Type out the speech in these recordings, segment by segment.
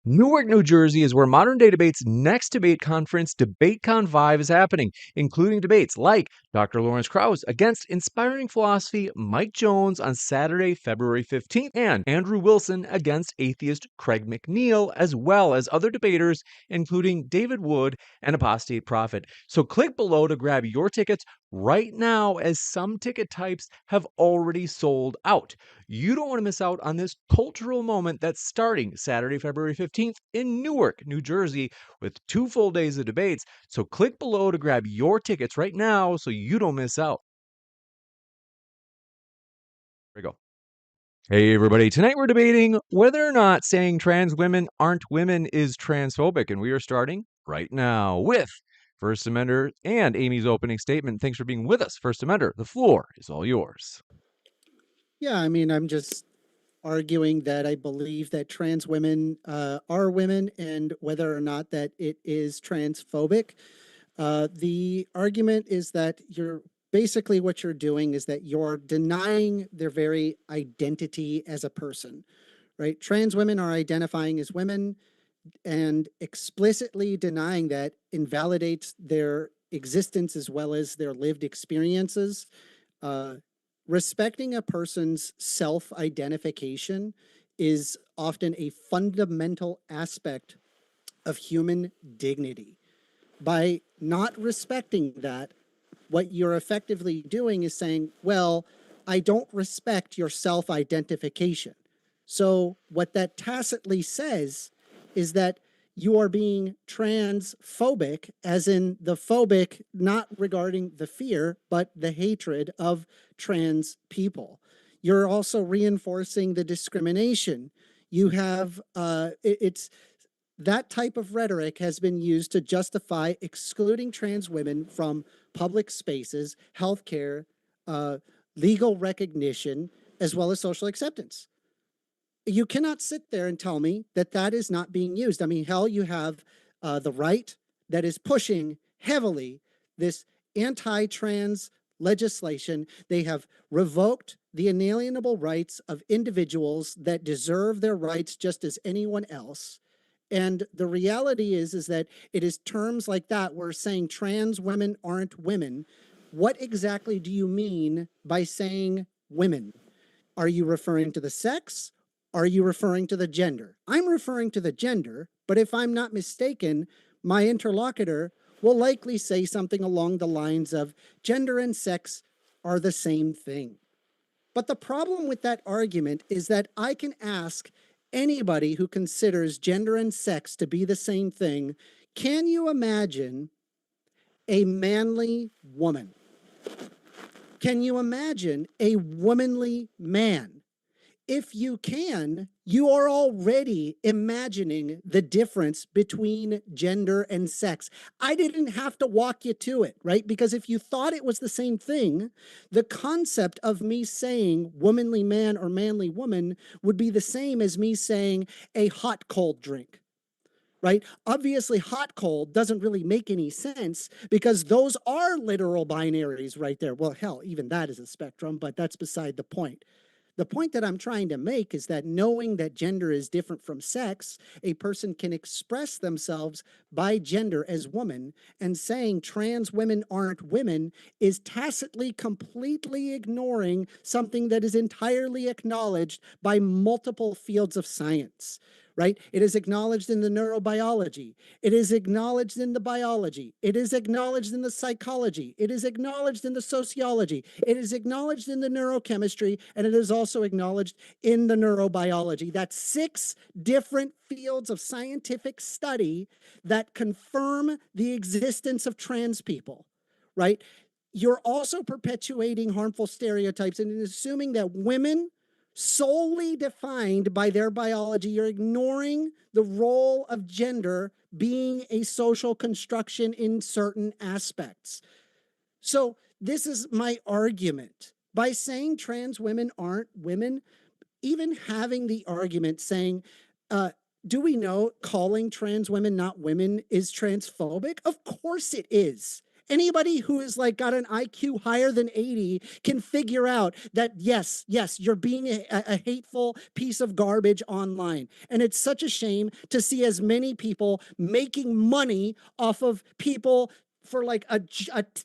Newark, New Jersey is where Modern Day Debate's next debate conference, DebateCon 5, is happening, including debates like Dr. Lawrence Krauss against inspiring philosophy Mike Jones on Saturday, February 15th, and Andrew Wilson against atheist Craig McNeil, as well as other debaters, including David Wood and Apostate Prophet. So click below to grab your tickets right now, as some ticket types have already sold out. You don't want to miss out on this cultural moment that's starting Saturday, February 15th in Newark, New Jersey, with 2 full days of debates. So click below to grab your tickets right now so you don't miss out. Here we go. Hey, everybody. Tonight we're debating whether or not saying trans women aren't women is transphobic. And we are starting right now with 1stAmender and Amy's opening statement. Thanks for being with us, 1stAmender. The floor is all yours. Yeah, I mean, I'm just arguing that I believe that trans women are women, and whether or not that it is transphobic. The argument is that basically what you're doing is that you're denying their very identity as a person, right? Trans women are identifying as women, and explicitly denying that invalidates their existence as well as their lived experiences. Respecting a person's self-identification is often a fundamental aspect of human dignity. By not respecting that, what you're effectively doing is saying, well, I don't respect your self-identification. So what that tacitly says is that you are being transphobic, as in the phobic, not regarding the fear, but the hatred of trans people. You're also reinforcing the discrimination. You have, it's that type of rhetoric has been used to justify excluding trans women from public spaces, healthcare, legal recognition, as well as social acceptance. You cannot sit there and tell me that that is not being used. I mean, hell, you have the right that is pushing heavily this anti-trans legislation. They have revoked the inalienable rights of individuals that deserve their rights just as anyone else. And the reality is that it is terms like that where saying trans women aren't women. What exactly do you mean by saying women? Are you referring to the sex? Are you referring to the gender? I'm referring to the gender, but if I'm not mistaken, my interlocutor will likely say something along the lines of gender and sex are the same thing. But the problem with that argument is that I can ask anybody who considers gender and sex to be the same thing, can you imagine a manly woman? Can you imagine a womanly man? If you can, you are already imagining the difference between gender and sex. I didn't have to walk you to it, right? Because if you thought it was the same thing, the concept of me saying womanly man or manly woman would be the same as me saying a hot cold drink. Right? Obviously, hot cold doesn't really make any sense because those are literal binaries right there. Well, hell, even that is a spectrum, but that's beside the point. The point that I'm trying to make is that knowing that gender is different from sex, a person can express themselves by gender as woman, and saying trans women aren't women is tacitly, completely ignoring something that is entirely acknowledged by multiple fields of science. Right? It is acknowledged in the neurobiology. It is acknowledged in the biology. It is acknowledged in the psychology. It is acknowledged in the sociology. It is acknowledged in the neurochemistry, and it is also acknowledged in the neurobiology. That's 6 different fields of scientific study that confirm the existence of trans people, right? You're also perpetuating harmful stereotypes and assuming that women solely defined by their biology. You're ignoring the role of gender being a social construction in certain aspects. So this is my argument. By saying trans women aren't women, even having the argument saying, do we know calling trans women not women is transphobic? Of course it is. Anybody who is like got an IQ higher than 80 can figure out that yes, you're being a hateful piece of garbage online. And it's such a shame to see as many people making money off of people for like a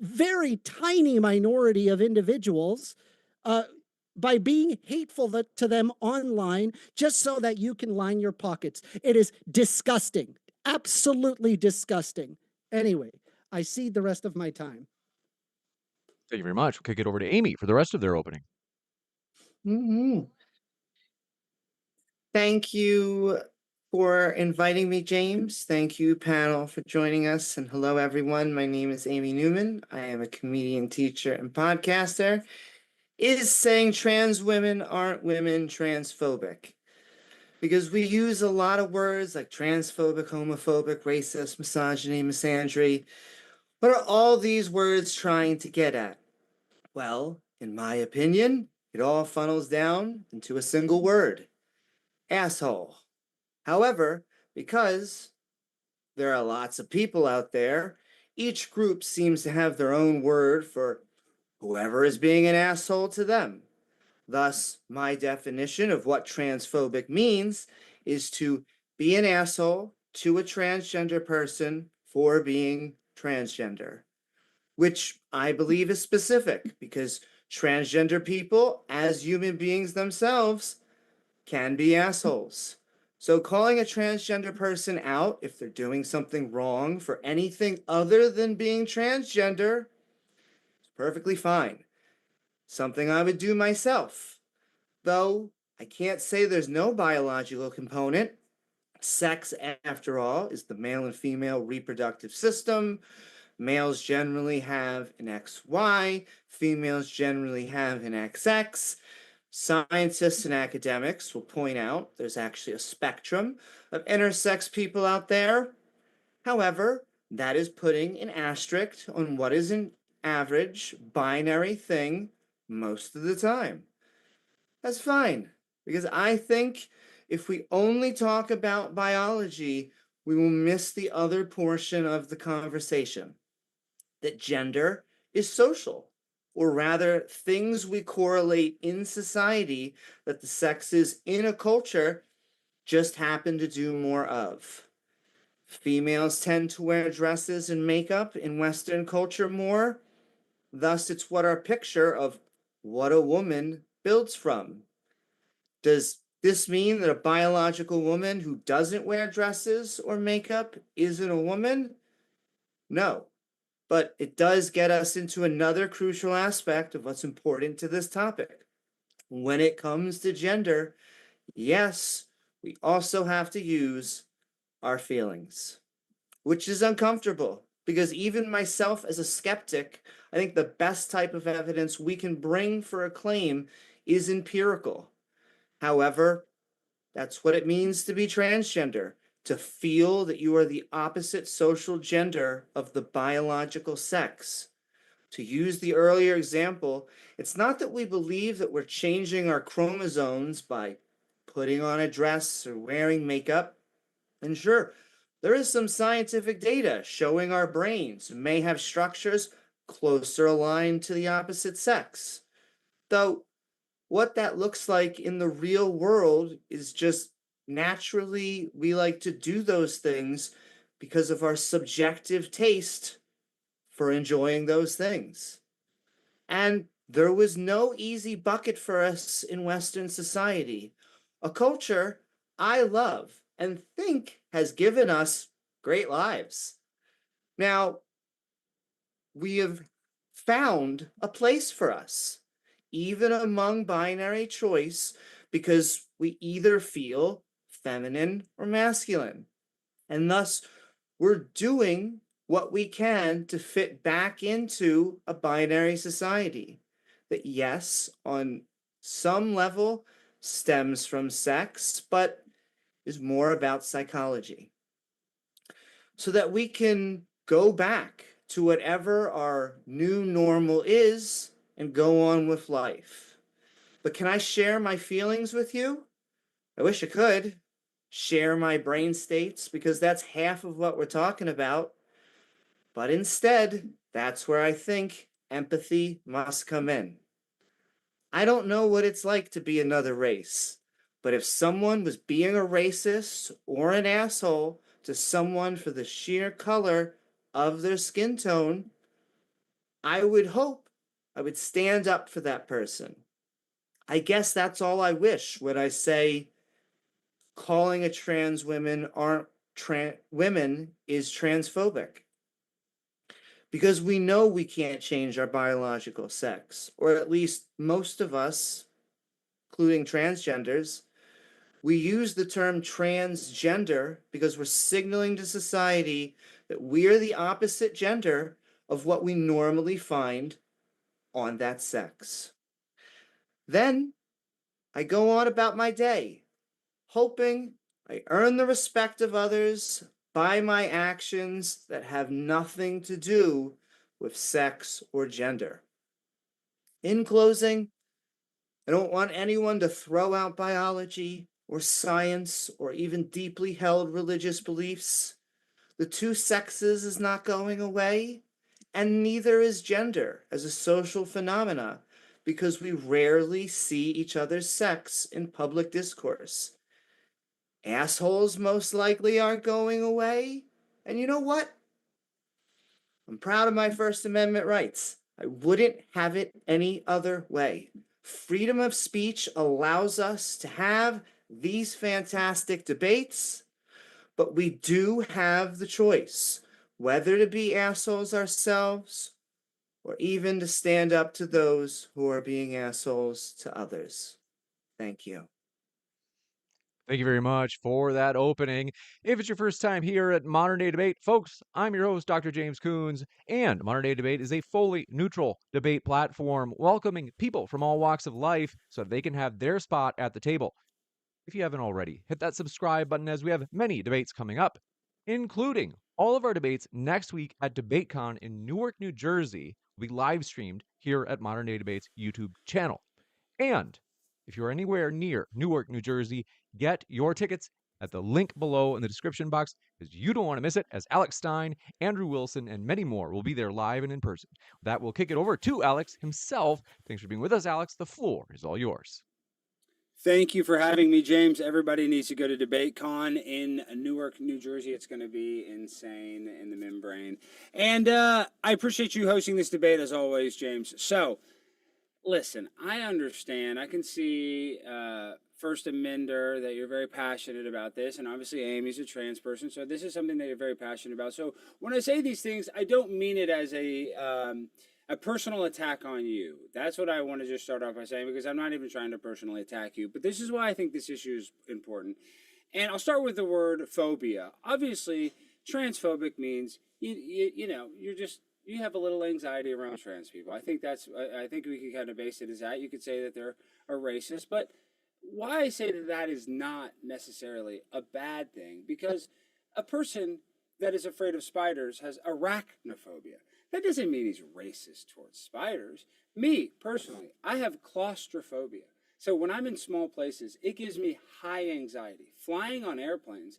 very tiny minority of individuals by being hateful to them online just so that you can line your pockets. It is disgusting, absolutely disgusting. Anyway, I cede the rest of my time. Thank you very much. We'll kick it over to Amy for the rest of their opening. Mm-hmm. Thank you for inviting me, James. Thank you, panel, for joining us. And hello, everyone. My name is Amy Newman. I am a comedian, teacher, and podcaster. Is saying trans women aren't women transphobic? Because we use a lot of words like transphobic, homophobic, racist, misogyny, misandry. What are all these words trying to get at? Well, in my opinion, it all funnels down into a single word: asshole. However, because there are lots of people out there, each group seems to have their own word for whoever is being an asshole to them. Thus, my definition of what transphobic means is to be an asshole to a transgender person for being transgender, which I believe is specific because transgender people, as human beings themselves, can be assholes. So calling a transgender person out if they're doing something wrong for anything other than being transgender is perfectly fine. Something I would do myself. Though I can't say there's no biological component. Sex, after all, is the male and female reproductive system. Males generally have an XY, females generally have an XX. Scientists and academics will point out there's actually a spectrum of intersex people out there. However, that is putting an asterisk on what is an average binary thing most of the time. That's fine, because I think if we only talk about biology, we will miss the other portion of the conversation, that gender is social, or rather, things we correlate in society that the sexes in a culture just happen to do more of. Females tend to wear dresses and makeup in Western culture more. Thus, it's what our picture of what a woman builds from. Does this mean that a biological woman who doesn't wear dresses or makeup isn't a woman? No. But it does get us into another crucial aspect of what's important to this topic. When it comes to gender, yes, we also have to use our feelings, which is uncomfortable because even myself as a skeptic, I think the best type of evidence we can bring for a claim is empirical. However, that's what it means to be transgender, to feel that you are the opposite social gender of the biological sex. To use the earlier example, it's not that we believe that we're changing our chromosomes by putting on a dress or wearing makeup. And sure, there is some scientific data showing our brains may have structures closer aligned to the opposite sex. Though what that looks like in the real world is just naturally we like to do those things because of our subjective taste for enjoying those things. And there was no easy bucket for us in Western society, a culture I love and think has given us great lives. Now, we have found a place for us, even among binary choice, because we either feel feminine or masculine. And thus, we're doing what we can to fit back into a binary society that, yes, on some level stems from sex, but is more about psychology. So that we can go back to whatever our new normal is and go on with life. But can I share my feelings with you? I wish I could share my brain states because that's half of what we're talking about. But instead, that's where I think empathy must come in. I don't know what it's like to be another race, but if someone was being a racist or an asshole to someone for the sheer color of their skin tone, I would hope I would stand up for that person. I guess that's all I wish when I say calling a trans women is transphobic. Because we know we can't change our biological sex, or at least most of us, including transgenders. We use the term transgender because we're signaling to society that we're the opposite gender of what we normally find on that sex. Then I go on about my day, hoping I earn the respect of others by my actions that have nothing to do with sex or gender. In closing, I don't want anyone to throw out biology or science or even deeply held religious beliefs. The two sexes is not going away, and neither is gender as a social phenomena, because we rarely see each other's sex in public discourse. Assholes most likely aren't going away, and you know what? I'm proud of my First Amendment rights. I wouldn't have it any other way. Freedom of speech allows us to have these fantastic debates, but we do have the choice whether to be assholes ourselves or even to stand up to those who are being assholes to others. Thank you. Thank you very much for that opening. If it's your first time here at Modern Day Debate, folks, I'm your host, Dr. James Coons, and Modern Day Debate is a fully neutral debate platform welcoming people from all walks of life so that they can have their spot at the table. If you haven't already, hit that subscribe button as we have many debates coming up, including all of our debates next week at DebateCon in Newark, New Jersey, will be live streamed here at Modern Day Debate's YouTube channel. And if you're anywhere near Newark, New Jersey, get your tickets at the link below in the description box because you don't want to miss it, as Alex Stein, Andrew Wilson, and many more will be there live and in person. That will kick it over to Alex himself. Thanks for being with us, Alex. The floor is all yours. Thank you for having me, James. Everybody needs to go to DebateCon in Newark, New Jersey. It's going to be insane in the membrane. And I appreciate you hosting this debate as always, James. So, listen, I understand. I can see 1stAmender that you're very passionate about this. And obviously, Amy's a trans person. So this is something that you're very passionate about. So when I say these things, I don't mean it as a personal attack on you. That's what I want to just start off by saying, because I'm not even trying to personally attack you. But this is why I think this issue is important. And I'll start with the word phobia. Obviously, transphobic means, you have a little anxiety around trans people. I think we can kind of base it as that. You could say that they're a racist. But why I say that is not necessarily a bad thing, because a person that is afraid of spiders has arachnophobia. That doesn't mean he's racist towards spiders. Me, personally, I have claustrophobia. So when I'm in small places, it gives me high anxiety. Flying on airplanes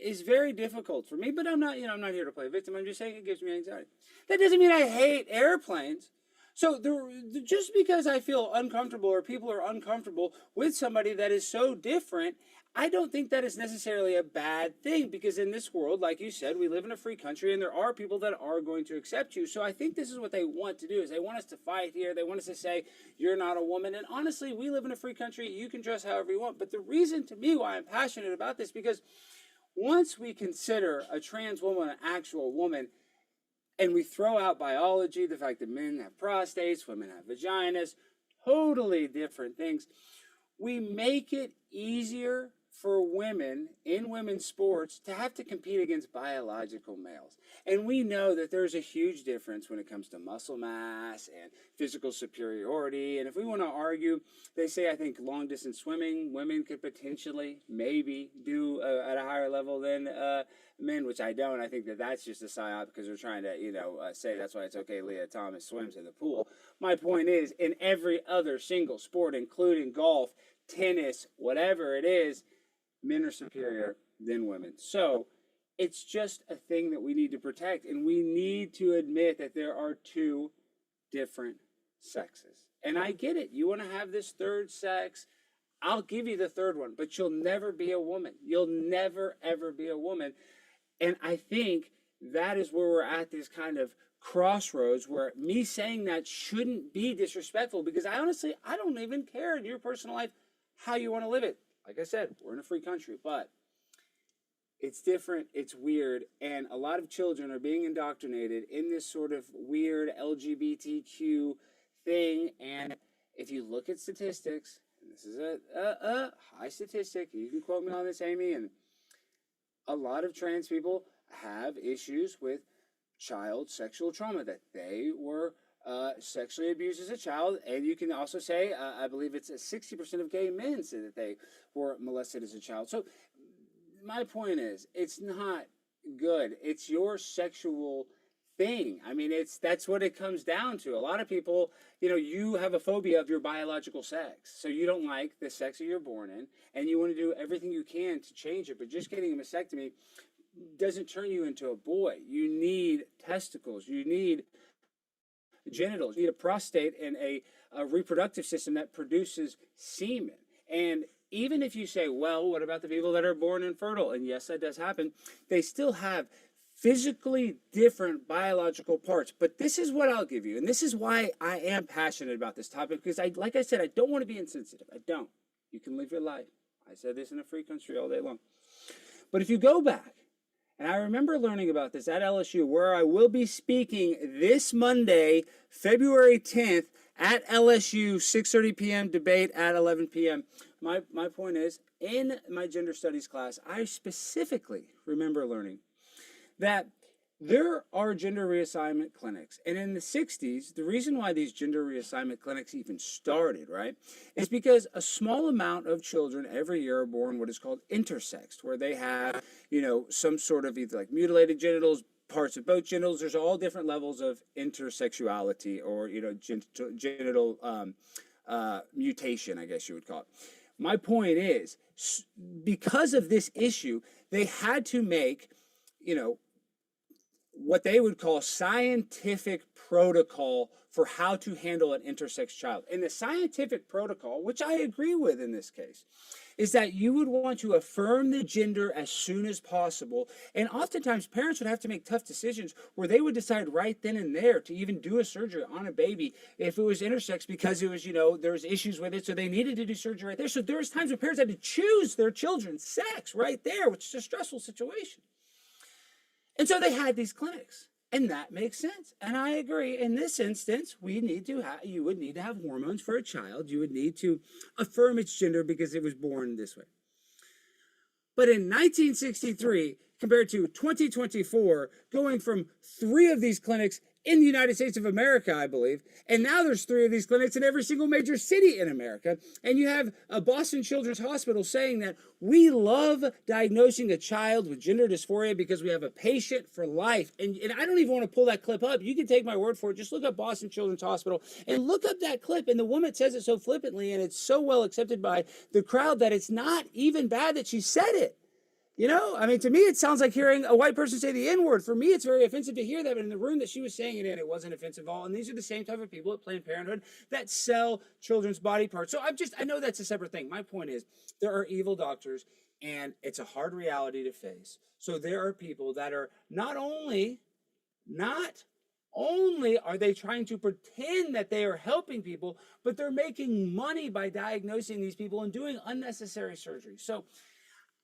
is very difficult for me, but I'm not here to play victim. I'm just saying it gives me anxiety. That doesn't mean I hate airplanes. So just because I feel uncomfortable or people are uncomfortable with somebody that is so different, I don't think that is necessarily a bad thing, because in this world, like you said, we live in a free country and there are people that are going to accept you. So I think this is what they want to do, is they want us to fight here. They want us to say, you're not a woman. And honestly, we live in a free country. You can dress however you want. But the reason to me why I'm passionate about this, because once we consider a trans woman an actual woman, and we throw out biology, the fact that men have prostates, women have vaginas, totally different things, we make it easier for women in women's sports to have to compete against biological males. And we know that there's a huge difference when it comes to muscle mass and physical superiority. And if we want to argue, they say, I think long distance swimming, women could potentially maybe do at a higher level than men, which I don't. I think that that's just a psyop because they're trying to, say that's why it's okay Leah Thomas swims in the pool. My point is, in every other single sport, including golf, tennis, whatever it is, men are superior than women. So it's just a thing that we need to protect. And we need to admit that there are two different sexes. And I get it. You want to have this third sex. I'll give you the third one, but you'll never be a woman. You'll never, ever be a woman. And I think that is where we're at this kind of crossroads where me saying that shouldn't be disrespectful, because I honestly, I don't even care in your personal life how you want to live it. Like I said, we're in a free country, but it's different, it's weird, and a lot of children are being indoctrinated in this sort of weird LGBTQ thing. And if you look at statistics, and this is a high statistic, you can quote me on this, Amy, and a lot of trans people have issues with child sexual trauma, that they were sexually abused as a child. And you can also say, I believe it's 60% of gay men say that they were molested as a child. So my point is, it's not good. It's your sexual thing. I mean, that's what it comes down to. A lot of people, you have a phobia of your biological sex. So you don't like the sex that you're born in, and you want to do everything you can to change it. But just getting a mastectomy doesn't turn you into a boy. You need testicles. You need genitals. You need a prostate and a reproductive system that produces semen. And even if you say, well, what about the people that are born infertile? And yes, that does happen. They still have physically different biological parts. But this is what I'll give you. And this is why I am passionate about this topic, because like I said, I don't want to be insensitive. I don't. You can live your life. I said this in a free country all day long. But if you go back, and I remember learning about this at LSU, where I will be speaking this Monday, February 10th, at LSU, 6:30 p.m., debate at 11 p.m. My point is, in my gender studies class, I specifically remember learning that there are gender reassignment clinics. And in the 60s, the reason why these gender reassignment clinics even started, right, is because a small amount of children every year are born what is called intersexed, where they have, some sort of either like mutilated genitals, parts of both genitals. There's all different levels of intersexuality, or, genital mutation, I guess you would call it. My point is, because of this issue, they had to make, what they would call scientific protocol for how to handle an intersex child. And the scientific protocol, which I agree with in this case, is that you would want to affirm the gender as soon as possible. And oftentimes parents would have to make tough decisions where they would decide right then and there to even do a surgery on a baby if it was intersex, because it was, there was issues with it. So they needed to do surgery right there. So there was times when parents had to choose their children's sex right there, which is a stressful situation. And so they had these clinics, and that makes sense. And I agree. In this instance, you would need to have hormones for a child. You would need to affirm its gender because it was born this way. But in 1963, compared to 2024, going from 3 of these clinics in the United States of America, I believe, and now there's 3 of these clinics in every single major city in America, and you have a Boston Children's Hospital saying that we love diagnosing a child with gender dysphoria because we have a patient for life. And I don't even want to pull that clip up. You can take my word for it. Just look up Boston Children's Hospital and look up that clip. And the woman says it so flippantly, and it's so well accepted by the crowd that it's not even bad that she said it. To me, it sounds like hearing a white person say the N-word. For me, it's very offensive to hear that. But in the room that she was saying it in, it wasn't offensive at all. And these are the same type of people at Planned Parenthood that sell children's body parts. So I know that's a separate thing. My point is, there are evil doctors, and it's a hard reality to face. So there are people that are not only are they trying to pretend that they are helping people, but they're making money by diagnosing these people and doing unnecessary surgery. So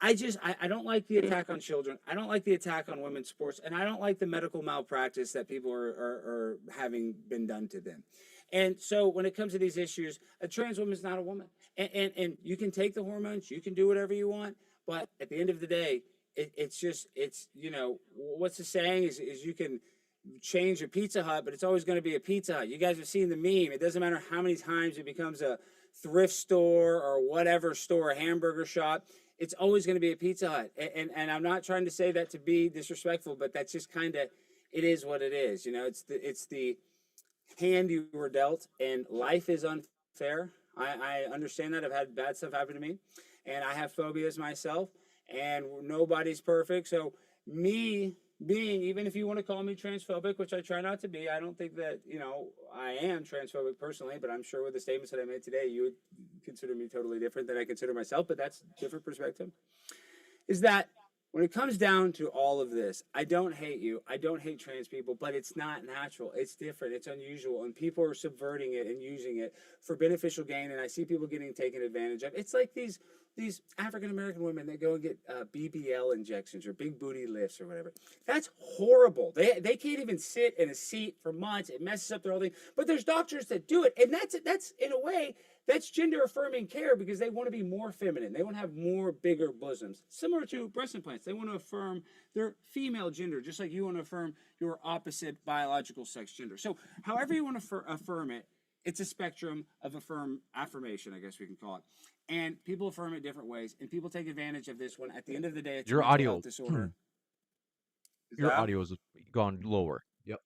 I don't like the attack on children. I don't like the attack on women's sports. And I don't like the medical malpractice that people are having been done to them. And so when it comes to these issues, a trans woman is not a woman. And you can take the hormones, you can do whatever you want. But at the end of the day, it's what's the saying is you can change a Pizza Hut, but it's always going to be a Pizza Hut. You guys have seen the meme. It doesn't matter how many times it becomes a thrift store or whatever store, a hamburger shop. It's always going to be a Pizza Hut. And I'm not trying to say that to be disrespectful, but that's just kind of, it is what it is. It's the hand you were dealt, and life is unfair. I understand that. I've had bad stuff happen to me, and I have phobias myself, and nobody's perfect. So me being, even if you want to call me transphobic, which I try not to be, I don't think that, I am transphobic personally, but I'm sure with the statements that I made today, you would consider me totally different than I consider myself, but that's a different perspective, is that when it comes down to all of this, I don't hate you. I don't hate trans people, but it's not natural. It's different. It's unusual. And people are subverting it and using it for beneficial gain. And I see people getting taken advantage of. It's like these African-American women that go and get BBL injections or big booty lifts or whatever. That's horrible. They can't even sit in a seat for months. It messes up their whole thing. But there's doctors that do it. And that's in a way, that's gender affirming care because they want to be more feminine. They want to have more bigger bosoms. Similar to breast implants. They want to affirm their female gender, just like you want to affirm your opposite biological sex gender. So however you want to affirm it, it's a spectrum of affirmation, I guess we can call it. And people affirm it different ways, and people take advantage of this one. At the end of the day, it's Your a mental audio. health disorder. Your audio's gone lower. Yep.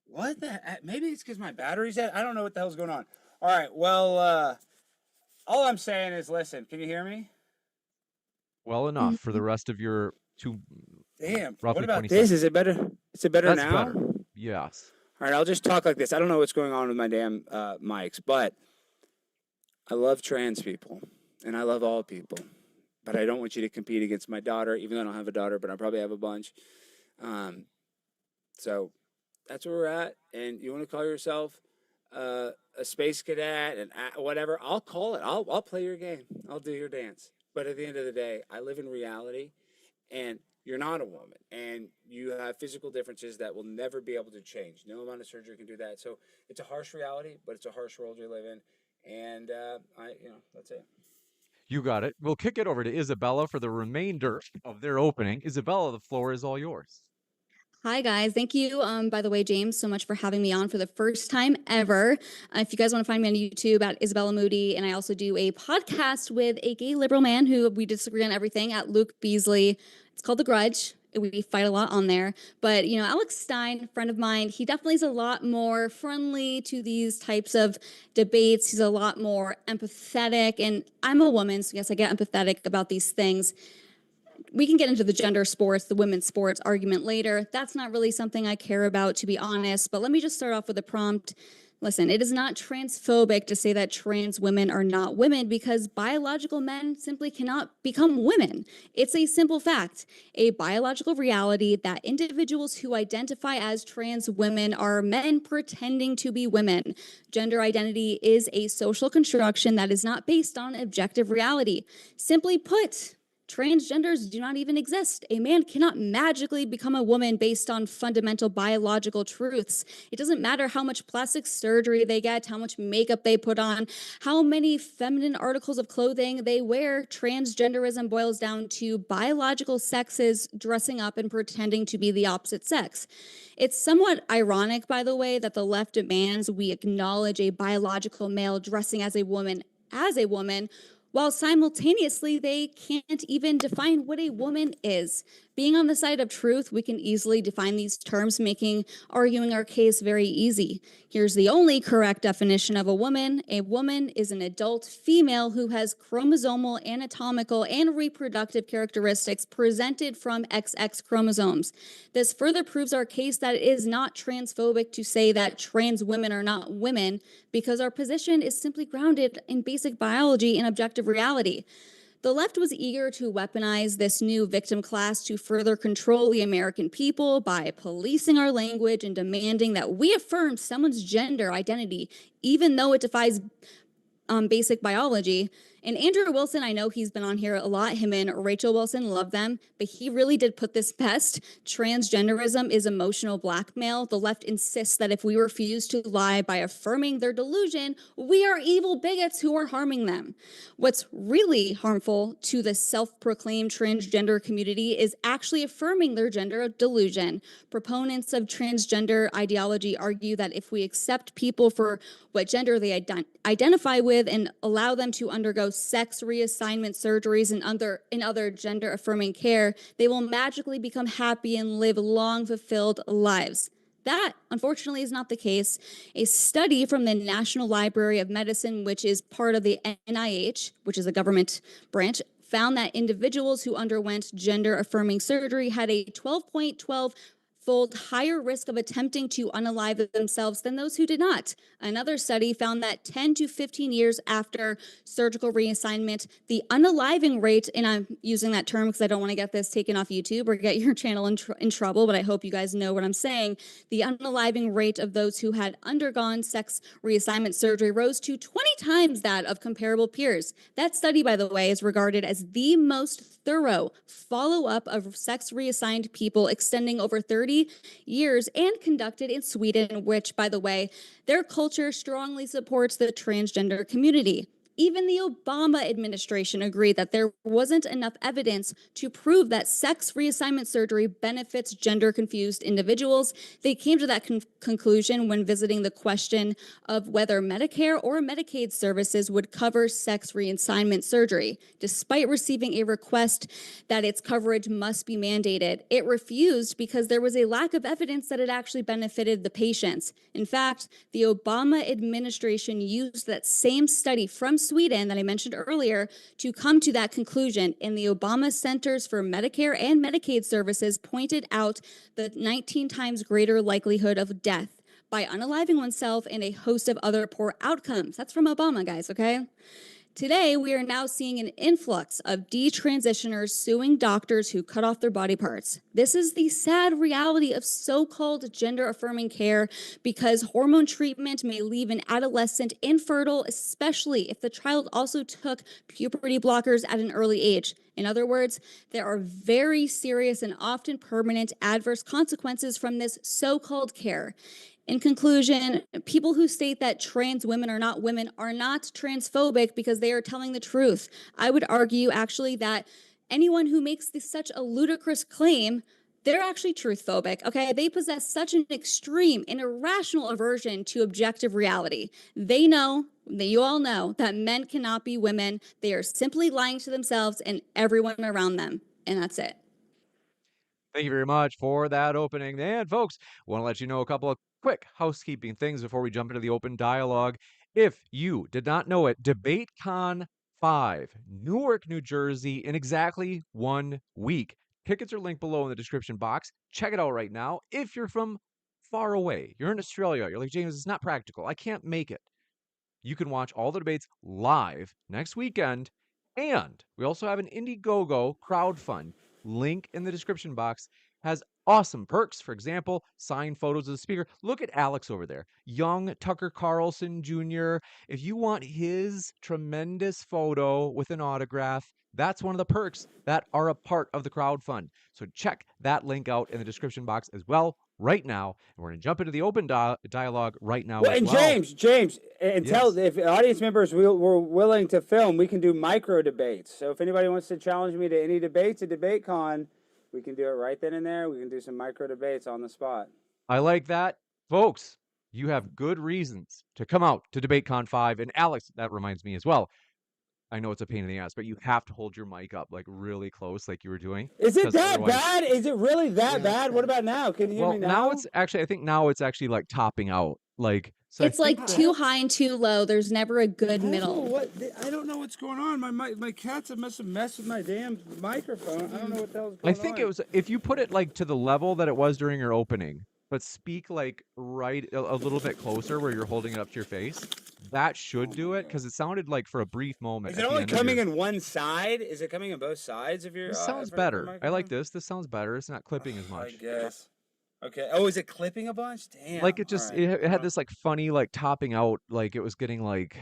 What the heck? Maybe it's because my battery's at. I don't know what the hell's going on. All right. Well, all I'm saying is, listen. Can you hear me? Well enough for the rest of your Damn. roughly What about 20 this? seconds. Is it better? Is it better That's now? better. Yes. All right. I'll just talk like this. I don't know what's going on with my damn mics, but I love trans people, and I love all people. But I don't want you to compete against my daughter, even though I don't have a daughter, but I probably have a bunch. So that's where we're at. And you want to call yourself a space cadet and whatever, I'll call it. I'll play your game. I'll do your dance. But at the end of the day, I live in reality, and you're not a woman, and you have physical differences that will never be able to change. No amount of surgery can do that. So it's a harsh reality, but it's a harsh world we live in. And that's it. You got it. We'll kick it over to Isabella for the remainder of their opening. Isabella, the floor is all yours. Hi, guys. Thank you, by the way, James, so much for having me on for the first time ever. If you guys want to find me on YouTube at Isabella Moody, and I also do a podcast with a gay liberal man who we disagree on everything at Luke Beasley. It's called The Grudge. We fight a lot on there. But, Alex Stein, friend of mine, he definitely is a lot more friendly to these types of debates. He's a lot more empathetic. And I'm a woman, so yes, I get empathetic about these things. We can get into the gender sports, the women's sports argument later. That's not really something I care about, to be honest. But let me just start off with a prompt. Listen, it is not transphobic to say that trans women are not women because biological men simply cannot become women. It's a simple fact, a biological reality that individuals who identify as trans women are men pretending to be women. Gender identity is a social construction that is not based on objective reality. Simply put, transgenders do not even exist. A man cannot magically become a woman based on fundamental biological truths. It doesn't matter how much plastic surgery they get, how much makeup they put on, how many feminine articles of clothing they wear. Transgenderism boils down to biological sexes dressing up and pretending to be the opposite sex. It's somewhat ironic, by the way, that the left demands we acknowledge a biological male dressing as a woman, while simultaneously they can't even define what a woman is. Being on the side of truth, we can easily define these terms, making arguing our case very easy. Here's the only correct definition of a woman. A woman is an adult female who has chromosomal, anatomical, and reproductive characteristics presented from XX chromosomes. This further proves our case that it is not transphobic to say that trans women are not women, because our position is simply grounded in basic biology and objective reality. The left was eager to weaponize this new victim class to further control the American people by policing our language and demanding that we affirm someone's gender identity, even though it defies basic biology. And Andrew Wilson, I know he's been on here a lot, him and Rachel Wilson, love them, but he really did put this best. Transgenderism is emotional blackmail. The left insists that if we refuse to lie by affirming their delusion, we are evil bigots who are harming them. What's really harmful to the self-proclaimed transgender community is actually affirming their gender delusion. Proponents of transgender ideology argue that if we accept people for what gender they identify with and allow them to undergo sex reassignment surgeries and other gender affirming care, they will magically become happy and live long, fulfilled lives. That, unfortunately, is not the case. A study from the National Library of Medicine, which is part of the NIH, which is a government branch, found that individuals who underwent gender-affirming surgery had a 12.12-fold higher risk of attempting to unalive themselves than those who did not. Another study found that 10 to 15 years after surgical reassignment, the unaliving rate, and I'm using that term because I don't want to get this taken off YouTube or get your channel in trouble, but I hope you guys know what I'm saying. The unaliving rate of those who had undergone sex reassignment surgery rose to 20 times that of comparable peers. That study, by the way, is regarded as the most thorough follow-up of sex reassigned people extending over 30 years and conducted in Sweden, which, by the way, their culture strongly supports the transgender community. Even the Obama administration agreed that there wasn't enough evidence to prove that sex reassignment surgery benefits gender-confused individuals. They came to that conclusion when visiting the question of whether Medicare or Medicaid services would cover sex reassignment surgery. Despite receiving a request that its coverage must be mandated, it refused because there was a lack of evidence that it actually benefited the patients. In fact, the Obama administration used that same study from Sweden that I mentioned earlier to come to that conclusion, and the Obama Centers for Medicare and Medicaid Services pointed out the 19 times greater likelihood of death by unaliving oneself and a host of other poor outcomes. That's from Obama, guys, okay? Today, we are now seeing an influx of detransitioners suing doctors who cut off their body parts. This is the sad reality of so-called gender-affirming care because hormone treatment may leave an adolescent infertile, especially if the child also took puberty blockers at an early age. In other words, there are very serious and often permanent adverse consequences from this so-called care. In conclusion, people who state that trans women are not transphobic because they are telling the truth. I would argue actually that anyone who makes such a ludicrous claim, they're actually truthphobic, okay? They possess such an extreme and irrational aversion to objective reality. They know, you all know, that men cannot be women. They are simply lying to themselves and everyone around them, and that's it. Thank you very much for that opening. And folks, want to let you know a couple of quick housekeeping things before we jump into the open dialogue. If you did not know it, DebateCon 5, Newark, New Jersey, in exactly 1 week. Tickets are linked below in the description box. Check it out right now. If you're from far away, you're in Australia, you're like, James, it's not practical. I can't make it. You can watch all the debates live next weekend. And we also have an Indiegogo crowdfund. Link in the description box has awesome perks. For example, signed photos of the speaker. Look at Alex over there. Young Tucker Carlson Jr. If you want his tremendous photo with an autograph, that's one of the perks that are a part of the crowdfund. So check that link out in the description box as well right now. And we're going to jump into the open dialogue right now. Well, and James, and tell if audience members were willing to film, we can do micro debates. So if anybody wants to challenge me to any debates at DebateCon, we can do it right then and there. We can do some micro debates on the spot. I like that. Folks, you have good reasons to come out to DebateCon 5. And Alex, that reminds me as well. I know it's a pain in the ass, but you have to hold your mic up like really close like you were doing. Is it that bad? Is it really that bad? What about now? Can you hear me now? Now it's actually, I think now it's actually like topping out. Like, so it's like too high and too low. There's never a good middle. I don't know what's going on. My cats must have messed with my damn microphone. I don't know what the hell's going on. I think it was, if you put it like to the level that it was during your opening, but speak like right a little bit closer where you're holding it up to your face, that should do it, because it sounded like for a brief moment. Is it only coming in one side? Is it coming on both sides of your? This sounds better. I like this. This sounds better. It's not clipping as much. I guess. Okay. Oh, is it clipping a bunch? Damn. Like it just it had this like funny like topping out, like it was getting like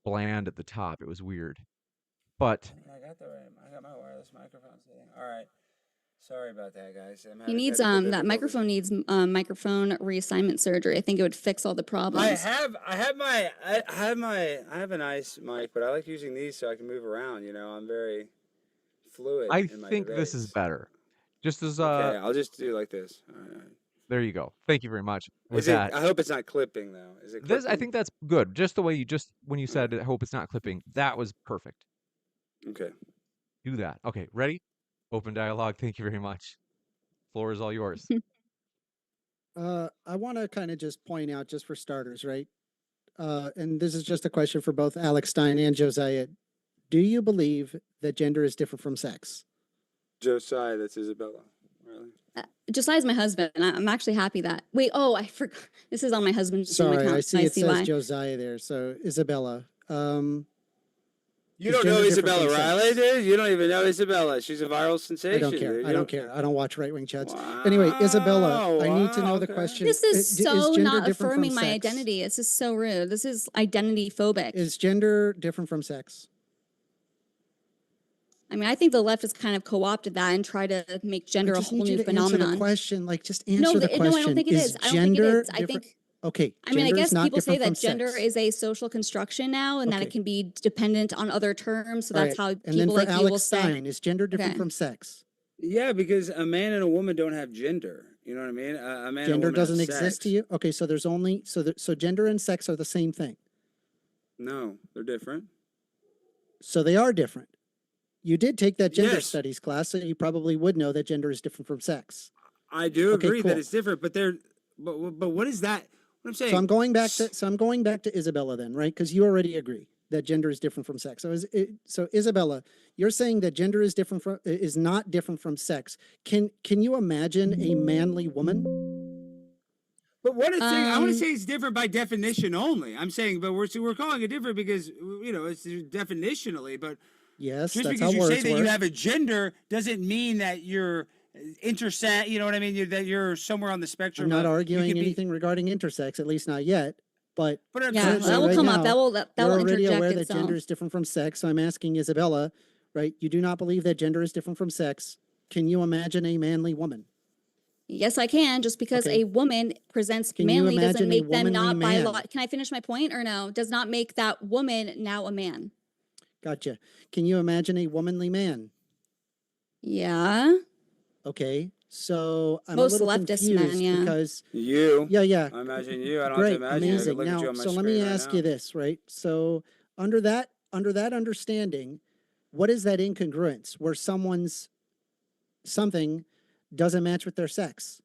bland at the top. It was weird. But I got my wireless microphone setting. All right. Sorry about that, guys. He needs that microphone needs microphone reassignment surgery. I think it would fix all the problems. I have a nice mic, but I like using these so I can move around. You know, I'm very fluid. I think this is better. Just as okay, I'll just do like this. All right. There you go. Thank you very much. I hope it's not clipping though. Is it clipping? This, I think that's good. Just the way you when you said I hope it's not clipping, that was perfect. Okay. Do that. Okay, ready? Open dialogue. Thank you very much. Floor is all yours. I want to kind of just point out, just for starters, right? And this is just a question for both Alex Stein and Josiah. Do you believe that gender is different from sex? Josiah, that's Isabella. Really? Josiah's my husband. I'm actually happy that. Wait, oh, I forgot. This is on my husband's Zoom Sorry, account. I so see it says why. Josiah there. So Isabella, You is don't know gender different Isabella from Riley, sex? dude? You don't even know Isabella. She's a viral sensation. I don't care. Dude. I don't care. I don't watch right-wing chats. Wow, Anyway, Isabella, I need to know the okay. question. This is so gender not different from affirming my sex? identity. This is so rude. This is identity phobic. Is gender different from sex? I mean, I think the left has kind of co-opted that and tried to make gender I a just whole need you new to answer the phenomenon. question. Like, just answer No, the question. no, I don't think it is. I don't think it gender is. I different- think. Okay. I mean, I gender is guess not people say different that from gender sex. is a social construction now, and that Okay. it can be dependent on other terms. So All that's right. how And then people for like you will Alex say. Stein, is gender different Okay. from sex? Yeah, because a man and a woman don't have gender. You know what I mean? A man and a Gender woman doesn't have exist to sex. you? Okay, so there's only so gender and sex are the same thing. No, they're different. So they are different. You did take that gender Yes. studies class, so you probably would know that gender is different from sex. I do Okay, agree that cool. it's different, but what is that? What I'm saying. So I'm going back to Isabella then, right? Because you already agree that gender is different from sex. So Isabella, you're saying that gender is not different from sex. Can you imagine a manly woman? But what it's saying, I want to Um, say it's different by definition only. I'm saying, but we're calling it different because it's definitionally. But Yes, just that's because how you say words that you work. have a gender doesn't mean that you're intersex. You know what I mean? That you're somewhere on the spectrum. I'm not of- you arguing could be- anything regarding intersex, at least not yet. But But I'm yeah, saying, so that will right come now, up. That will you're already interject aware that itself. gender is different from sex. So I'm asking Isabella, right? You do not believe that gender is different from sex. Can you imagine a manly woman? Yes, I can. Just because Okay. a woman presents Can you manly doesn't imagine a make them not womanly man? biological. Can I finish my point or no? Does not make that woman now a man. Gotcha. Can you imagine a womanly man? Yeah. Okay. So I'm Most a little leftist confused men, yeah. because you. yeah. I imagine you. I don't Great, have to imagine you. I amazing. can look at you Now, on my so let me screen right ask now. you this, right? So under that understanding, what is that incongruence where something doesn't match with their sex?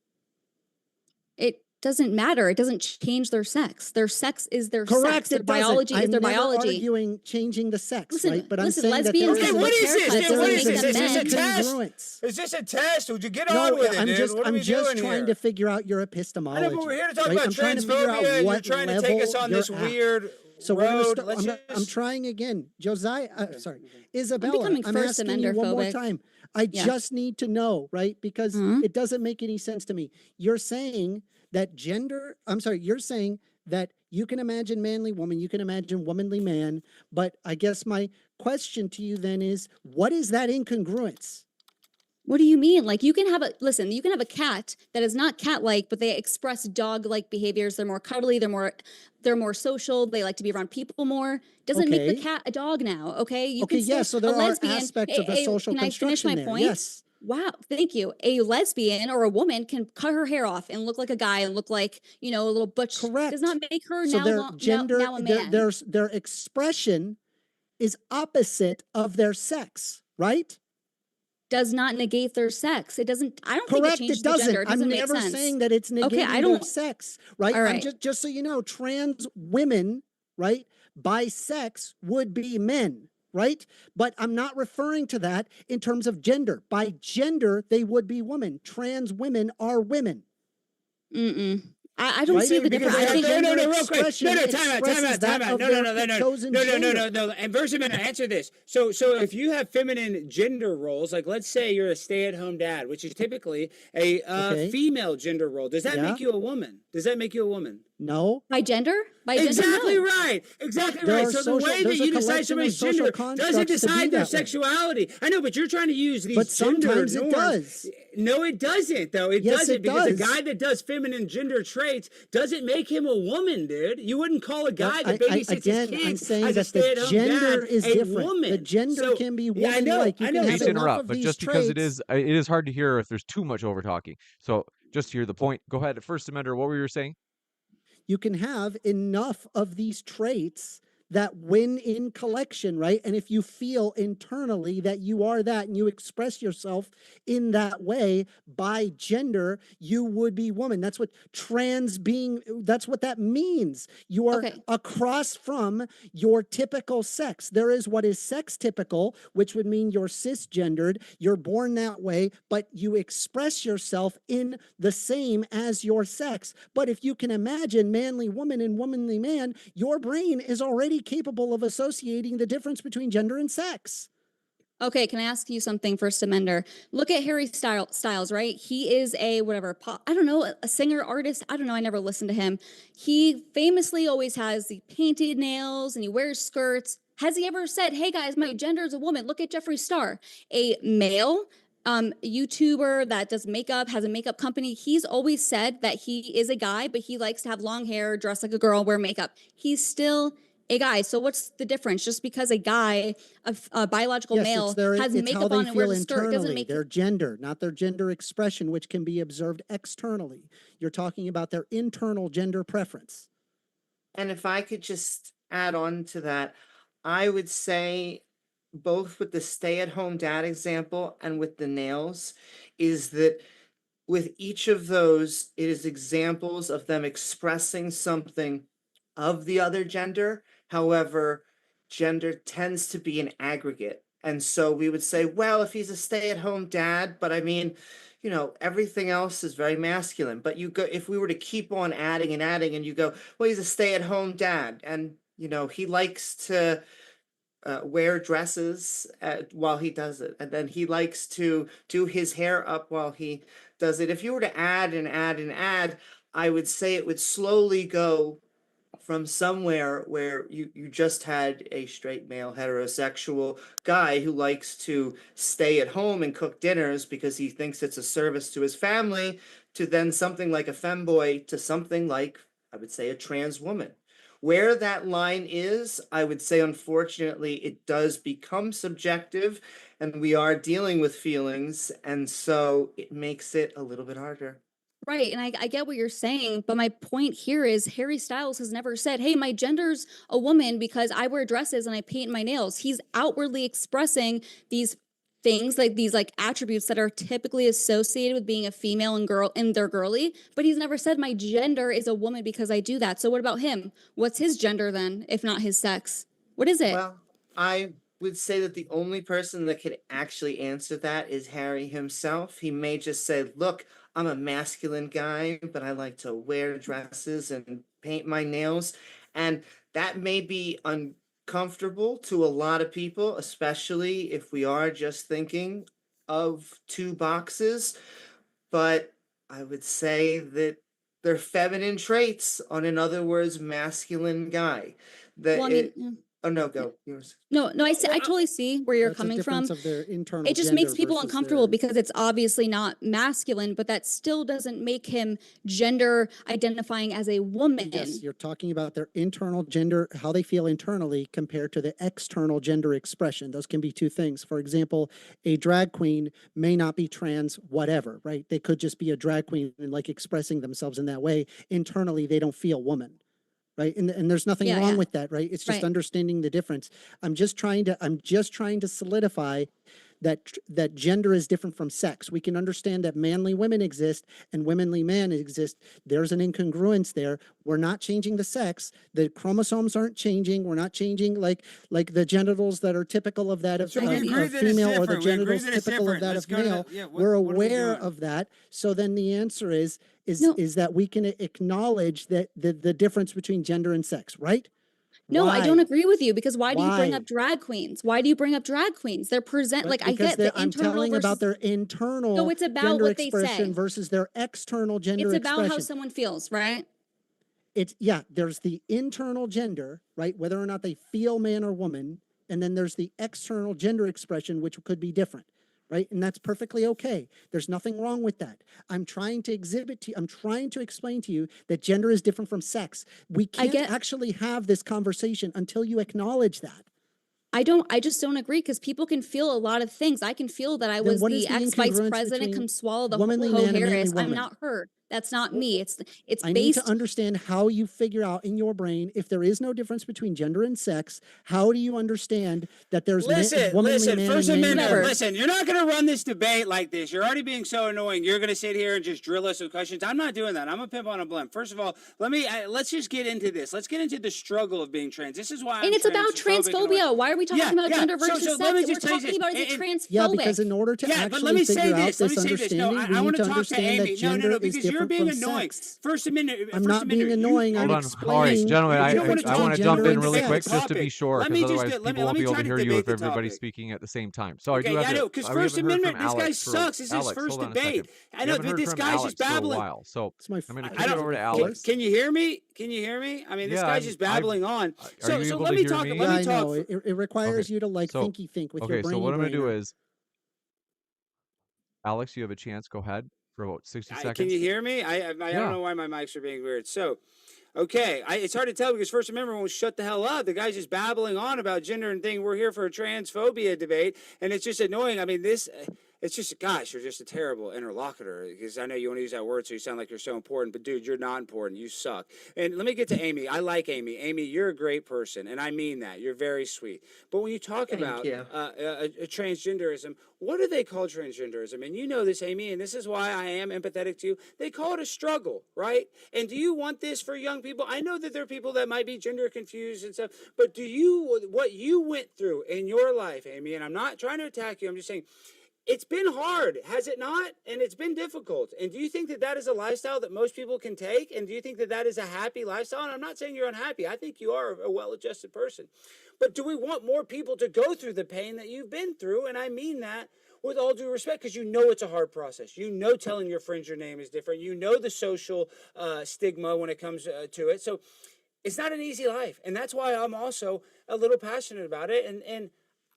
It doesn't matter. It doesn't change their sex. Their sex is their Correct. sex. Their It doesn't. biology is I'm their never biology. arguing changing the sex, Listen, right? But I'm listen, saying that lesbians there get is Okay, what is this? haircuts. Dude, Doesn't what make is them this? Is this a men. test? incongruence. Is this a test? Would you get on No, with it, I'm dude? just What are I'm we just doing trying here? to figure out your I epistemology. know, but we're here to talk right? about I'm trying to figure out transphobia, and you're what trying to take us level on this you're at. weird So we're road. gonna Let's I'm just... trying again, Josiah. Sorry, Isabella. becoming I'm first asking you amender one more phobic. time. I Yeah. just need to know, right? Because Mhm. it doesn't make any sense to me. You're saying that gender. I'm sorry. You're saying that you can imagine manly woman, you can imagine womanly man. But I guess my question to you then is, what is that incongruence? What do you mean? Like you can have you can have a cat that is not cat-like, but they express dog-like behaviors. They're more cuddly, they're more social, they like to be around people more. Doesn't make the Okay. cat a dog now, okay? You Okay, can still, yeah. So a there are lesbian, aspects of the social can I finish construction my there. point? Yes. Wow, thank you. A lesbian or a woman can cut her hair off and look like a guy and look like, a little butch. Correct. Does not make her So now, their gender, now a man. their expression is opposite of their sex, right? Does not negate their sex. It doesn't, I don't think it Correct. changes It the doesn't. gender. It doesn't I'm make never sense. saying that it's negating Okay, I their don't- sex, right? All I'm right. just so you know, trans women, right, by sex would be men, right? But I'm not referring to that in terms of gender. By gender, they would be women. Trans women are women. Mm-mm. I don't Right? see the Because difference. I their think gender real quick. expression Time expresses that out. of their chosen gender. No. And First Amendment, answer this. So if you have feminine gender roles, like let's say you're a stay-at-home dad, which is typically a Okay. female gender role, does that Yeah. make you a woman? Does that make you a woman? No. by gender? By gender, Exactly no. right. Exactly There right. are So the social- way that there's a you decide collection of somebody's social gender constructs doesn't to be decide their that way. sexuality. I know, but you're trying to use these But gender sometimes it norms. does. No, it doesn't, though. It Yes, doesn't, it because does. a guy that does feminine gender traits doesn't make him a woman, dude. You wouldn't call a guy No, that babysits again, his I'm kids saying as a that the stay-at-home gender dad is a different. woman. The gender So, can be yeah, I know, woman-like. You I can know. have Hate to enough interrupt, of but these just because it traits. is hard to hear if there's too much over talking. So just to hear the point. Go ahead, First Amender. What were you saying? You can have enough of these traits that when in collection, right? And if you feel internally that you are that and you express yourself in that way by gender, you would be woman. That's what that's what that means. You are Okay. across from your typical sex. There is what is sex typical, which would mean you're cisgendered, you're born that way, but you express yourself in the same as your sex. But if you can imagine manly woman and womanly man, your brain is already capable of associating the difference between gender and sex. Okay, can I ask you something, 1stAmender? Look at Harry Styles, right? He is a whatever, I don't know, a singer, artist. I don't know. I never listened to him. He famously always has the painted nails and he wears skirts. Has he ever said, hey guys, my gender is a woman? Look at Jeffree Star, a male YouTuber that does makeup, has a makeup company. He's always said that he is a guy, but he likes to have long hair, dress like a girl, wear makeup. He's still a guy. So what's the difference? Just because a guy, a biological male, has makeup on and wears a skirt doesn't make their gender, not their gender expression, which can be observed externally. You're talking about their internal gender preference. And if I could just add on to that, I would say both with the stay-at-home dad example and with the nails, is that with each of those, it is examples of them expressing something of the other gender. However, gender tends to be an aggregate. And so we would say, well, if he's a stay-at-home dad, but I mean, you know, everything else is very masculine. But you go, if we were to keep on adding and adding, and you go, well, he's a stay-at-home dad, and you know, he likes to wear dresses while he does it, and then he likes to do his hair up while he does it. If you were to add and add and add, I would say it would slowly go from somewhere where you just had a straight male heterosexual guy who likes to stay at home and cook dinners because he thinks it's a service to his family, to then something like a femboy, to something like, I would say, a trans woman. Where that line is, I would say, unfortunately, it does become subjective, and we are dealing with feelings, and so it makes it a little bit harder. Right. And I get what you're saying. But my point here is Harry Styles has never said, hey, my gender's a woman because I wear dresses and I paint my nails. He's outwardly expressing these things, like these like attributes that are typically associated with being a female and girl and they're girly, but he's never said my gender is a woman because I do that. So what about him? What's his gender then, if not his sex? What is it? Well, I would say that the only person that could actually answer that is Harry himself. He may just say, look, I'm a masculine guy, but I like to wear dresses and paint my nails. And that may be uncomfortable to a lot of people, especially if we are just thinking of two boxes. But I would say that they're feminine traits, on, in other words, masculine guy. That Well, I mean, yeah. Oh no, go yours. No, I totally see where you're That's a coming from. difference of their internal It just gender makes people versus uncomfortable their- because it's obviously not masculine, but that still doesn't make him gender identifying as a woman. Yes, you're talking about their internal gender, how they feel internally compared to the external gender expression. Those can be two things. For example, a drag queen may not be trans, whatever, right? They could just be a drag queen and like expressing themselves in that way. Internally, they don't feel woman. Right. And there's nothing wrong with that. Right. It's just understanding the difference. I'm just trying to solidify that gender is different from sex. We can understand that manly women exist and womanly men exist. There's an incongruence there. We're not changing the sex. The chromosomes aren't changing. We're not changing like the genitals that are typical of that of female, or the genitals typical of that of male. We're aware of that. So then the answer is that we can acknowledge that the difference between gender and sex, right? No, I don't agree with you, because why do you bring up drag queens? Why do you bring up drag queens? They're I get the I'm telling about their internal so it's about gender what they expression say versus their external gender expression. It's about how expression. someone feels, right? There's the internal gender, right? Whether or not they feel man or woman. And then there's the external gender expression, which could be different. Right? And that's perfectly okay. There's nothing wrong with that. I'm trying to explain to you that gender is different from sex. We can't actually have this conversation until you acknowledge that. I just don't agree, because people can feel a lot of things. I can feel that I was the ex-vice president, come swallow the whole Harris. I'm not her. That's not me. It's I need to based. understand how you figure out in your brain, if there is no difference between gender and sex, how do you understand that there's womanly man First and manly Amender, Whatever. listen, you're not going to run this debate like this. You're already being so annoying. You're going to sit here and just drill us with questions. I'm not doing that. I'm a pimp on a blimp. First of all, let's just get into this. Let's get into the struggle of being trans. This is why And it's about transphobia. Why are we talking about gender versus sex? let me We're just tell you talking about is it transphobic? Yeah, because in order to but actually let me say figure out this. Let this me say this. No, understanding, I we want need to to talk to understand Amy. that gender No, because is you're different being from annoying. sex. First Amendment. I'm not being annoying. I'm Hold on. All right, explaining gentlemen, the I difference want to between jump gender in and really sex. quick just to be sure, Let because me otherwise just people won't be able to hear you debate if the everybody's topic. speaking at the same time. So I do Okay, have I to. know, because we First haven't heard from Amendment, this guy Alex for sucks. This is his Alex. first Hold on a debate. second. I We know, haven't but heard this from guy's Alex just for a babbling. while. So It's my I'm going to I kick it don't- over to of Alex. course. Can you hear me? Can you hear me? I mean, this Yeah, guy's just babbling on. Are So you able let to me hear talk. me? Let Yeah, me I talk. know. It requires Okay. you to like So thinky think with okay. your So brainy what I'm going to do brainer. is, Alex, you have a chance. Go ahead for about 60 Can seconds. you hear me? I don't Yeah. know why my mics are being weird. So, okay, it's hard to tell because First Amendment won't shut the hell up. The guy's just babbling on about gender and thing. We're here for a transphobia debate, and it's just annoying. I mean, it's just, gosh, you're just a terrible interlocutor, because I know you want to use that word so you sound like you're so important, but dude, you're not important. You suck. And let me get to Amy. I like Amy. Amy, you're a great person, and I mean that. You're very sweet. But when you talk about transgenderism, what do they call transgenderism? And you know this, Amy, and this is why I am empathetic to you. They call it a struggle, right? And do you want this for young people? I know that there are people that might be gender confused and stuff, but what you went through in your life, Amy, and I'm not trying to attack you, I'm just saying, it's been hard, has it not? And it's been difficult. And do you think that that is a lifestyle that most people can take? And do you think that that is a happy lifestyle? And I'm not saying you're unhappy. I think you are a well-adjusted person. But do we want more people to go through the pain that you've been through? And I mean that with all due respect, because you know it's a hard process. You know telling your friends your name is different. You know the social stigma when it comes to it. So it's not an easy life. And that's why I'm also a little passionate about it. And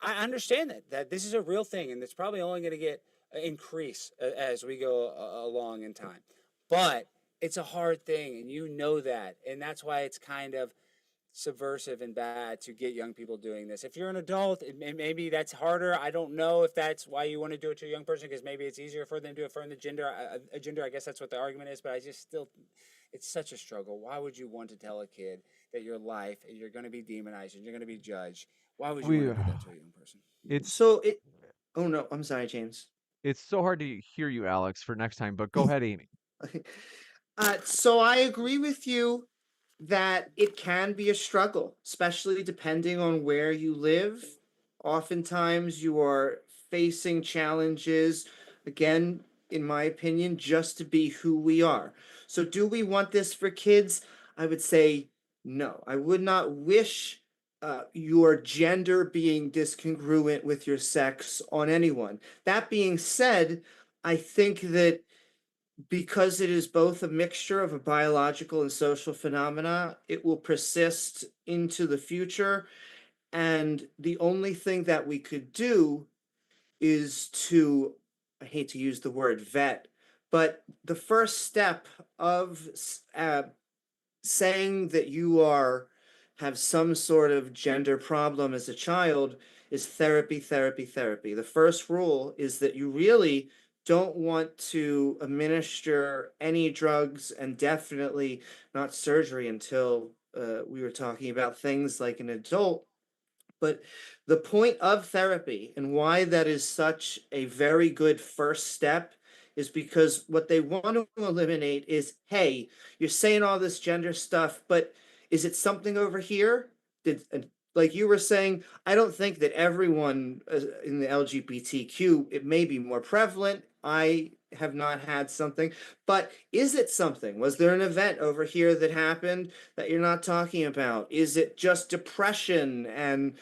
I understand that this is a real thing, and it's probably only going to get increase as we go along in time. But it's a hard thing, and you know that, and that's why it's kind of subversive and bad to get young people doing this. If you're an adult, maybe that's harder. I don't know if that's why you want to do it to a young person, because maybe it's easier for them to do it for the gender. I guess that's what the argument is, but I just still, it's such a struggle. Why would you want to tell a kid that your life, you're going to be demonized and you're going to be judged? Why would you want to do that to a young person? Oh no, I'm sorry, James. It's so hard to hear you, Alex, for next time, but go ahead, Amy. So I agree with you that it can be a struggle, especially depending on where you live. Oftentimes you are facing challenges, again, in my opinion, just to be who we are. So do we want this for kids? I would say no. I would not wish your gender being discongruent with your sex on anyone. That being said, I think that because it is both a mixture of a biological and social phenomena, it will persist into the future. And the only thing that we could do is to, I hate to use the word vet, but the first step of saying that you have some sort of gender problem as a child is therapy, therapy, therapy. The first rule is that you really don't want to administer any drugs, and definitely not surgery until we were talking about things like an adult. But the point of therapy and why that is such a very good first step is because what they want to eliminate is, hey, you're saying all this gender stuff, but is it something over here? Like you were saying, I don't think that everyone in the LGBTQ, it may be more prevalent. I have not had something, but is it something? Was there an event over here that happened that you're not talking about? Is it just depression? And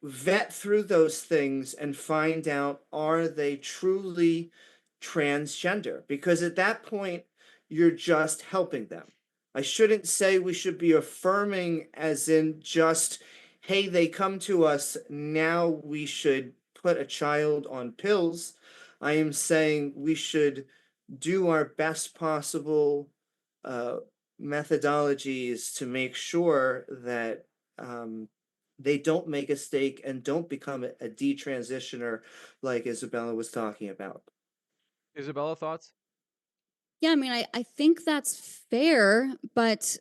vet through those things and find out, are they truly transgender? Because at that point, you're just helping them. I shouldn't say we should be affirming as in just, hey, they come to us, now we should put a child on pills. I am saying we should do our best possible methodologies to make sure that they don't make a mistake and don't become a detransitioner like Isabella was talking about. Isabella, thoughts? Yeah, I mean, I think that's fair, but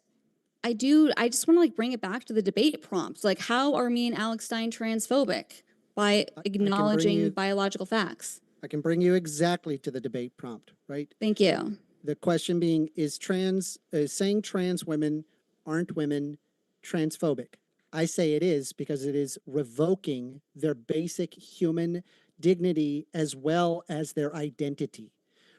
I just want to like bring it back to the debate prompts. Like, how are me and Alex Stein transphobic? By acknowledging biological facts. I can bring you exactly to the debate prompt, right? Thank you. The question being, is saying trans women aren't women transphobic? I say it is, because it is revoking their basic human dignity as well as their identity,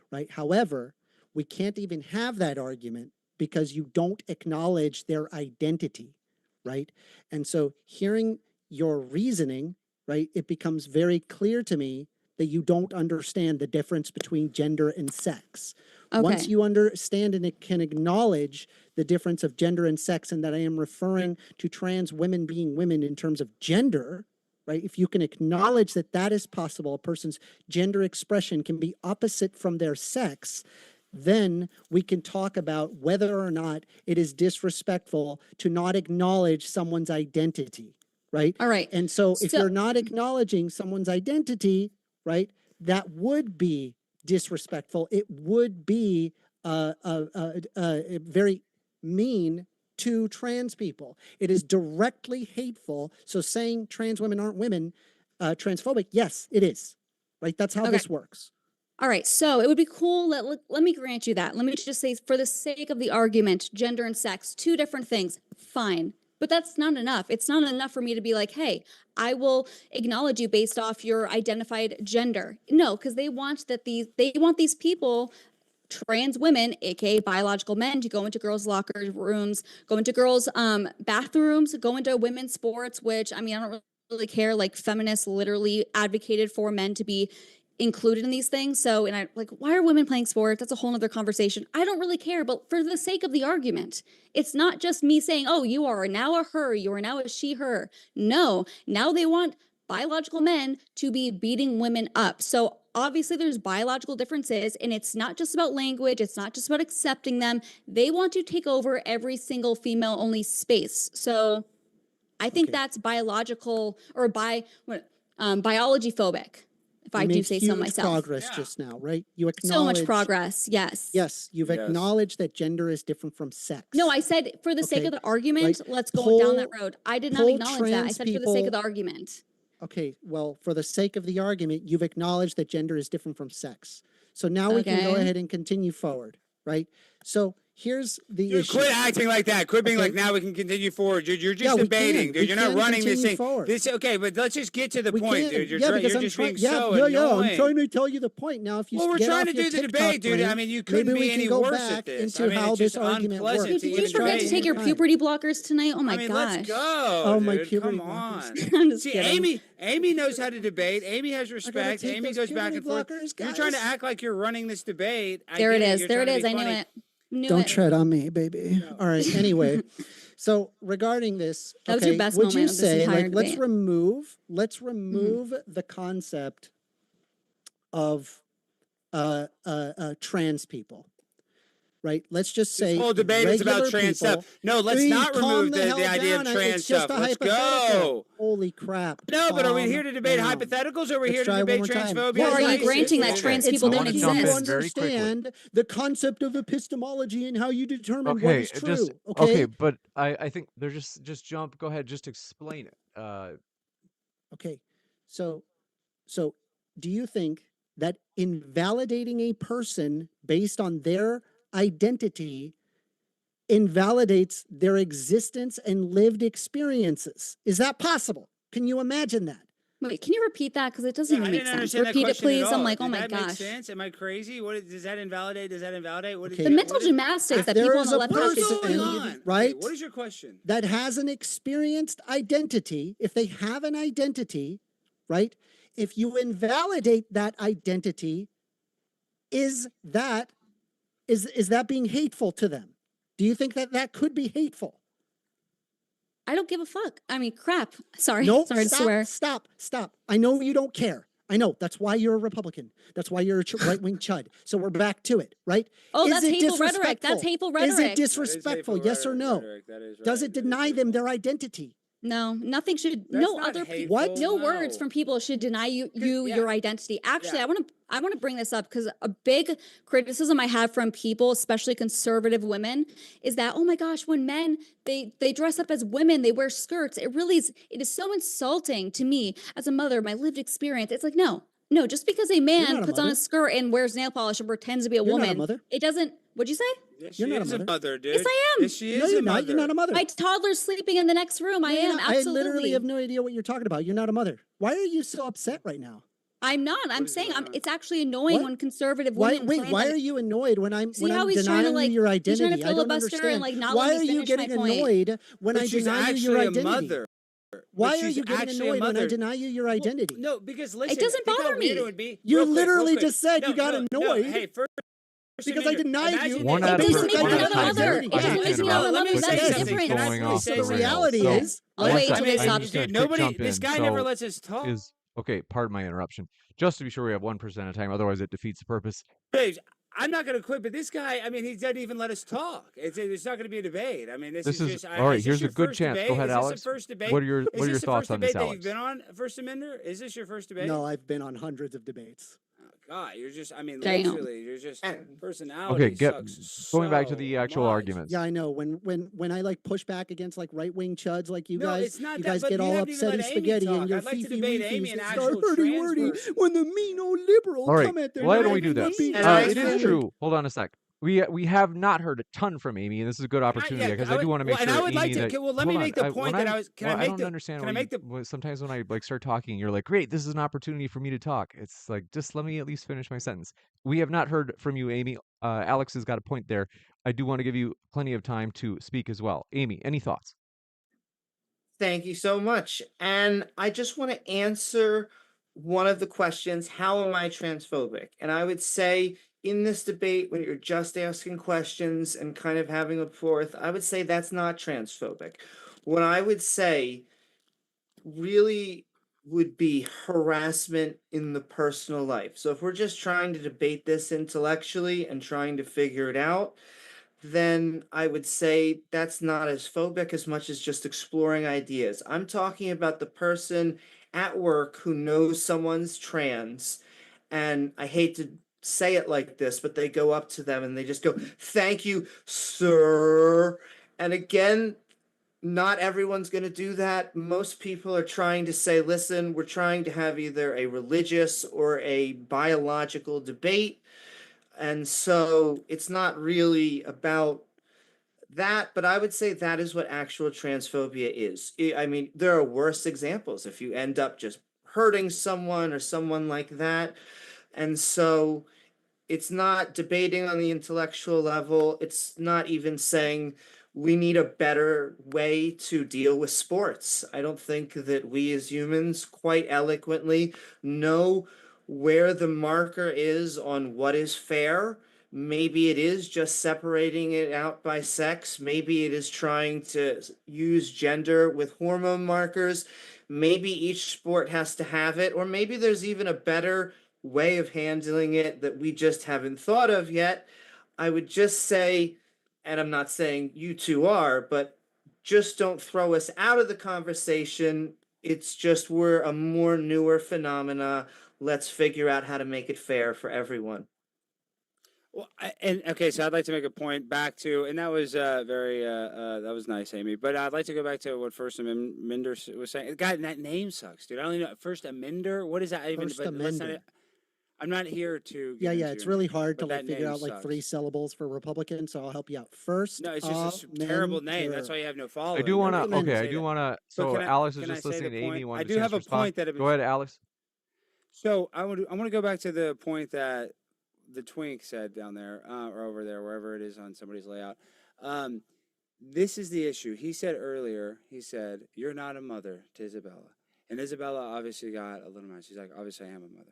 right? However, we can't even have that argument because you don't acknowledge their identity, right? And so hearing your reasoning, right, it becomes very clear to me that you don't understand the difference between gender and sex. Okay. Once you understand and it can acknowledge the difference of gender and sex, and that I am referring to trans women being women in terms of gender, right? If you can acknowledge that that is possible, a person's gender expression can be opposite from their sex, then we can talk about whether or not it is disrespectful to not acknowledge someone's identity, right? All right. And so if you're not acknowledging someone's identity, right, that would be disrespectful. It would be very mean to trans people. It is directly hateful. So saying trans women aren't women, transphobic, yes, it is, right? That's how this works. All right, so it would be cool. Let me grant you that. Let me just say, for the sake of the argument, gender and sex, two different things, fine. But that's not enough. It's not enough for me to be like, hey, I will acknowledge you based off your identified gender. No, because they want these people, trans women, aka biological men, to go into girls' locker rooms, go into girls' bathrooms, go into women's sports, which, I mean, I don't really care. Like, feminists literally advocated for men to be included in these things. So, and I like, why are women playing sports? That's a whole nother conversation. I don't really care, but for the sake of the argument, it's not just me saying, oh, you are now a her, you are now a she, her. No, now they want biological men to be beating women up. So obviously there's biological differences, and it's not just about language. It's not just about accepting them. They want to take over every single female only space. So I think that's biological or biology phobic. If I do say so myself. Progress just now, right? You acknowledge so much progress. Yes. Yes, you've acknowledged that gender is different from sex. No, I said for the sake of the argument, let's go down that road. I did not acknowledge that. I said for the sake of the argument. Okay, well, for the sake of the argument, you've acknowledged that gender is different from sex. So now we can go ahead and continue forward, right? So here's the issue. Quit acting like that. Quit being like, now we can continue forward. You're just debating, dude. You're not running this thing. Okay, but let's just get to the point, dude. You're just being so annoying. I'm trying to tell you the point now. If you we're trying to do the debate, dude. I mean, you couldn't be any worse at this. I mean, it's just unpleasant. Did you forget to take your puberty blockers tonight? Oh my gosh. Let's go. Oh my puberty Come on. See, Amy knows how to debate. Amy has respect. Amy goes back and forth. You're trying to act like you're running this debate. There it is. There it is. I knew it. Don't tread on me, baby. No. All right. Anyway, so regarding this, that was your best would moment you of this say, entire like, debate. let's remove the concept of trans people, right? Let's just say this whole debate is about trans stuff. No, let's not remove the idea of trans stuff. Let's go. Holy crap. No, but are we here to debate hypotheticals, or are we here to debate transphobia? Or are you granting that trans people don't exist? You understand the concept of epistemology and how you determine what is true. Okay, but I think they're just jump. Go ahead, just explain it. Okay, so do you think that invalidating a person based on their identity invalidates their existence and lived experiences? Is that possible? Can you imagine that? Wait, can you repeat that? Because it doesn't even make sense. Repeat it, please. I'm like, oh my gosh. Does that make sense? Am I crazy? Does that invalidate? What the mental gymnastics that people on the left have to do, right? What is your question? That has an experienced identity. If they have an identity, right? If you invalidate that identity, is that being hateful to them? Do you think that could be hateful? I don't give a fuck. I mean, crap. Sorry. No, sorry to swear. Stop. I know you don't care. I know. That's why you're a Republican. That's why you're a right-wing chud. So we're back to it, right? Oh, that's hateful rhetoric. That's hateful rhetoric. Is it disrespectful? Yes or no? Does it deny them their identity? No, nothing should. That's No not other hateful, What? No words no. from people should deny you yeah. your identity. Actually, Yeah. I want to bring this up because a big criticism I have from people, especially conservative women, is that oh my gosh, when men they dress up as women, they wear skirts. It is so insulting to me as a mother, my lived experience. It's like no, just because a man not a puts on a mother. skirt and wears nail polish and pretends to be a You're not a woman, mother. it doesn't. What'd you say? Yes, You're she not a is mother. a mother, dude. Yes, I am. Yes, she No, is you're a not. mother. You're not a mother. My toddler's sleeping in the next room. I No, you're am not. absolutely. I literally have no idea what you're talking about. You're not a mother. Why are you so upset right now? I'm not. I'm is saying going on? it's actually annoying What? when conservative Why? women Wait. claim Why that are you annoyed when I'm See how he's denying trying to, like, you your he's trying to identity? I don't filibuster and, understand. like, not Why let me are you finish my getting point. annoyed when But I she's deny you actually your a identity? mother. Why But are she's you getting actually a annoyed when I mother. deny you your Well, identity? no, because listen, doesn't think how bother weird me. it would be. You Real quick, literally real quick. just said you got annoyed Hey, first because I Amender, denied you. imagine One this. at It a doesn't time. make me One not at a a mother. time. It I doesn't hate to make me not a interrupt, mother. but That's this is different. going off So the the rails. reality So, is, I'll one wait sec. till they I stop. just gonna Dude, quick nobody, jump this in. guy So never lets us talk. okay, pardon my interruption. Just to be sure we have 1% at a time, otherwise it defeats the purpose. Hey, I'm not going to quit, but this guy, I mean, he doesn't even let us talk. It's not going to be a debate. I mean, this is just. All right. Is this Here's your a good first chance. debate? Go ahead, Is Alex. this the first debate? What are your Is thoughts this on the this, first debate that Alex? you've been on, 1stAmender? Is this your first debate? no, I've been on hundreds of debates. Oh, God, you're just. I mean, Damn. literally, you're just. And- Personality sucks. Going back to so the actual much. arguments. Yeah, I know. When I like push back against like right wing chuds like you No, guys, it's not you that, guys but get you all haven't even upset let and Amy spaghetti talk. and your I'd like to fifi debate weefies Amy, an that actual start hurdy trans wordy person. when the mean old liberal All right. come at their Why don't young we do that? puppy And I It is think- true. Hold on a sec. We have not heard a ton from Amy, and this is a good opportunity because I do want to make sure. And I would like Amy, to. that, Okay, well, let hold me on. make the point that I was. Can I I make don't the? understand. Can I make the? Sometimes when I like start talking, you're like, "Great, this is an opportunity for me to talk." It's like, just let me at least finish my sentence. We have not heard from you, Amy. Alex has got a point there. I do want to give you plenty of time to speak as well. Amy, any thoughts? Thank you so much. And I just want to answer one of the questions, how am I transphobic? And I would say in this debate, when you're just asking questions and kind of having a forth, I would say that's not transphobic. What I would say really would be harassment in the personal life. So if we're just trying to debate this intellectually and trying to figure it out, then I would say that's not as phobic as much as just exploring ideas. I'm talking about the person at work who knows someone's trans, and I hate to say it like this, but they go up to them and they just go, "Thank you, sir." And again, not everyone's going to do that. Most people are trying to say, listen, we're trying to have either a religious or a biological debate. And so it's not really about that, but I would say that is what actual transphobia is. I mean, there are worse examples if you end up just hurting someone or someone like that. And so it's not debating on the intellectual level. It's not even saying we need a better way to deal with sports. I don't think that we as humans quite eloquently know where the marker is on what is fair. Maybe it is just separating it out by sex. Maybe it is trying to use gender with hormone markers. Maybe each sport has to have it, or maybe there's even a better way of handling it that we just haven't thought of yet. I would just say, and I'm not saying you two are, but just don't throw us out of the conversation. It's just we're a more newer phenomena. Let's figure out how to make it fair for everyone. Well, and okay, so I'd like to make a point back to, and that was very that was nice, Amy. But I'd like to go back to what 1stAmender was saying. God, that name sucks, dude. I don't even know 1stAmender. What is that even? 1stAmender. I'm not here to. Yeah, get yeah, into it's your really name, hard but to like that figure name out like sucks. 3 syllables for Republican, so I'll help you out. First, No, it's just a terrible name. That's why you have no following. I do want to. Amender. Okay, I do want to. But So can I- Alex is can I just say listening the to Amy. point? Wanted I a do chance have to a respond. point that. Go ahead, Alex. So I want to go back to the point that the twink said down there or over there, wherever it is on somebody's layout. This is the issue. He said earlier. He said, "You're not a mother to Isabella," and Isabella obviously got a little mad. She's like, "Obviously, I am a mother."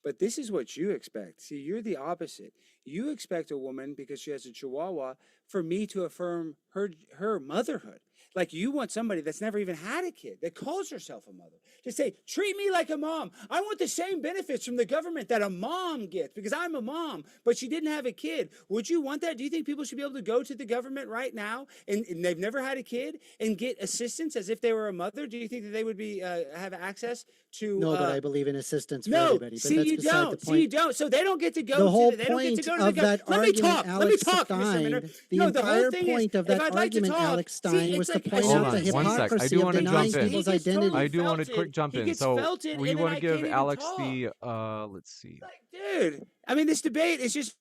But this is what you expect. See, you're the opposite. You expect a woman, because she has a chihuahua, for me to affirm her motherhood. Like, you want somebody that's never even had a kid, that calls herself a mother, to say, treat me like a mom. I want the same benefits from the government that a mom gets because I'm a mom, but she didn't have a kid. Would you want that? Do you think people should be able to go to the government right now and they've never had a kid and get assistance as if they were a mother? Do you think that they would be have access to? No, but I believe in assistance for No, everybody. But see, that's you beside the don't. See, point. you don't. So they don't get to go The to whole they don't get to point go to the of that Let me argument, talk. Let me Alex talk, Mr. Stein, Mender. the No, the whole entire thing point is, of that if I'd like to argument, talk, Alex Stein, see, was it's to like, point Hold out the on, one sec. I hypocrisy do of want to denying jump in. people's He gets identity. totally I do want to felted. quick jump He in. gets So felted, we and then want I to give can't even Alex talk. the let's see. Like, dude, I mean, this debate is just.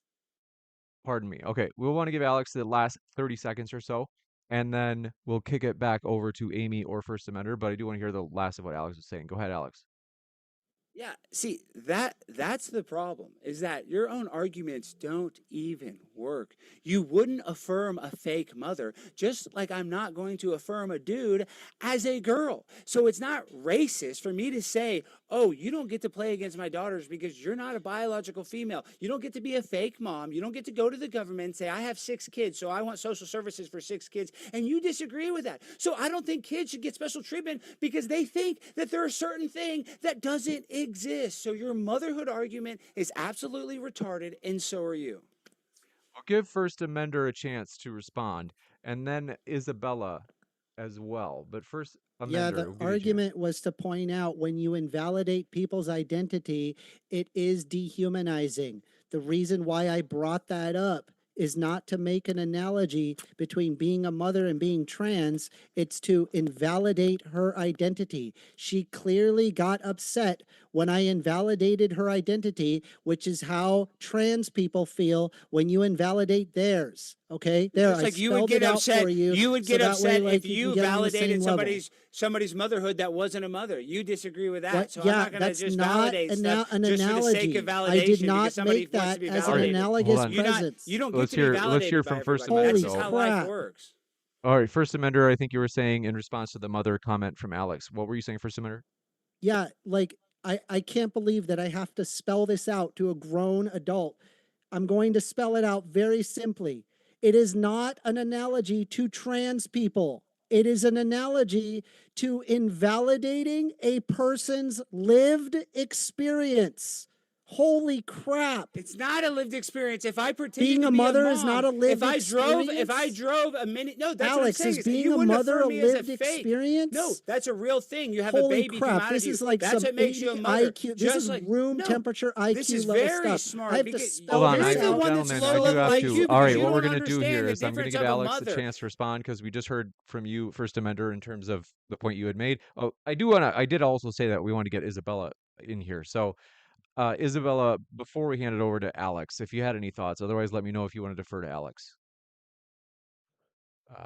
Pardon me. Okay, we'll want to give Alex the last 30 seconds or so, and then we'll kick it back over to Amy or First Amender. But I do want to hear the last of what Alex was saying. Go ahead, Alex. Yeah, see, that's the problem, is that your own arguments don't even work. You wouldn't affirm a fake mother, just like I'm not going to affirm a dude as a girl. So it's not racist for me to say, oh, you don't get to play against my daughters because you're not a biological female. You don't get to be a fake mom. You don't get to go to the government and say, I have 6 kids, so I want social services for 6 kids. And you disagree with that. So I don't think kids should get special treatment because they think that they're a certain thing that doesn't exist. So your motherhood argument is absolutely retarded, and so are you. We'll give First Amender a chance to respond, and then Isabella as well. But first, Yeah, Amender, the we'll give you a chance. argument was to point out when you invalidate people's identity, it is dehumanizing. The reason why I brought that up is not to make an analogy between being a mother and being trans. It's to invalidate her identity. She clearly got upset when I invalidated her identity, which is how trans people feel when you invalidate theirs. Okay, there, Just I like you would spelled get it out upset, for you. you would so get that way, upset like, if you you can get on the same validated level. somebody's motherhood that wasn't a mother. You disagree with that, What? so I'm Yeah, not going to that's just not validate an stuff just for the analogy. sake of validation I did because not somebody make wants that to be as an validated. analogous Hold on. presence. You don't get Let's to be hear validated from by First everybody. Holy That's just how crap. life works. All right, First Amender, I think you were saying in response to the mother comment from Alex. What were you saying, First Amender? Yeah, like, I can't believe that I have to spell this out to a grown adult. I'm going to spell it out very simply. It is not an analogy to trans people. It is an analogy to invalidating a person's lived experience. Holy crap. It's not a lived experience. If I pretended Being to a be mother mom, is not a lived if I experience? drove a minute, no, that's Alex, what I'm is saying. Is being you a wouldn't mother affirm a me as a lived fake. experience? No, that's a real thing. You have Holy a baby crap, come out this of you. is like That's some what makes you a 80 mother. IQ. This Just is like room no, temperature IQ this is level very stuff. smart. I have to because spell Hold on, this you're the out. one that's gentlemen, I low do level have IQ to. because All right, you what we're don't going to do here understand the is I'm going to difference give of a Alex the mother. chance to respond because we just heard from you, First Amender, in terms of the point you had made. Oh, I did also say that we want to get Isabella in here. So, Isabella, before we hand it over to Alex, if you had any thoughts, otherwise let me know if you want to defer to Alex.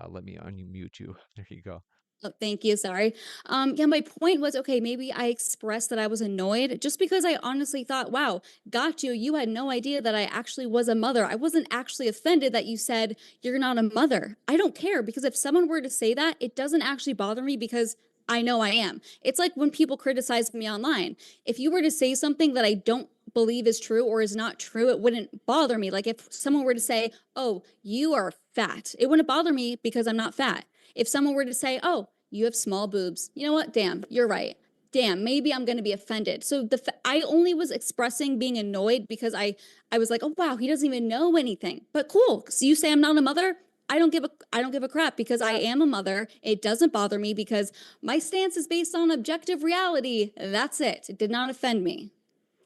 Let me unmute you. There you go. Oh, thank you. Sorry. Yeah, my point was, okay, maybe I expressed that I was annoyed just because I honestly thought, wow, got you. You had no idea that I actually was a mother. I wasn't actually offended that you said you're not a mother. I don't care because if someone were to say that, it doesn't actually bother me because I know I am. It's like when people criticize me online. If you were to say something that I don't believe is true or is not true, it wouldn't bother me. Like if someone were to say, oh, you are fat, it wouldn't bother me because I'm not fat. If someone were to say, oh, you have small boobs, you know what? Damn, you're right. Damn, maybe I'm going to be offended. So I only was expressing being annoyed because I was like, oh wow, he doesn't even know anything. But cool. So you say I'm not a mother? I don't give a crap because I am a mother. It doesn't bother me because my stance is based on objective reality. That's it. It did not offend me.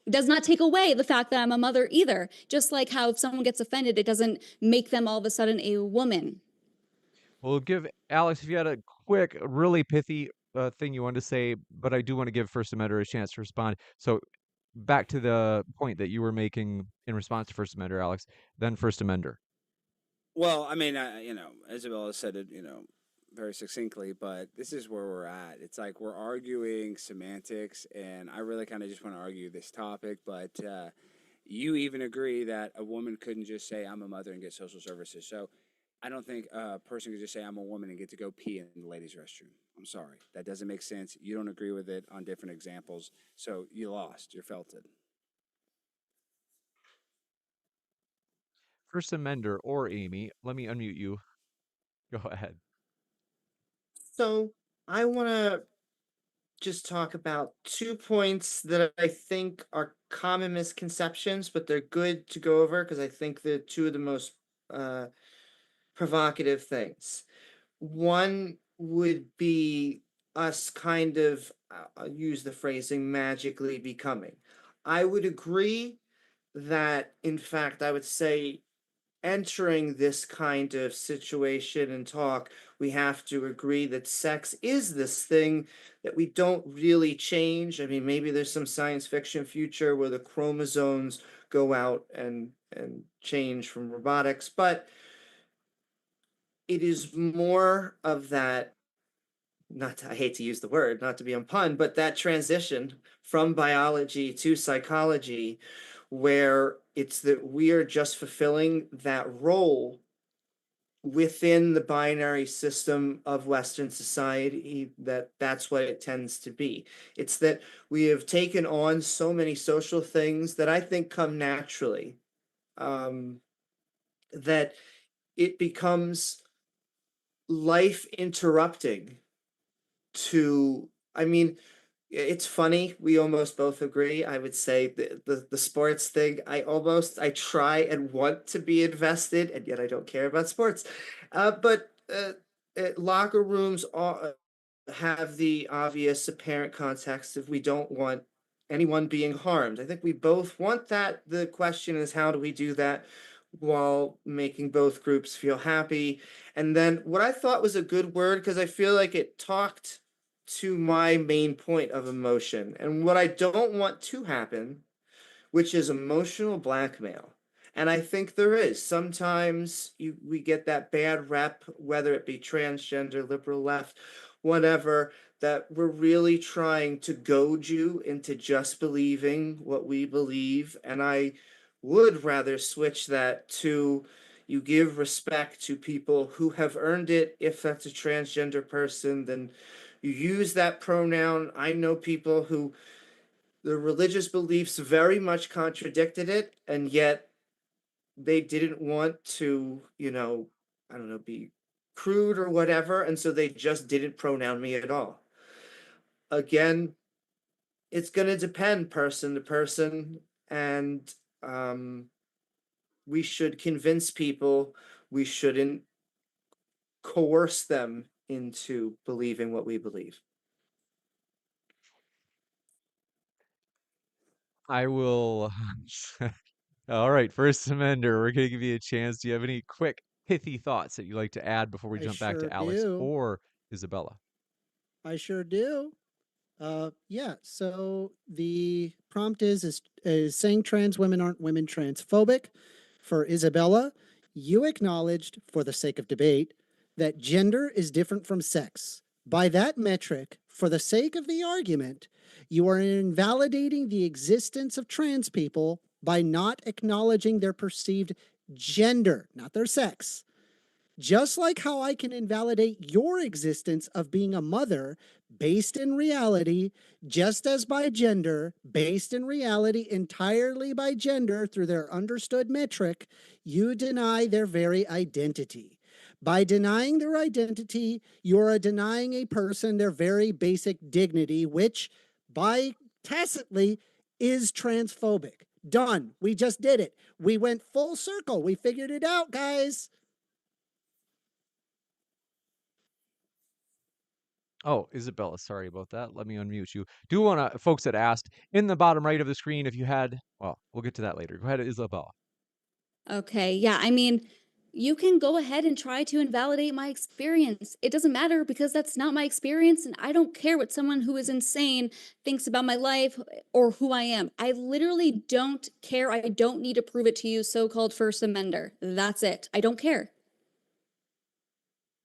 It does not take away the fact that I'm a mother either. Just like how if someone gets offended, it doesn't make them all of a sudden a woman. We'll give Alex, if you had a quick, really pithy thing you wanted to say, but I do want to give First Amender a chance to respond. So back to the point that you were making in response to First Amender, Alex, then First Amender. Well, I mean, Isabella said it, very succinctly, but this is where we're at. It's like we're arguing semantics, and I really kind of just want to argue this topic, but you even agree that a woman couldn't just say, I'm a mother and get social services. So I don't think a person could just say, I'm a woman and get to go pee in the ladies' restroom. I'm sorry. That doesn't make sense. You don't agree with it on different examples. So you lost. You're felted. First Amender or Amy, let me unmute you. Go ahead. So I want to just talk about 2 points that I think are common misconceptions, but they're good to go over because I think they're two of the most provocative things. One would be us kind of, I'll use the phrasing, magically becoming. I would agree that, in fact, I would say entering this kind of situation and talk, we have to agree that sex is this thing that we don't really change. I mean, maybe there's some science fiction future where the chromosomes go out and change from robotics, but it is more of that, I hate to use the word, not to be on pun, but that transition from biology to psychology, where it's that we are just fulfilling that role within the binary system of Western society, that's what it tends to be. It's that we have taken on so many social things that I think come naturally, that it becomes life interrupting to, I mean, it's funny, we almost both agree. I would say the sports thing, I try and want to be invested, and yet I don't care about sports. But locker rooms have the obvious apparent context of we don't want anyone being harmed. I think we both want that. The question is, how do we do that while making both groups feel happy? And then what I thought was a good word, because I feel like it talked to my main point of emotion and what I don't want to happen, which is emotional blackmail. And I think there is. Sometimes we get that bad rep, whether it be transgender, liberal left, whatever, that we're really trying to goad you into just believing what we believe. And I would rather switch that to, you give respect to people who have earned it. If that's a transgender person, then you use that pronoun. I know people who their religious beliefs very much contradicted it, and yet they didn't want to, I don't know, be crude or whatever, and so they just didn't pronoun me at all. Again, it's going to depend person to person, and we should convince people. We shouldn't coerce them into believing what we believe. I will. All right, First Amender, we're going to give you a chance. Do you have any quick, pithy thoughts that you'd like to add before we I jump back sure to Alex do. or Isabella? I sure do. Yeah. So the prompt is saying trans women aren't women transphobic. For Isabella, you acknowledged, for the sake of debate, that gender is different from sex. By that metric, for the sake of the argument, you are invalidating the existence of trans people by not acknowledging their perceived gender, not their sex. Just like how I can invalidate your existence of being a mother based in reality, just as by gender, based in reality entirely by gender through their understood metric, you deny their very identity. By denying their identity, you're denying a person their very basic dignity, which, by tacitly, is transphobic. Done. We just did it. We went full circle. We figured it out, guys. Oh, Isabella, sorry about that. Let me unmute you. Do want to, folks that asked, in the bottom right of the screen, if you had, well, we'll get to that later. Go ahead, Isabella. Okay, yeah, I mean, you can go ahead and try to invalidate my experience. It doesn't matter because that's not my experience, and I don't care what someone who is insane thinks about my life or who I am. I literally don't care. I don't need to prove it to you, so-called First Amender. That's it. I don't care.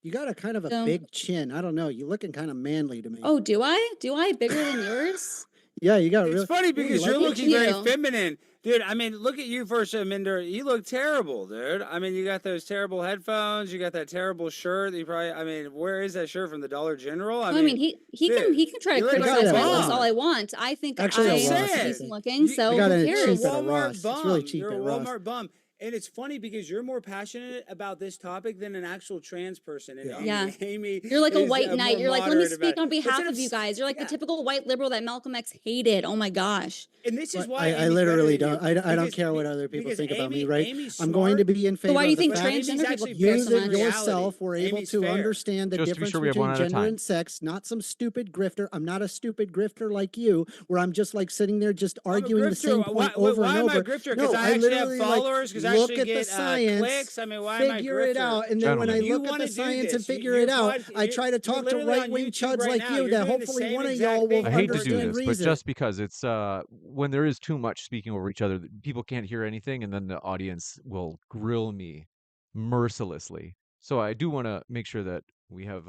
You got a kind of a So- big chin. I don't know. You're looking kind of manly to me. Oh, do I? Do I? Bigger than yours? Yeah, you got a It's real. funny Ooh, because you you're like looking it? very You. feminine. Dude, I mean, look at you, First Amender. You look terrible, dude. I mean, you got those terrible headphones. You got that terrible shirt. That you probably, I mean, where is that shirt from the Dollar General? I mean, he dude, can try to you look like criticize a my looks bum. all I want. I think Actually, I a am Ross, I decent think. looking, so got who it cares? cheap You're a at a Walmart Ross. bum. It's really cheap You're a at Ross. Walmart bum. And it's funny because you're more passionate about this topic than an actual trans person. And Yeah. Amy You're like a is, white knight. more You're like, let me moderate about speak it. on behalf Instead of you guys. You're like yeah. the typical white liberal that Malcolm X hated. Oh my gosh. And this is But why I Amy's literally better don't. than you, I don't because- care what other people because think about me, Amy- right? Amy's I'm going to smart, be in So favor why do you of the think fact Amy's transgender actually people you feel so much? yourself were able Amy's to fair. understand the Just to be difference sure we have one between at a gender time. and sex, not some stupid grifter. I'm not a stupid grifter like you, where I'm just like sitting there just I'm a arguing the same grifter. point over why and am I a over. grifter? Because No, I actually have literally, like, followers. Because I look actually at the get science, clicks. I mean, why am I a figure it grifter? out, and then when I Gentlemen. You look at wanna the do science and this. figure You're it out, I you're- try to you're talk to literally on right-wing YouTube chuds right like now. you You're that doing the hopefully same one of exact y'all will thing I hate to do understand this, but reason. just because it's when there is too much speaking over each other, people can't hear anything, and then the audience will grill me mercilessly. So I do want to make sure that we have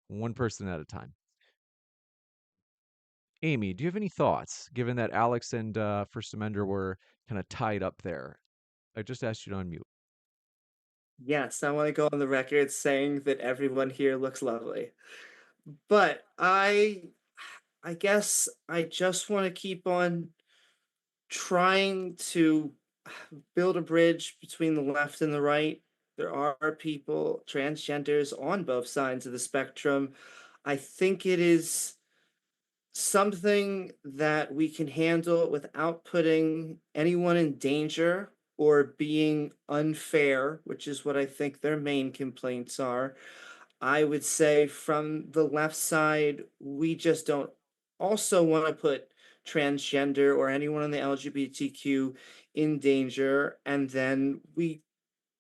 one person at a time. Amy, do you have any thoughts, given that Alex and 1stAmender were kind of tied up there? I just asked you to unmute. Yes, I want to go on the record saying that everyone here looks lovely. But I guess I just want to keep on trying to build a bridge between the left and the right. There are people, transgenders, on both sides of the spectrum. I think it is something that we can handle without putting anyone in danger or being unfair, which is what I think their main complaints are. I would say from the left side, we just don't also want to put transgender or anyone in the LGBTQ in danger. And then we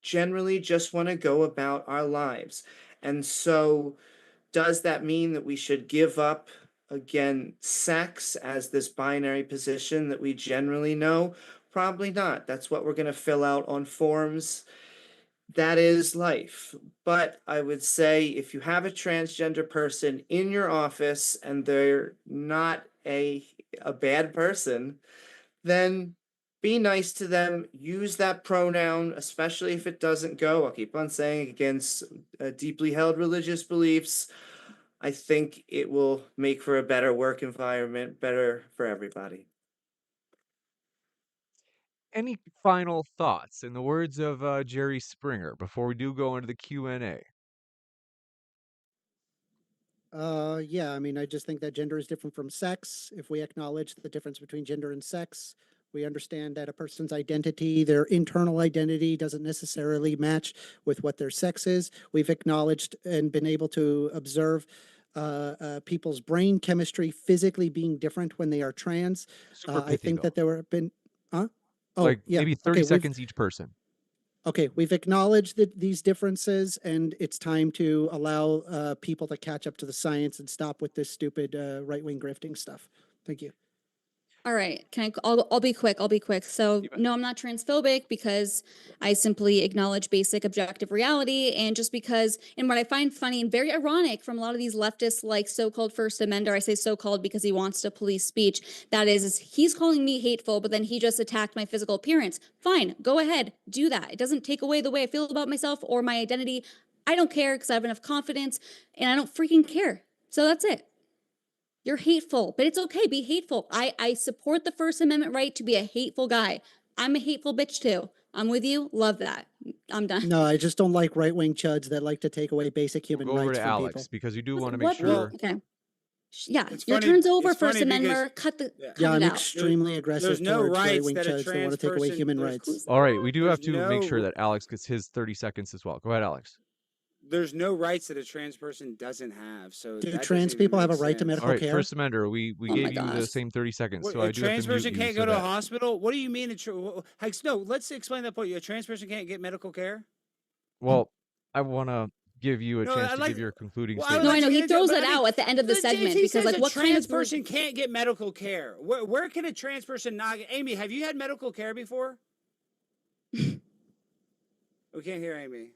generally just want to go about our lives. And so, does that mean that we should give up, again, sex as this binary position that we generally know? Probably not. That's what we're going to fill out on forms. That is life. But I would say if you have a transgender person in your office and they're not a bad person, then be nice to them. Use that pronoun, especially if it doesn't go. I'll keep on saying against deeply held religious beliefs. I think it will make for a better work environment, better for everybody. Any final thoughts, in the words of Jerry Springer, before we do go into the Q&A? Yeah, I mean, I just think that gender is different from sex. If we acknowledge the difference between gender and sex, we understand that a person's identity, their internal identity, doesn't necessarily match with what their sex is. We've acknowledged and been able to observe people's brain chemistry physically being different when they are trans. Super I pithy, think though. that there have been, huh? Oh, Like yeah. maybe 30 Okay, seconds each person. Okay, we've acknowledged these differences, and it's time to allow people to catch up to the science and stop with this stupid right-wing grifting stuff. Thank you. All right. I'll be quick. I'll be quick. So no, I'm not transphobic because I simply acknowledge basic objective reality. And just because, and what I find funny and very ironic from a lot of these leftists, like so-called 1stAmender, I say so-called because he wants to police speech. That is he's calling me hateful, but then he just attacked my physical appearance. Fine, go ahead, do that. It doesn't take away the way I feel about myself or my identity. I don't care because I have enough confidence and I don't freaking care. So that's it. You're hateful, but it's okay. Be hateful. I support the First Amendment right to be a hateful guy. I'm a hateful bitch too. I'm with you. Love that. I'm done. No, I just don't like right-wing chuds that like to take away basic human We'll go over rights to from Alex people. because you do want to make What? sure. Okay. Yeah, It's your funny- turn's over, it's funny First Amendment. because- Cut Yeah, I'm it out. extremely aggressive There's no towards rights right-wing that a chuds that want trans to take away person- human there's- rights. All right, we do have There's to make sure no- that Alex gets his 30 seconds as well. Go ahead, Alex. There's no rights that a trans person doesn't have. So Do that trans doesn't even people have make a right to sense. medical All right, care? 1stAmender, we Oh my gave you the gosh. same 30 seconds, What, so a I do have trans to mute person you. can't so go to a that- hospital? What do you mean? No, let's explain that point. A trans person can't get medical care? Well, I want to give you a No, chance I to like- give your concluding Well, I statement. No, like I know to he get into it, throws but it I mean, out at the end of the James, segment he because says like a what kind trans of person can't get medical care. Where can a trans person not get? Amy, have you had medical care before? We can't hear Amy.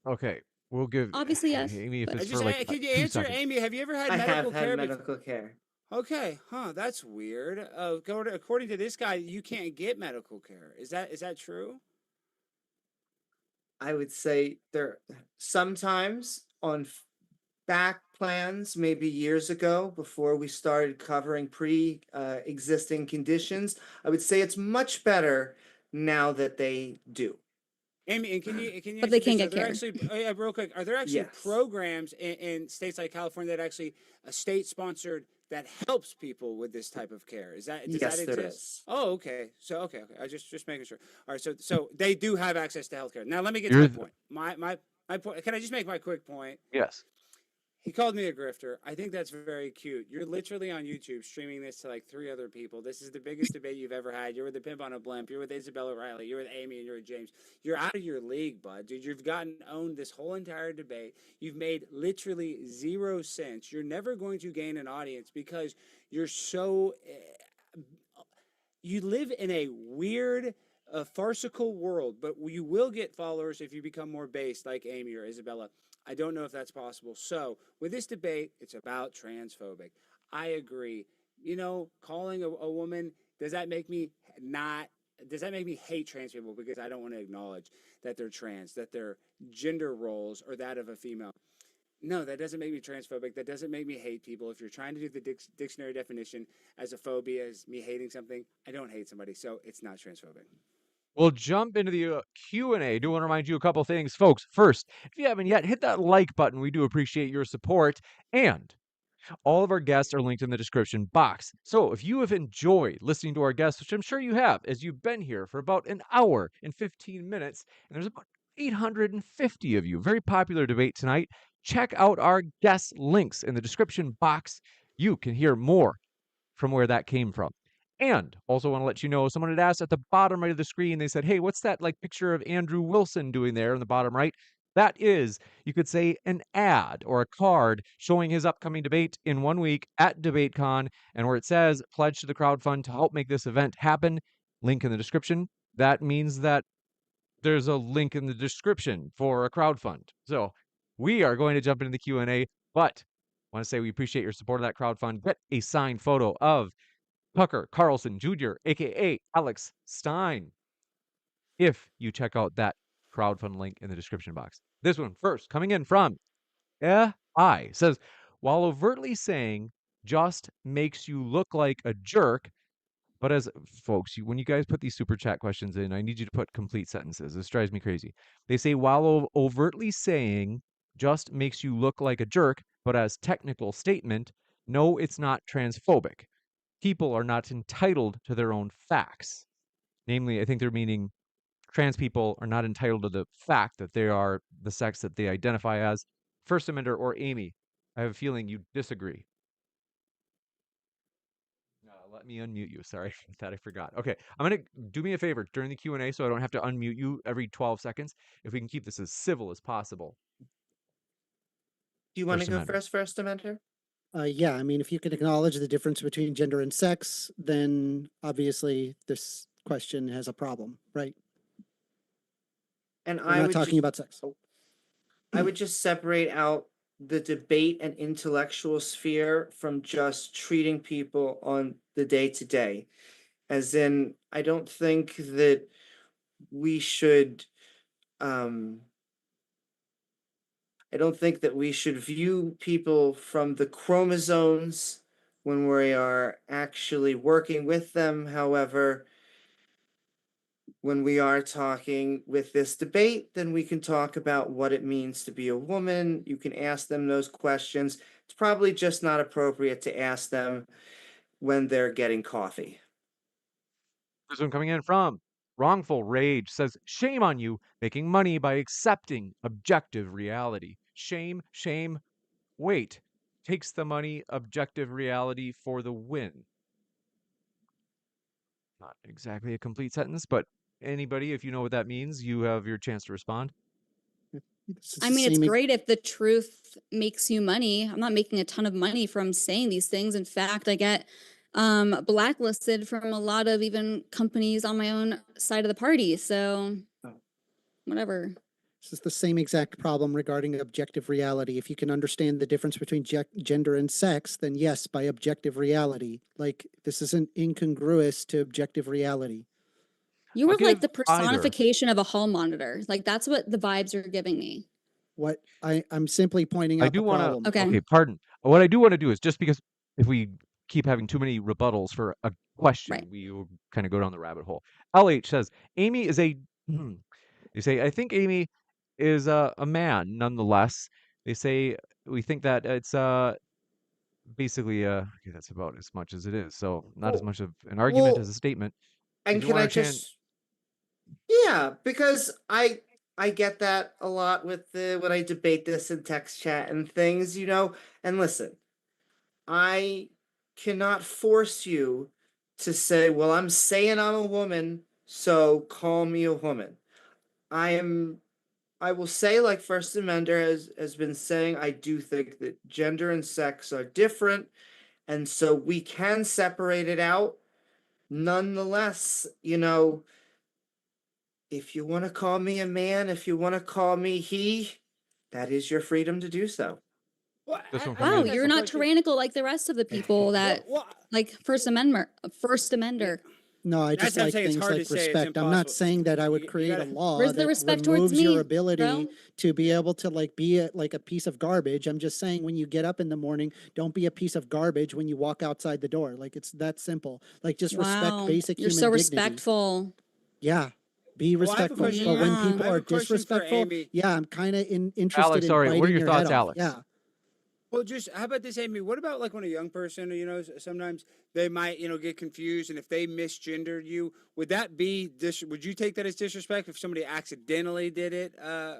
Okay, we'll give Obviously, yes. Amy if But- it's Just, for like can you 2 answer, seconds. Amy? Have you ever had I medical have had care? medical care. Okay, that's weird. According to this guy, you can't get medical care. Is that true? I would say there sometimes on back plans, maybe years ago, before we started covering pre existing conditions, I would say it's much better now that they do. Amy, and can you But they answer can't this? get Are there care. actually real quick? Are there actually Yes. programs in states like California that actually state sponsored that helps people with this type of care? Does Yes, that there exist? is. Oh, okay. So okay. I just making sure. All right. So they do have access to healthcare. Now let me get to my point. My point. Can I just make my quick point? Yes. He called me a grifter. I think that's very cute. You're literally on YouTube streaming this to like 3 other people. This is the biggest debate you've ever had. You're with the Pimp on a Blimp. You're with Isabella Riley. You're with Amy, and you're with James. You're out of your league, bud. Dude, you've gotten owned this whole entire debate. You've made literally 0 sense. You're never going to gain an audience because you're so... you live in a weird, farcical world, but you will get followers if you become more based like Amy or Isabella. I don't know if that's possible. So with this debate, it's about transphobic. I agree. You know, calling a woman, does that make me hate trans people because I don't want to acknowledge that they're trans, that their gender roles are that of a female? No, that doesn't make me transphobic. That doesn't make me hate people. If you're trying to do the dictionary definition as a phobia, as me hating something, I don't hate somebody, so it's not transphobic. We'll jump into the Q&A. Do want to remind you a couple things. Folks, first, if you haven't yet, hit that like button. We do appreciate your support. And all of our guests are linked in the description box. So if you have enjoyed listening to our guests, which I'm sure you have, as you've been here for about an hour and 15 minutes, and there's about 850 of you, very popular debate tonight, check out our guest links in the description box. You can hear more from where that came from. And also want to let you know, someone had asked at the bottom right of the screen, they said, hey, what's that like picture of Andrew Wilson doing there in the bottom right? That is, you could say, an ad or a card showing his upcoming debate in 1 week at DebateCon, and where it says, pledge to the crowdfund to help make this event happen. Link in the description. That means that there's a link in the description for a crowdfund. So we are going to jump into the Q&A, but I want to say we appreciate your support of that crowdfund. Get a signed photo of Tucker Carlson Jr., aka Alex Stein, if you check out that crowdfund link in the description box. This one first, coming in from I says, while overtly saying just makes you look like a jerk, but as folks, when you guys put these super chat questions in, I need you to put complete sentences. This drives me crazy. They say, while overtly saying just makes you look like a jerk, but as technical statement, no, it's not transphobic. People are not entitled to their own facts. Namely, I think they're meaning trans people are not entitled to the fact that they are the sex that they identify as. 1stAmender or Amy, I have a feeling you disagree. Let me unmute you. Sorry, that I forgot. Okay, I'm going to do me a favor during the Q&A so I don't have to unmute you every 12 seconds. If we can keep this as civil as possible. Do you want to go 1stAmender. first Amender? Yeah, I mean, if you can acknowledge the difference between gender and sex, then obviously this question has a problem, right? And We're not talking about sex. I would just separate out the debate and intellectual sphere from just treating people on the day-to-day. As in, I don't think that we should I don't think that we should view people from the chromosomes when we are actually working with them. However, when we are talking with this debate, then we can talk about what it means to be a woman. You can ask them those questions. It's probably just not appropriate to ask them when they're getting coffee. This one coming in from Wrongful Rage says, shame on you making money by accepting objective reality. Shame, shame, wait. Takes the money, objective reality for the win. Not exactly a complete sentence, but anybody, if you know what that means, you have your chance to respond. I mean, it's great if the truth makes you money. I'm not making a ton of money from saying these things. In fact, I get blacklisted from a lot of even companies on my own side of the party. So whatever. This is the same exact problem regarding objective reality. If you can understand the difference between gender and sex, then yes, by objective reality. Like, this isn't incongruous to objective reality. You were like the give either. personification of a hall monitor. Like, that's what the vibes are giving me. What I'm simply pointing out I do the want problem. to. Okay. Okay, pardon. What I do want to do is, just because if we keep having too many rebuttals for question. Right. We will kind of go down the rabbit hole. LH says, Amy is a, they say, I think Amy is a man nonetheless. They say, we think that it's basically, okay, that's about as much as it is. So not as Well, much of an argument well, as a statement. and Did you can want I to chant? just yeah, because I get that a lot with the when I debate this in text chat and things, you know. And listen, I cannot force you to say, well, I'm saying I'm a woman, so call me a woman. I am I will say, like 1stAmender has been saying, I do think that gender and sex are different, and so we can separate it out. Nonetheless, you know, if you want to call me a man, if you want to call me he, that is your freedom to do so. Well, This one I coming Wow, in. think that's you're a not question. tyrannical like the rest of the people that Well, like First Amendment, First Amender. No, I That's just what I'm like saying. It's things hard to like say. It's respect. I'm not impossible. saying that I would You create a gotta. law Where's the that respect towards removes your me, ability bro? to be able to like be like a piece of garbage. I'm just saying when you get up in the morning, don't be a piece of garbage when you walk outside the door. Like it's that simple. Like just respect Wow, basic you're human so dignity. respectful. Yeah. Be Well, I have a respectful. question. But when Yeah. people I have are a question for disrespectful, Amy. yeah, I'm kind of interested Alex, in all right. What are biting your your thoughts, head off. Alex? Yeah. Well, just how about this, Amy? What about like when a young person, you know, sometimes they might, you know, get confused, and if they misgendered you, would that be would you take that as disrespect if somebody accidentally did it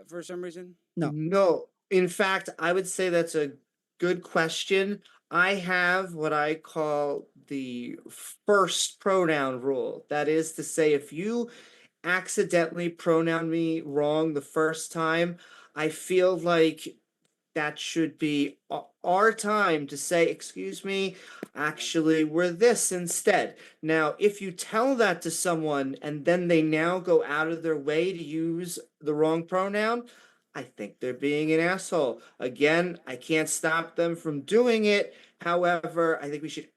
for some reason? No. No, in fact, I would say that's a good question. I have what I call the first pronoun rule. That is to say, if you accidentally pronoun me wrong the first time, I feel like that should be our time to say, excuse me, actually, we're this instead. Now, if you tell that to someone and then they now go out of their way to use the wrong pronoun, I think they're being an asshole. Again, I can't stop them from doing it. However, I think we should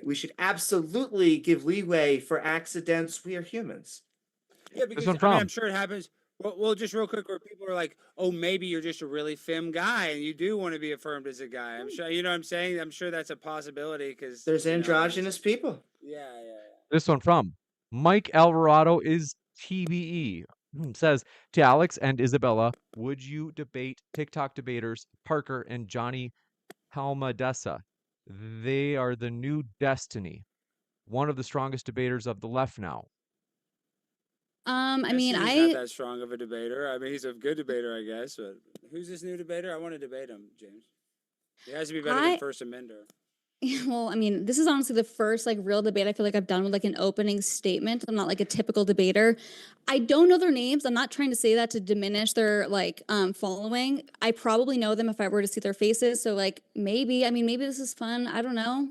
we should absolutely give leeway for accidents. We are humans. Yeah, This because one I mean, I'm from. sure it happens. Well, just real quick, where people are like, "Oh, maybe you're just a really femme guy, and you do want to be affirmed as a guy." I'm sure, you know what I'm saying. I'm sure that's a possibility because There's you know, androgynous people. yeah. This one from Mike Alvarado is TBE. Says to Alex and Isabella, would you debate TikTok debaters Parker and Johnny Palmadessa? They are the new destiny. One of the strongest debaters of the left now. I mean, Destiny's not I that strong of a debater. I mean, he's a good debater, I guess. But who's this new debater? I want to debate him, James. He has to be better than I 1stAmender. well, I mean, this is honestly the first like real debate I feel like I've done with like an opening statement. I'm not like a typical debater. I don't know their names. I'm not trying to say that to diminish their like following. I probably know them if I were to see their faces. So like maybe, I mean, maybe this is fun. I don't know.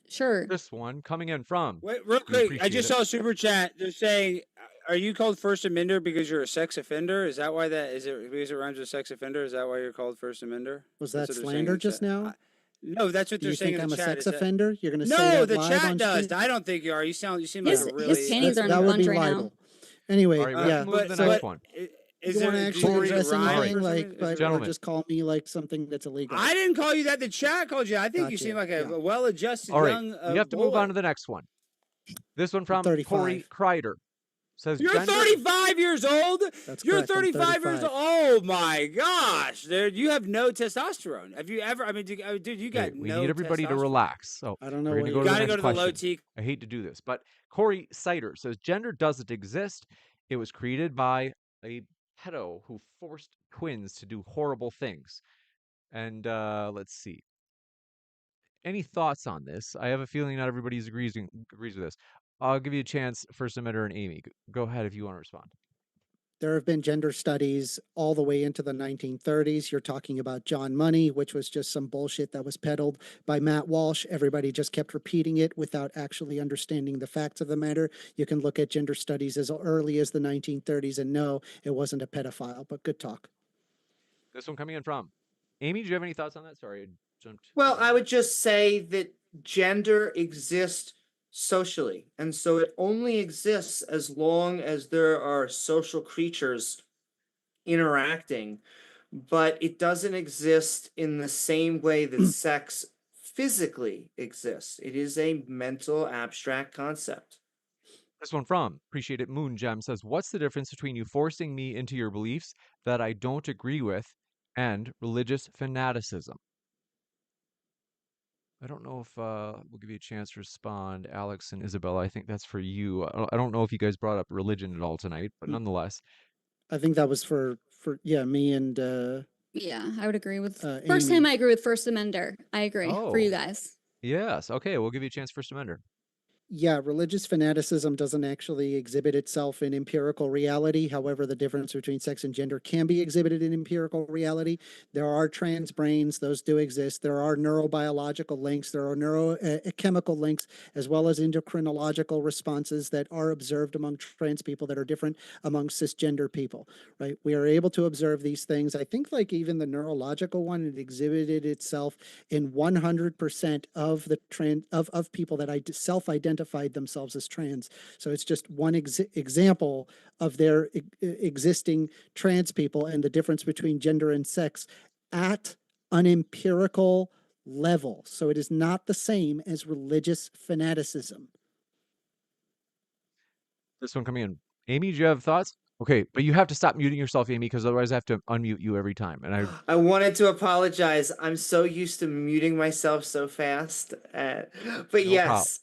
Sure. This one coming in from. Wait, real We quick. I appreciate just it. saw a super chat. They're saying, "Are you called 1stAmender because you're a sex offender? Is that why that is it? Because it rhymes with sex offender? Is that why you're called 1stAmender?" Was That's that what they're saying in slander the just chat. now? No, that's what Do they're you saying think in the I'm a chat. sex Is that offender? You're going to say no? that The live chat on does. stream? I don't think you are. You seem like His a his really. panties are in a That would bunch be right now. libel. Anyway, All right, we have yeah. to move to the So next one. Is you want to do actually think it address rhymes All right. anything or something? like, Is it- or Gentlemen. just call me like something that's illegal? I didn't call you that. The chat called you. I think you Gotcha, seem like a yeah. well-adjusted All right, young we have to move boy. on to the next one. This one I'm from Corey 35. Kreider. Says You're gender. 35 years old? That's You're correct. I'm 35 years 35. old? Oh my gosh, dude. You have no testosterone. Have you ever? I mean, dude, you got Okay, we no need everybody to testosterone. relax. So I don't know we're what going to you're go to the Gotta next go to the low question. T. I hate to do this, but Corey Sider says gender doesn't exist. It was created by a pedo who forced twins to do horrible things. And let's see. Any thoughts on this? I have a feeling not everybody agrees with this. I'll give you a chance, 1stAmender and Amy. Go ahead if you want to respond. There have been gender studies all the way into the 1930s. You're talking about John Money, which was just some bullshit that was peddled by Matt Walsh. Everybody just kept repeating it without actually understanding the facts of the matter. You can look at gender studies as early as the 1930s and no, it wasn't a pedophile, but good talk. This one coming in from Amy. Do you have any thoughts on that? Sorry, I jumped. Well, I would just say that gender exists socially, and so it only exists as long as there are social creatures interacting, but it doesn't exist in the same way that sex physically exists. It is a mental abstract concept. This one from Appreciate It Moon Gem says, what's the difference between you forcing me into your beliefs that I don't agree with and religious fanaticism? I don't know if we'll give you a chance to respond, Alex and Isabella. I think that's for you. I don't know if you guys brought up religion at all tonight, but nonetheless. I think that was for me and Yeah, I would agree with Amy. time I agree with 1stAmender. I agree for you Oh. guys. Yes. Okay, we'll give you a chance, 1stAmender. Yeah, religious fanaticism doesn't actually exhibit itself in empirical reality. However, the difference between sex and gender can be exhibited in empirical reality. There are trans brains, those do exist. There are neurobiological links, there are neurochemical links, as well as endocrinological responses that are observed among trans people that are different among cisgender people, right? We are able to observe these things. I think like even the neurological one, it exhibited itself in 100% of the of people that self-identified themselves as trans. So it's just one example of their existing trans people and the difference between gender and sex at an empirical level. So it is not the same as religious fanaticism. This one coming in. Amy, do you have thoughts? Okay, but you have to stop muting yourself, Amy, because otherwise I have to unmute you every time. And I wanted to apologize. I'm so used to muting myself so fast. But No yes.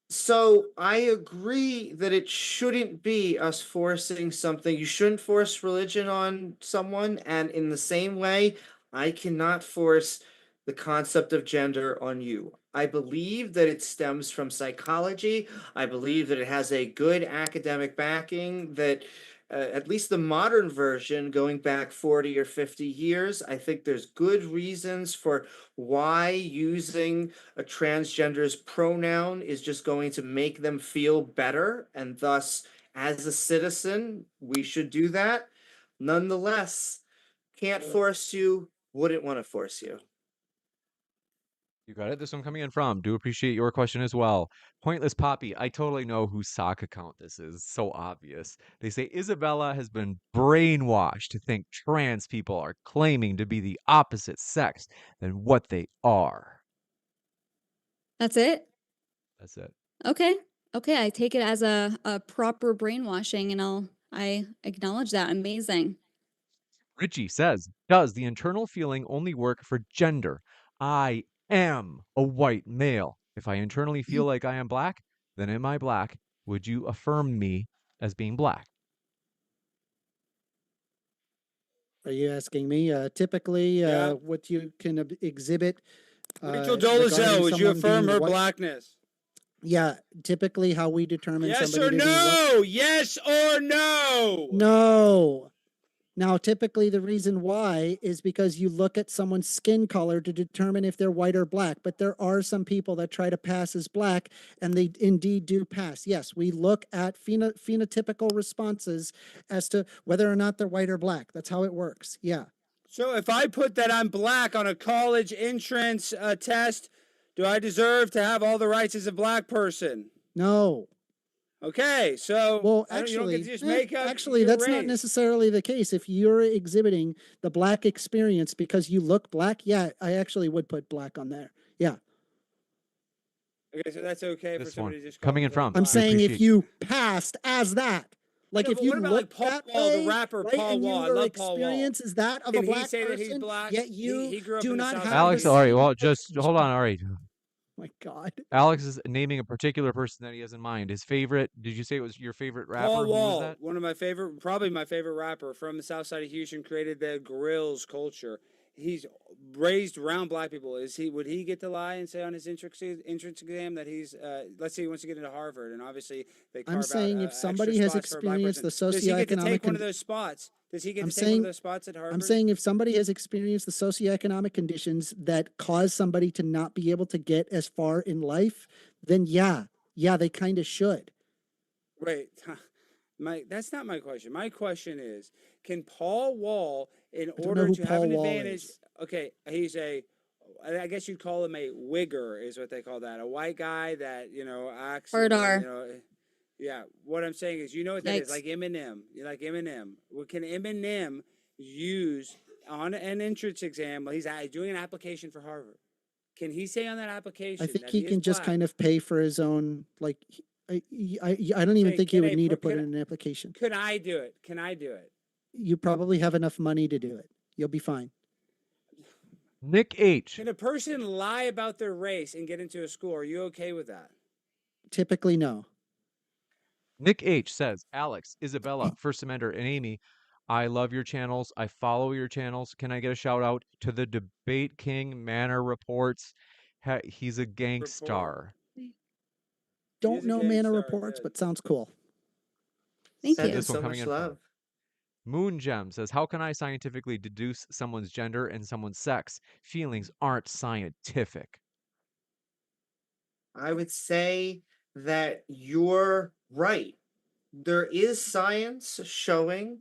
So I agree that it shouldn't be us forcing something. You shouldn't force religion on someone. And in the same way, I cannot force the concept of gender on you. I believe that it stems from psychology. I believe that it has a good academic backing, that at least the modern version, going back 40 or 50 years, I think there's good reasons for why using a transgender's pronoun is just going to make them feel better, and thus, as a citizen, we should do that. Nonetheless, can't force you, wouldn't want to force you. You got it. This one coming in from. Do appreciate your question as well. Pointless Poppy. I totally know whose sock account this is. So obvious. They say Isabella has been brainwashed to think trans people are claiming to be the opposite sex than what they are. That's it? That's it. Okay. Okay, I take it as a proper brainwashing, and I acknowledge that. Amazing. Richie says, does the internal feeling only work for gender? I am a white male. If I internally feel like I am black, then am I black? Would you affirm me as being black? Are you asking me? Typically, Yeah. what you can exhibit Rachel regarding Dolezal, would you someone affirm being her white- blackness? Yeah, typically how we determine Yes somebody or to be white. no? Yes or no? No. Now, typically the reason why is because you look at someone's skin color to determine if they're white or black. But there are some people that try to pass as black, and they indeed do pass. Yes, we look at phenotypical responses as to whether or not they're white or black. That's how it works. Yeah. So if I put that I'm black on a college entrance test, do I deserve to have all the rights as a black person? No. Okay, so Well, you don't actually, get to just make up actually, your that's not race. necessarily the case. If you're exhibiting the black experience because you look black, yeah, I actually would put black on there. Yeah. Okay, so that's okay for This somebody one to just call coming in themselves from. I'm black. saying if appreciate- you passed as that, like know, if but you what about, look like, Paul that Wall, the way, rapper right, Paul and Wall? I your love Paul Wall. experience is that of Can a he black say that person, he's black? yet you He grew up do in the not South have Side. Alex, the all right, same well, just hold on. All right. Oh my God. Alex is naming a particular person that he has in mind. His favorite, did you say it was your favorite rapper? Paul Who was Wall, that? one of my favorite, probably my favorite rapper from the South Side of Houston, created the grills culture. He's raised around black people. Would he get to lie and say on his entrance exam that he's let's say he wants to get into Harvard, and obviously they carve I'm saying out if somebody extra has spots for a black experienced the person. Does he get to socioeconomic take one of those spots? Does he get I'm to take one saying- of those spots at Harvard? I'm saying if somebody has experienced the socioeconomic conditions that cause somebody to not be able to get as far in life, then yeah, they kind of should. Wait, that's not my question. My question is, can Paul Wall, in don't know order who to have Paul an Wall advantage, is. okay, I guess you'd call him a wigger, is what they call that. A white guy that, acts. Hard R. Yeah, what I'm saying is, you know what that is, Yikes. like Eminem. You like Eminem. What can Eminem use on an entrance exam? He's doing an application for Harvard. Can he say on that application I think that he is can just black? kind of pay for his own, like, I don't even Okay, think he can would a need to per- put can- in an application. Can I do it? Can I do it? You probably have enough money to do it. You'll be fine. Nick H. Can a person lie about their race and get into a school? Are you okay with that? Typically, no. Nick H says, Alex, Isabella, 1stAmender, and Amy, I love your channels. I follow your channels. Can I get a shout out to the Debate King Manor Reports? He's a gangstar. Don't a know gang Mana star, reports, good. but sounds cool. Thank Sending you. This one so coming much in love. from Moon Gem says, how can I scientifically deduce someone's gender and someone's sex? Feelings aren't scientific. I would say that you're right. There is science showing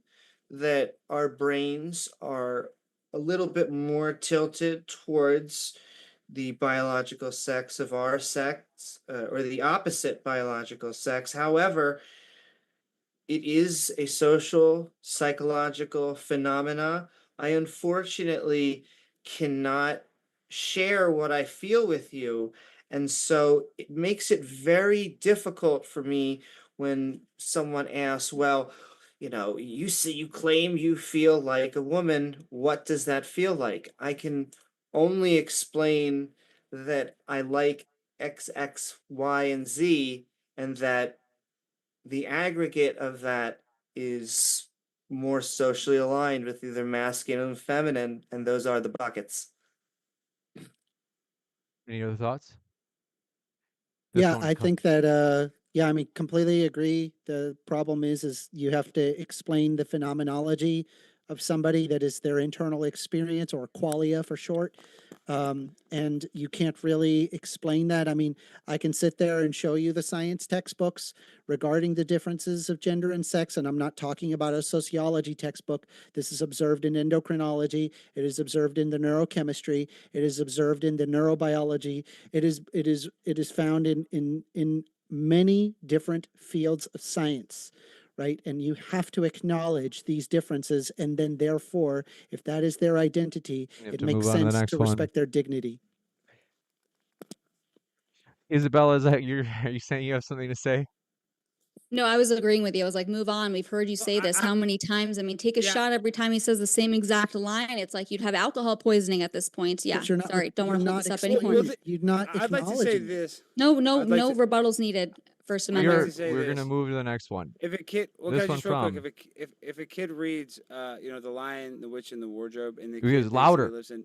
that our brains are a little bit more tilted towards the biological sex of our sex, or the opposite biological sex. However, it is a social psychological phenomena. I unfortunately cannot share what I feel with you, and so it makes it very difficult for me when someone asks, well, you say you claim you feel like a woman, what does that feel like? I can only explain that I like X, X, Y, and Z, and that the aggregate of that is more socially aligned with either masculine and feminine, and those are the buckets. Any other thoughts? Yeah, I think that yeah, I mean, completely agree. The problem is you have to explain the phenomenology of somebody, that is their internal experience, or qualia for short. And you can't really explain that. I mean, I can sit there and show you the science textbooks regarding the differences of gender and sex, and I'm not talking about a sociology textbook. This is observed in endocrinology. It is observed in the neurochemistry. It is observed in the neurobiology. It is found in many different fields of science, right? And you have to acknowledge these differences, and then therefore, if that is their identity, it makes sense to respect their dignity. Isabella, are you saying you have something to say? No, I was agreeing with you. I was like, move on. We've heard you say this how many times? I mean, take a shot every time he says the same exact line. It's like you'd have alcohol poisoning at this point. Yeah, But you're not, sorry, don't want to hold this up explaining anymore. it. You're not I'd like to say acknowledging it. this. No, I'd like to- rebuttals needed. First I'd like Amendment. to say We're this. gonna move to the next one. If a kid, well, This guys, one just real quick, from- if a kid reads, The Lion, the Witch, and the Wardrobe, and the It kid is thinks louder. he lives in,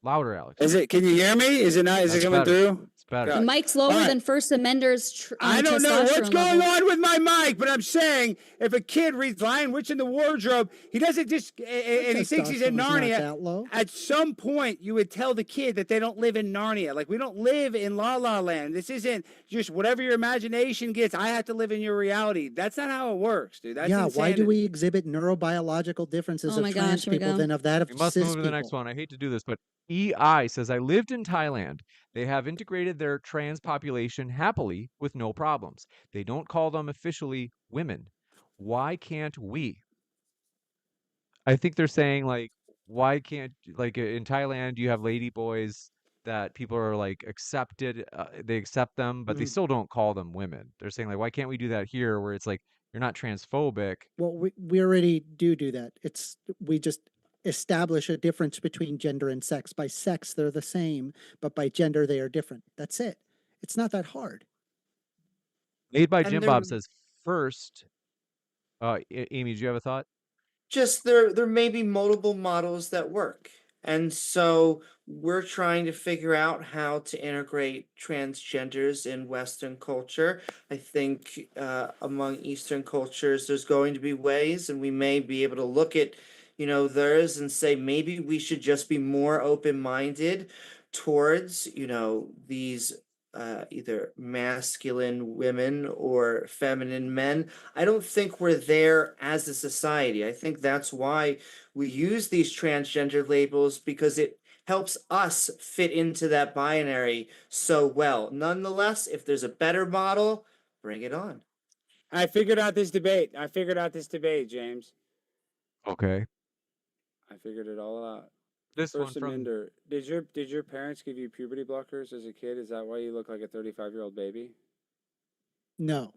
Louder, Alex. is it? Can you hear me? Is it not? Is That's it coming better. through? It's better. The mic's lower All right. than First Amender's I don't know what's testosterone going level. on with my mic, but I'm saying if a kid reads Lion, Witch, and the Wardrobe, he doesn't just, and he thinks he's in Testosterone's not Narnia. that low. At some point, you would tell the kid that they don't live in Narnia. Like, we don't live in La La Land. This isn't just whatever your imagination gets. I have to live in your reality. That's not how it works, dude. That's Yeah, why do insanity. we exhibit neurobiological differences Oh of my trans gosh, here we people go. than of that of We must cis move to the next people? one. I hate to do this, but EI says, I lived in Thailand. They have integrated their trans population happily with no problems. They don't call them officially women. Why can't we? I think they're saying, like, why can't, like, in Thailand, you have lady boys that people are, like, accepted, they accept them, but they Mhm. still don't call them women. They're saying, like, why can't we do that here, where it's like, you're not transphobic? Well, we already do that. We just establish a difference between gender and sex. By sex, they're the same, but by gender, they are different. That's it. It's not that hard. Made by And Jim they're- Bob says, first, Amy, do you have a thought? Just there may be multiple models that work, and so we're trying to figure out how to integrate transgenders in Western culture. I think among Eastern cultures there's going to be ways, and we may be able to look at theirs and say maybe we should just be more open-minded towards these either masculine women or feminine men. I don't think we're there as a society. I think that's why we use these transgender labels, because it helps us fit into that binary so well. Nonetheless, if there's a better model, bring it on. I figured out this debate. James. Okay. I figured it all out. This one First from Amender. Did your parents give you puberty blockers as a kid? Is that why you look like a 35-year-old baby? No.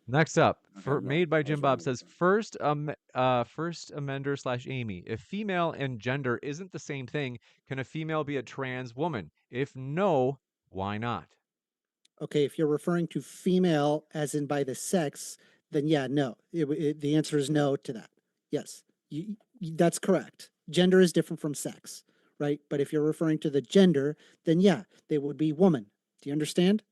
next up, Okay, I'm wrong. made by I was Jim wrong Bob with says that. first amender / Amy. If female and gender isn't the same thing, can a female be a trans woman? If no, why not? Okay, if you're referring to female as in by the sex, then yeah, no. The answer is no to that. Yes, that's correct. Gender is different from sex, right? But if you're referring to the gender, then yeah, they would be woman. Do you understand?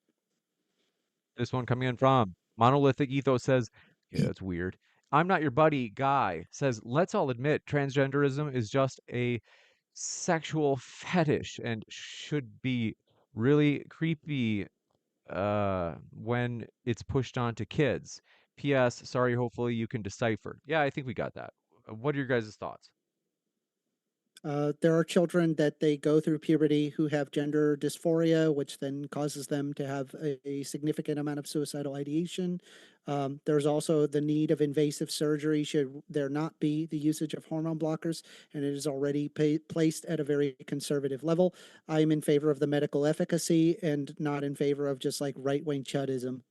This one coming in from Monolithic Ethos says, yeah, it's weird. I'm not your buddy guy says, let's all admit transgenderism is just a sexual fetish and should be really creepy when it's pushed onto kids. P.S. Sorry, hopefully you can decipher. Yeah, I think we got that. What are your guys' thoughts? There are children that they go through puberty who have gender dysphoria, which then causes them to have a significant amount of suicidal ideation. There's also the need of invasive surgery should there not be the usage of hormone blockers, and it is already placed at a very conservative level. I'm in favor of the medical efficacy and not in favor of just like right-wing chudism.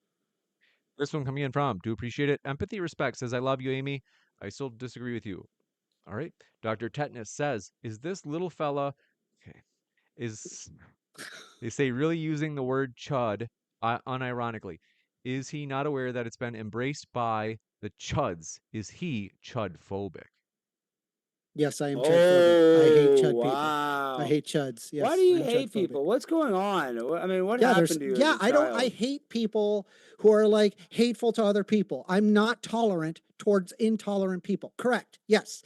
This one coming in from, do appreciate it. Empathy Respect says, I love you, Amy. I still disagree with you. All right. Dr. Tetanus says, is this little fella, okay, is, they say, really using the word chud unironically? Is he not aware that it's been embraced by the chuds? Is he chud-phobic? Yes, I am chud-phobic. I hate chud people. Wow. I hate chuds. Yes, Why do you I'm hate chud-phobic. people? What's going on? I mean, what Yeah, happened to you yeah, as a child? I hate people who are like hateful to other people. I'm not tolerant towards intolerant people. Correct. Yes.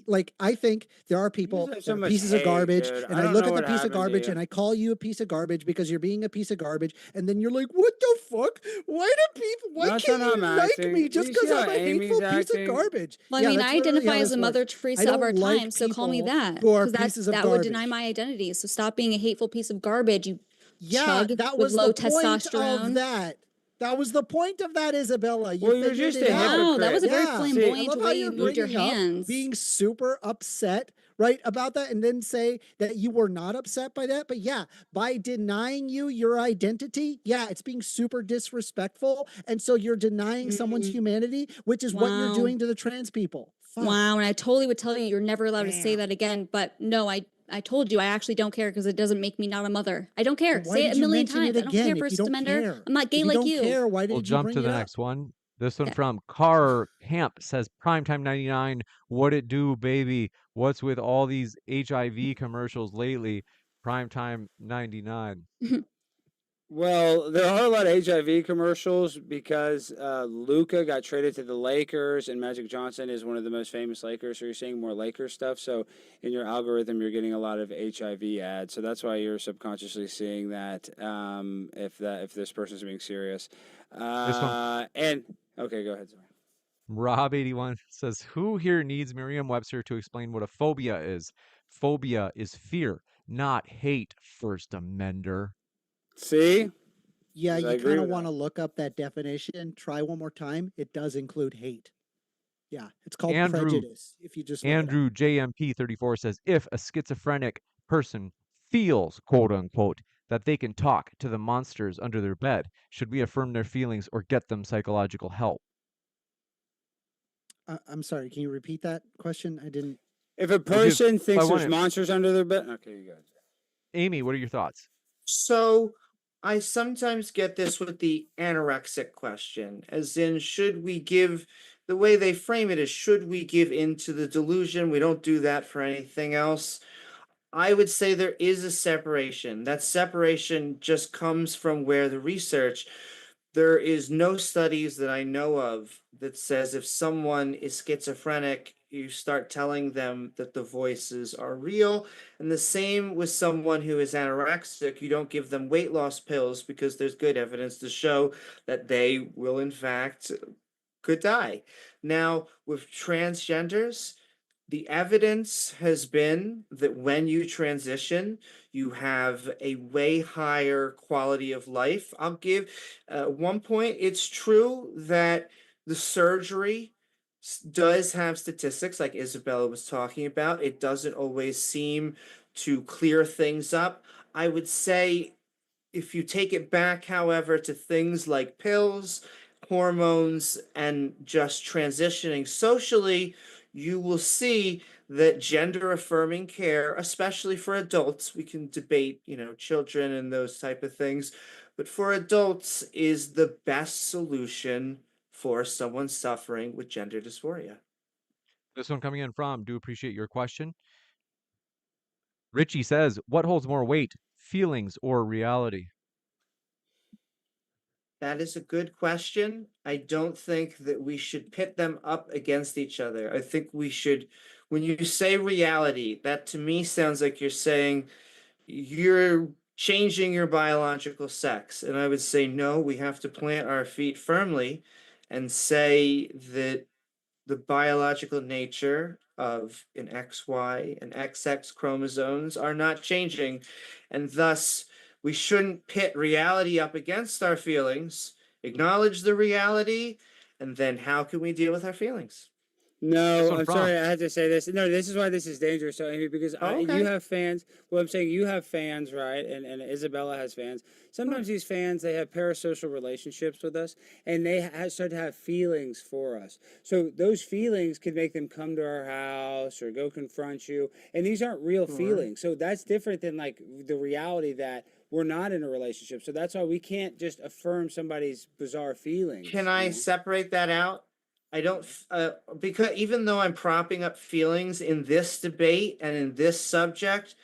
Like I think there are people have that so are much pieces of hate, garbage, dude. and I I don't look know at the what piece of happened to garbage you. and I call you a piece of garbage because you're being a piece of garbage, and then you're like, what the fuck? Why do people? Why That's can't not you how I'm like acting. me Do just you see because how I'm a Amy's hateful piece of acting? garbage? Well, I Yeah, mean, that's I literally identify how as a this Mother works. Teresa I of our don't like time, so call me people that. who are Because pieces of that would deny garbage. my identity. So stop being a hateful piece of garbage, you Yeah, chug that with was low the point of testosterone. that. That was the point of that, Isabella. You Well, you're figured just it a out. Wow, that was a very Yeah. I flamboyant love how way you're you moved your bringing up hands. being super upset, right, about that, and then say that you were not upset by that. But yeah, by denying you your identity, yeah, it's being super disrespectful. And so you're denying someone's humanity, which is what you're Wow. doing to the trans people. Fuck. Wow, and I totally would tell you you're never allowed to say Damn. that again. But no, I told you I actually don't care because it doesn't make me not a mother. I don't care. Well, why Say it did a you million mention times. it I don't care, again if you First don't Amender. care? I'm not gay If you like don't you. care, why We'll did you jump bring to it the up? next one. This one Okay. from Car Camp says, Primetime 99, what it do, baby? What's with all these HIV commercials lately? Primetime 99. Well, there are a lot of HIV commercials because Luca got traded to the Lakers, and Magic Johnson is one of the most famous Lakers. So you're seeing more Lakers stuff. So in your algorithm, you're getting a lot of HIV ads. So that's why you're subconsciously seeing that. If this person's being serious, and okay, go ahead. Sorry. Rob81 says, who here needs Merriam-Webster to explain what a phobia is? Phobia is fear, not hate, First Amender. See? Yeah, I you agree kind of with want to that. look up that definition. Try one more time. It does include hate. Yeah, it's called Andrew prejudice. If you just look it up. Andrew JMP34 says, if a schizophrenic person feels, quote unquote, that they can talk to the monsters under their bed, should we affirm their feelings or get them psychological help? I'm sorry. Can you repeat that question? I didn't. If a person thinks there's wanna- monsters under their bed, okay, you guys. Amy, what are your thoughts? So I sometimes get this with the anorexic question, as in, should we give, the way they frame it is, should we give into the delusion? We don't do that for anything else. I would say there is a separation. That separation just comes from where the research, there is no studies that I know of that says if someone is schizophrenic, you start telling them that the voices are real. And the same with someone who is anorexic, you don't give them weight loss pills because there's good evidence to show that they will, in fact, could die. Now, with transgenders, the evidence has been that when you transition, you have a way higher quality of life. I'll give one point. It's true that the surgery does have statistics like Isabella was talking about. It doesn't always seem to clear things up. I would say if you take it back, however, to things like pills, hormones, and just transitioning socially, you will see that gender affirming care, especially for adults, we can debate, children and those type of things, but for adults is the best solution for someone suffering with gender dysphoria. This one coming in from, do appreciate your question. Richie says, what holds more weight, feelings or reality? That is a good question. I don't think that we should pit them up against each other. I think we should, when you say reality, that to me sounds like you're saying you're changing your biological sex. And I would say, no, we have to plant our feet firmly and say that the biological nature of an XY and XX chromosomes are not changing. And thus, we shouldn't pit reality up against our feelings, acknowledge the reality, and then how can we deal with our feelings? No, I'm sorry, I have to say this. No, this is why this is dangerous, so Amy, because okay. you have fans. Well, I'm saying you have fans, right? And Isabella has fans. Sometimes these fans, they have parasocial relationships with us, and they start to have feelings for us. So those feelings can make them come to our house or go confront you, and these aren't real feelings. So that's different than like the reality that we're not in a relationship. So that's why we can't just affirm somebody's bizarre feelings. Can I separate that out? I don't, because even though I'm propping up feelings in this debate and in this subject,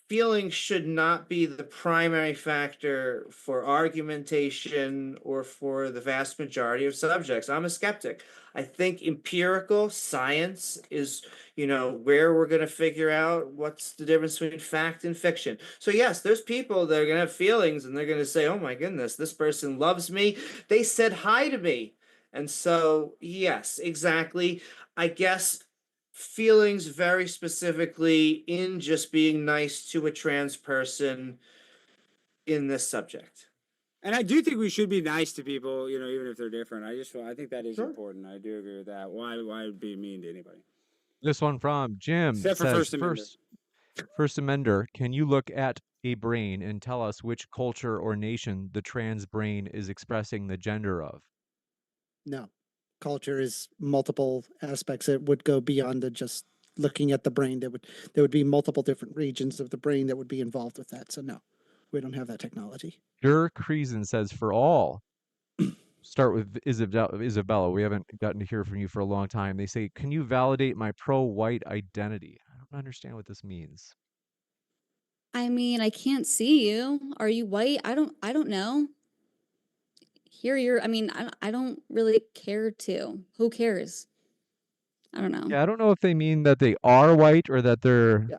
feelings should not be the primary factor for argumentation or for the vast majority of subjects. I'm a skeptic. I think empirical science is, where we're going to figure out what's the difference between fact and fiction. So yes, there's people that are going to have feelings and they're going to say, oh my goodness, this person loves me. They said hi to me. And so, yes, exactly. I guess feelings very specifically in just being nice to a trans person in this subject. And I do think we should be nice to people, even if they're different. I think that is important. I do agree with that. Why be mean to anybody? This one from Jim Except for says, 1stAmender. 1stAmender, can you look at a brain and tell us which culture or nation the trans brain is expressing the gender of? No. Culture is multiple aspects. It would go beyond the just looking at the brain. There would be multiple different regions of the brain that would be involved with that. So no, we don't have that technology. Dirk Reason says, for all. Start with Isabella. We haven't gotten to hear from you for a long time. They say, can you validate my pro-white identity? I don't understand what this means. I mean, I can't see you. Are you white? I don't know. I don't really care to. Who cares? I don't know. Yeah, I don't know if they mean that they are white or that they're... Yeah.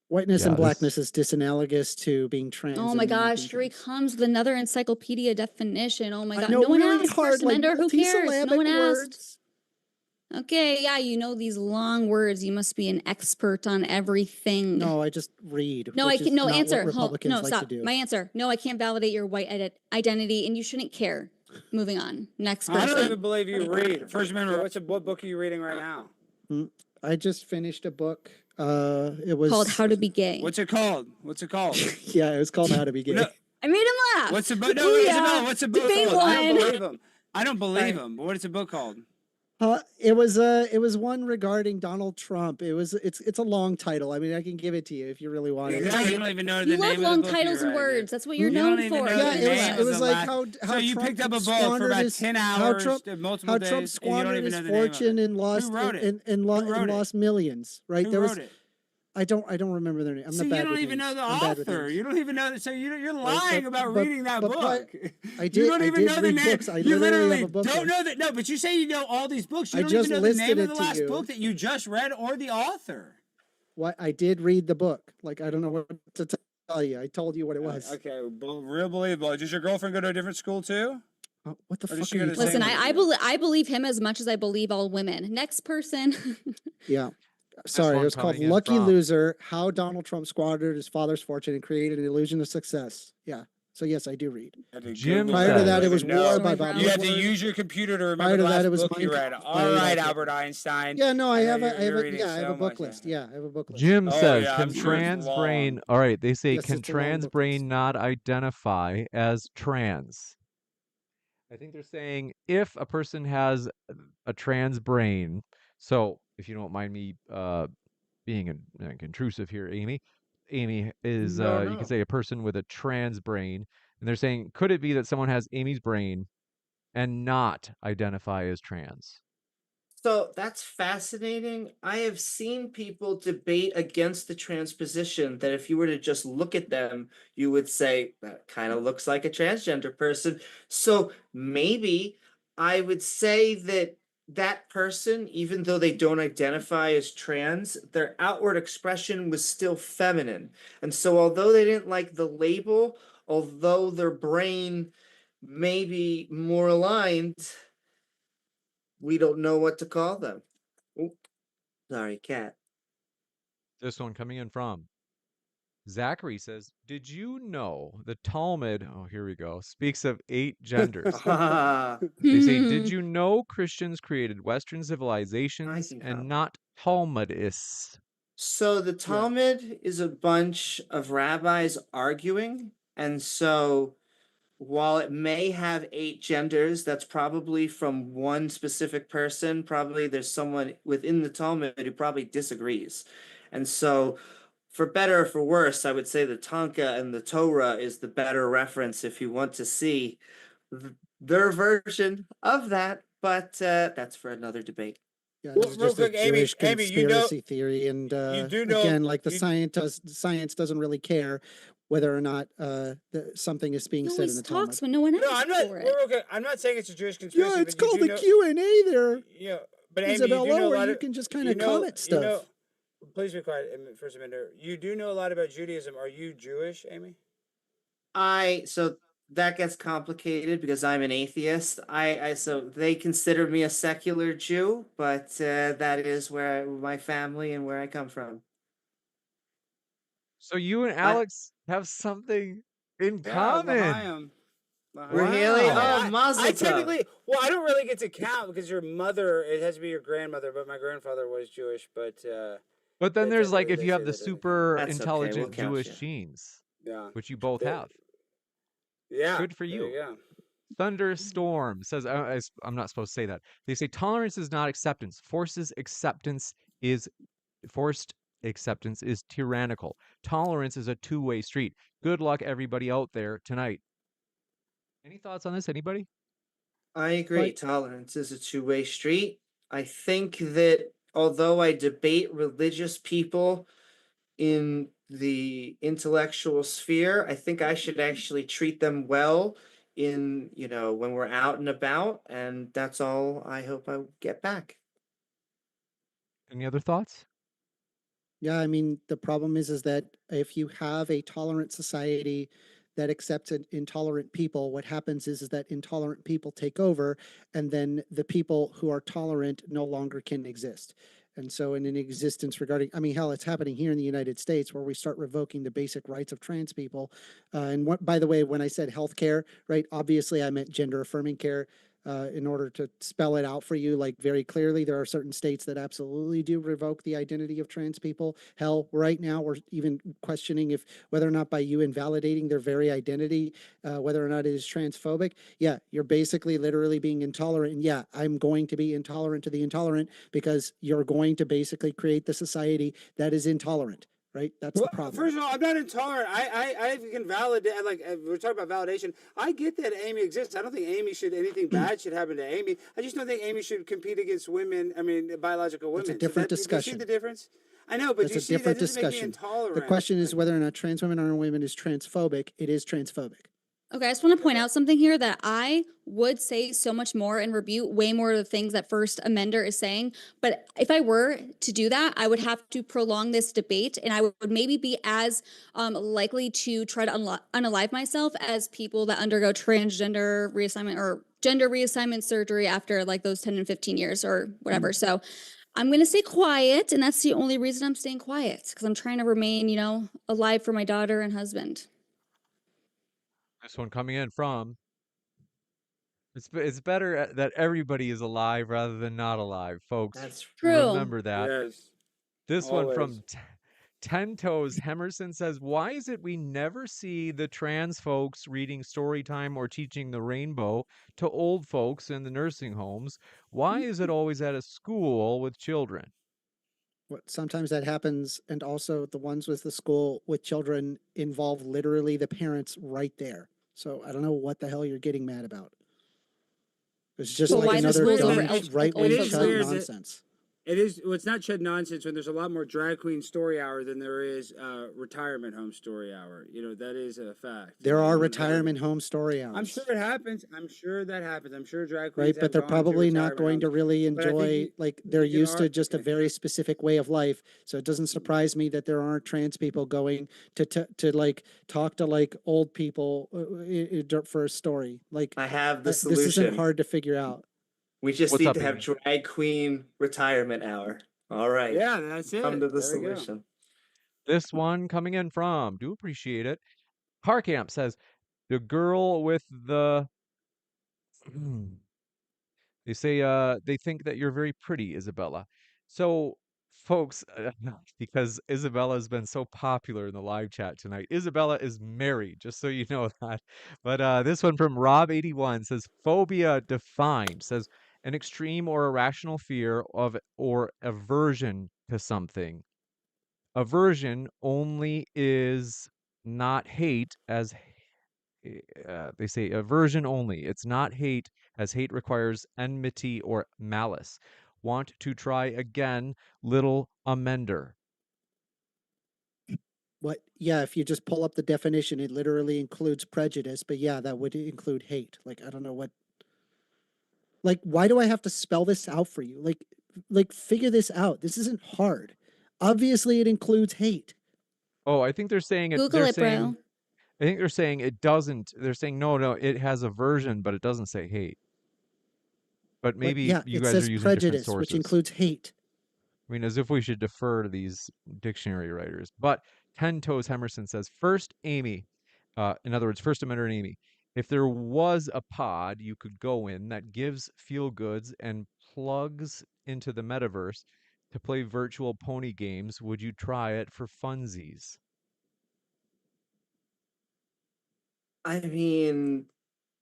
Whiteness and blackness is disanalogous to being trans. Oh my gosh, here he comes with another encyclopedia definition. Oh my god. No one really asked, hard, like, Amender, who cares? No one words. asked. Okay, yeah, you know these long words. You must be an expert on everything. No, I just read. No, I can't. No, answer. Republicans no, like stop. to do. My answer. No, I can't validate your white identity, and you shouldn't care. Moving on. Next person. I don't even believe you read. 1stAmender, what book are you reading right now? I just finished a book. It was called How to Be Gay. What's it called? Yeah, it was called How to Be Gay. No. I made him laugh. What's the book? No, Isabella, what's the book Debate called? one. I don't believe him. But what is the book called? It was one regarding Donald Trump. It's a long title. I mean, I can give it to you if you really want it. You don't even know the You name love of the long book titles and words. That's what you're You known don't even for. know the name it was of the like last- how So you Trump picked up a book for squandered about his- 10 how hours, Trump, multiple how days, Trump and you don't squandered even his know the name of fortune it. and lost Who wrote it? and lost millions. Right? Who wrote it? I don't remember their name. I'm So not you bad don't with even know names. the I'm bad with author. names. You don't even know. So you're lying about but- reading that but book. I You did. don't I even did know the read name. books. I You literally literally have a book. don't know that. No, but you say you know all these books. You I don't just even know the listed name of it the to last you. book that you just read or the author. What I did read the book. Like I don't know what to tell you. I told you what it was. Okay, real believable. Does your girlfriend go to a different school too? What the Or does fuck she are go you to talking Listen, about? I believe him as much as I believe all women. Next person. Yeah. Sorry, it one was called coming in Lucky from- Loser, How Donald Trump Squandered His Father's Fortune and Created an Illusion of Success. Yeah. So yes, I do read. Jim Prior to that, it was No. War by Bob You had to Woodward. use your computer to remember Prior the to that, last it was book you Mein read. Kampf All by right, Adolf Albert Hitler. Einstein. Yeah, no, I know have a, you're- I have you're a, reading yeah, I have so a book much, list. yeah. Yeah, I have a book list. Jim Oh, says, yeah, can I'm sure it's trans long. brain, all right, they say, Yes, can it's a long trans book brain list. not identify as trans? I think they're saying if a person has a trans brain, so if you don't mind me being intrusive here, Amy is, No, you could no. say a person with a trans brain, and they're saying, could it be that someone has Amy's brain and not identify as trans? So that's fascinating. I have seen people debate against the transposition that if you were to just look at them, you would say that kind of looks like a transgender person. So maybe I would say that that person, even though they don't identify as trans, their outward expression was still feminine. And so although they didn't like the label, although their brain may be more aligned, we don't know what to call them. Oop, sorry, cat. This one coming in from Zachary says, did you know the Talmud, oh, here we go, speaks of 8 genders? They say, did you know Christians created Western civilizations can and comment. not Talmudists? So the Talmud is a bunch of rabbis arguing, and so while it may have 8 genders, that's probably from one specific person. Probably there's someone within the Talmud who probably disagrees. And so, for better or for worse, I would say the Tanka and the Torah is the better reference if you want to see their version of that. But that's for another debate. Yeah, Well, this is real just a quick, Amy, Jewish Amy, you know, conspiracy theory, and you do know, again, like the you, science doesn't really care whether or not something is being He said in always the talks Talmud. when no one no, asks I'm not. for Real it. quick, I'm not saying it's a Jewish conspiracy. Yeah, it's but you called do the know, Q&A there, you know, but Amy, Isabella, you do know a where lot you of, can just kind you of know, comment you stuff. know. Please be quiet, 1stAmender. You do know a lot about Judaism. Are you Jewish, Amy? So that gets complicated because I'm an atheist. So they consider me a secular Jew, but that is where my family and where I come from. So you and Alex have something in Yeah, common. L'chaim. Really? Wow. Oh, Mazel I tov. technically, well, I don't really get to count because your mother, it has to be your grandmother, but my grandfather was Jewish, but But then there's like, technically if they you say have the that doesn't count. super That's okay, intelligent we'll count Jewish you. genes, Yeah. which you both have. Yeah. Good for there you. go. Thunderstorm says, I'm not supposed to say that. They say tolerance is not acceptance. Forced acceptance is tyrannical. Tolerance is a two-way street. Good luck, everybody out there tonight. Any thoughts on this? Anybody? I agree. Tolerance is a two-way street. I think that although I debate religious people in the intellectual sphere, I think I should actually treat them well in, when we're out and about, and that's all I hope I get back. Any other thoughts? Yeah, I mean, the problem is that if you have a tolerant society that accepts intolerant people, what happens is that intolerant people take over, and then the people who are tolerant no longer can exist. And so in an existence regarding, I mean, hell, it's happening here in the United States where we start revoking the basic rights of trans people. And what, by the way, when I said healthcare, right, obviously I meant gender affirming care. In order to spell it out for you, like very clearly, there are certain states that absolutely do revoke the identity of trans people. Hell, right now we're even questioning if whether or not by you invalidating their very identity, whether or not it is transphobic. Yeah, you're basically literally being intolerant. And yeah, I'm going to be intolerant to the intolerant because you're going to basically create the society that is intolerant. Right? That's the problem. First of all, I'm not intolerant. I can validate, like, we're talking about validation. I get that Amy exists. I don't think anything bad should happen to Amy. I just don't think Amy should compete against women, biological women. That's a different discussion. Do you see the difference? I know, but That's you a see, different that doesn't make me discussion. intolerant. The question is whether or not trans women or women is transphobic. It is transphobic. Okay, I just want to point out something here that I would say so much more and rebuke way more of the things that 1stAmender is saying. But if I were to do that, I would have to prolong this debate, and I would maybe be as likely to try to unalive myself as people that undergo transgender reassignment or gender reassignment surgery after like those 10 and 15 years or whatever. So I'm going to stay quiet, and that's the only reason I'm staying quiet, because I'm trying to remain, alive for my daughter and husband. This one coming in from it's better that everybody is alive rather than not alive, folks. That's True. Remember that. Yes. This one Always. from Ten Toes Hemerson says, "Why is it we never see the trans folks reading story time or teaching the rainbow to old folks in the nursing homes? Why is it always at a school with children?" Sometimes that happens, and also the ones with the school with children involve literally the parents right there. So I don't know what the hell you're getting mad about. It's just Well, like why the another schools dumb over right wing old folks' chud homes? nonsense. It is. Well, it's not chud nonsense when there's a lot more drag queen story hour than there is retirement home story hour. You know, that is a fact. There You are know, retirement home story hours. I'm sure it happens. I'm sure that happens. I'm sure drag queens Right, have but they're gone to probably not retirement going to homes. really But I think enjoy, you- like, they're you used to are- just a very specific way of life. So it doesn't surprise me that there aren't trans people going to like talk to like old people for a story. Like, I have the this isn't solution. hard to figure out. We just What's need up, to have Amy? drag queen retirement hour. All right. Yeah, that's it. Come to the There we go. solution. This one coming in from, do appreciate it. Harcamp says, "The girl with the they say they think that you're very pretty, Isabella." So, folks, because Isabella has been so popular in the live chat tonight, Isabella is married, just so you know that. But this one from Rob81 says, "Phobia defined," says, "an extreme or irrational fear of or aversion to something. Aversion only is not hate as they say aversion only. It's not hate, as hate requires enmity or malice. Want to try again, little Amender." What? Yeah, if you just pull up the definition, it literally includes prejudice. But yeah, that would include hate. Like, I don't know what. Like, why do I have to spell this out for you? Like figure this out. This isn't hard. Obviously, it includes hate. Oh, I think they're saying it. Google They're it, saying. bro. I think they're saying it doesn't. They're saying no, it has aversion, but it doesn't say hate. But But maybe yeah, you it guys are says using different prejudice, which sources. includes hate. I mean, as if we should defer to these dictionary writers. But Ten Toes Hemerson says, "First, Amy, in other words, 1stAmender and Amy, if there was a pod you could go in that gives feel goods and plugs into the metaverse to play virtual pony games, would you try it for funsies?" I mean,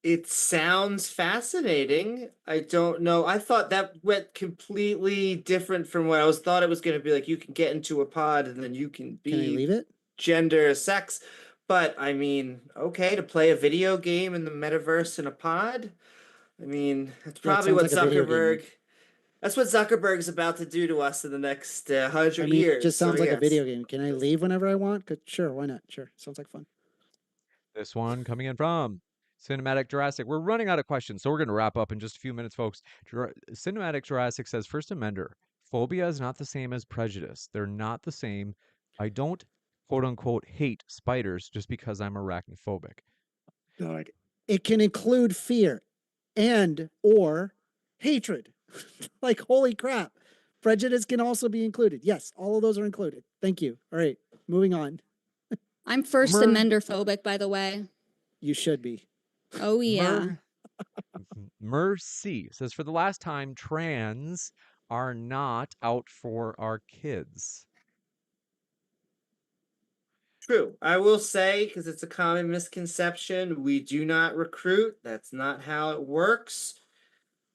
it sounds fascinating. I don't know. I thought that went completely different from what I was thought it was going to be. Like, you can get into a pod and then you can Can I be leave it? gender, sex. But I mean, okay, to play a video game in the metaverse in a pod. I mean, that's Yeah, it probably sounds what like a video game. Zuckerberg. That's what Zuckerberg's about to do to us in the next 100 I mean, years. it just sounds so like a yes. video game. Can I leave whenever I want? Sure, why not? Sure, sounds like fun. This one coming in from Cinematic Jurassic. We're running out of questions, so we're going to wrap up in just a few minutes, folks. Cinematic Jurassic says, "First Amender, phobia is not the same as prejudice. They're not the same. I don't, quote unquote, hate spiders just because I'm arachnophobic." God. It can include fear and or hatred. Like, holy crap. Prejudice can also be included. Yes, all of those are included. Thank you. All right, moving on. I'm first amender phobic, by the way. You should be. Oh yeah. Mercy says, "For the last time, trans are not out for our kids." True. I will say, because it's a common misconception, we do not recruit. That's not how it works.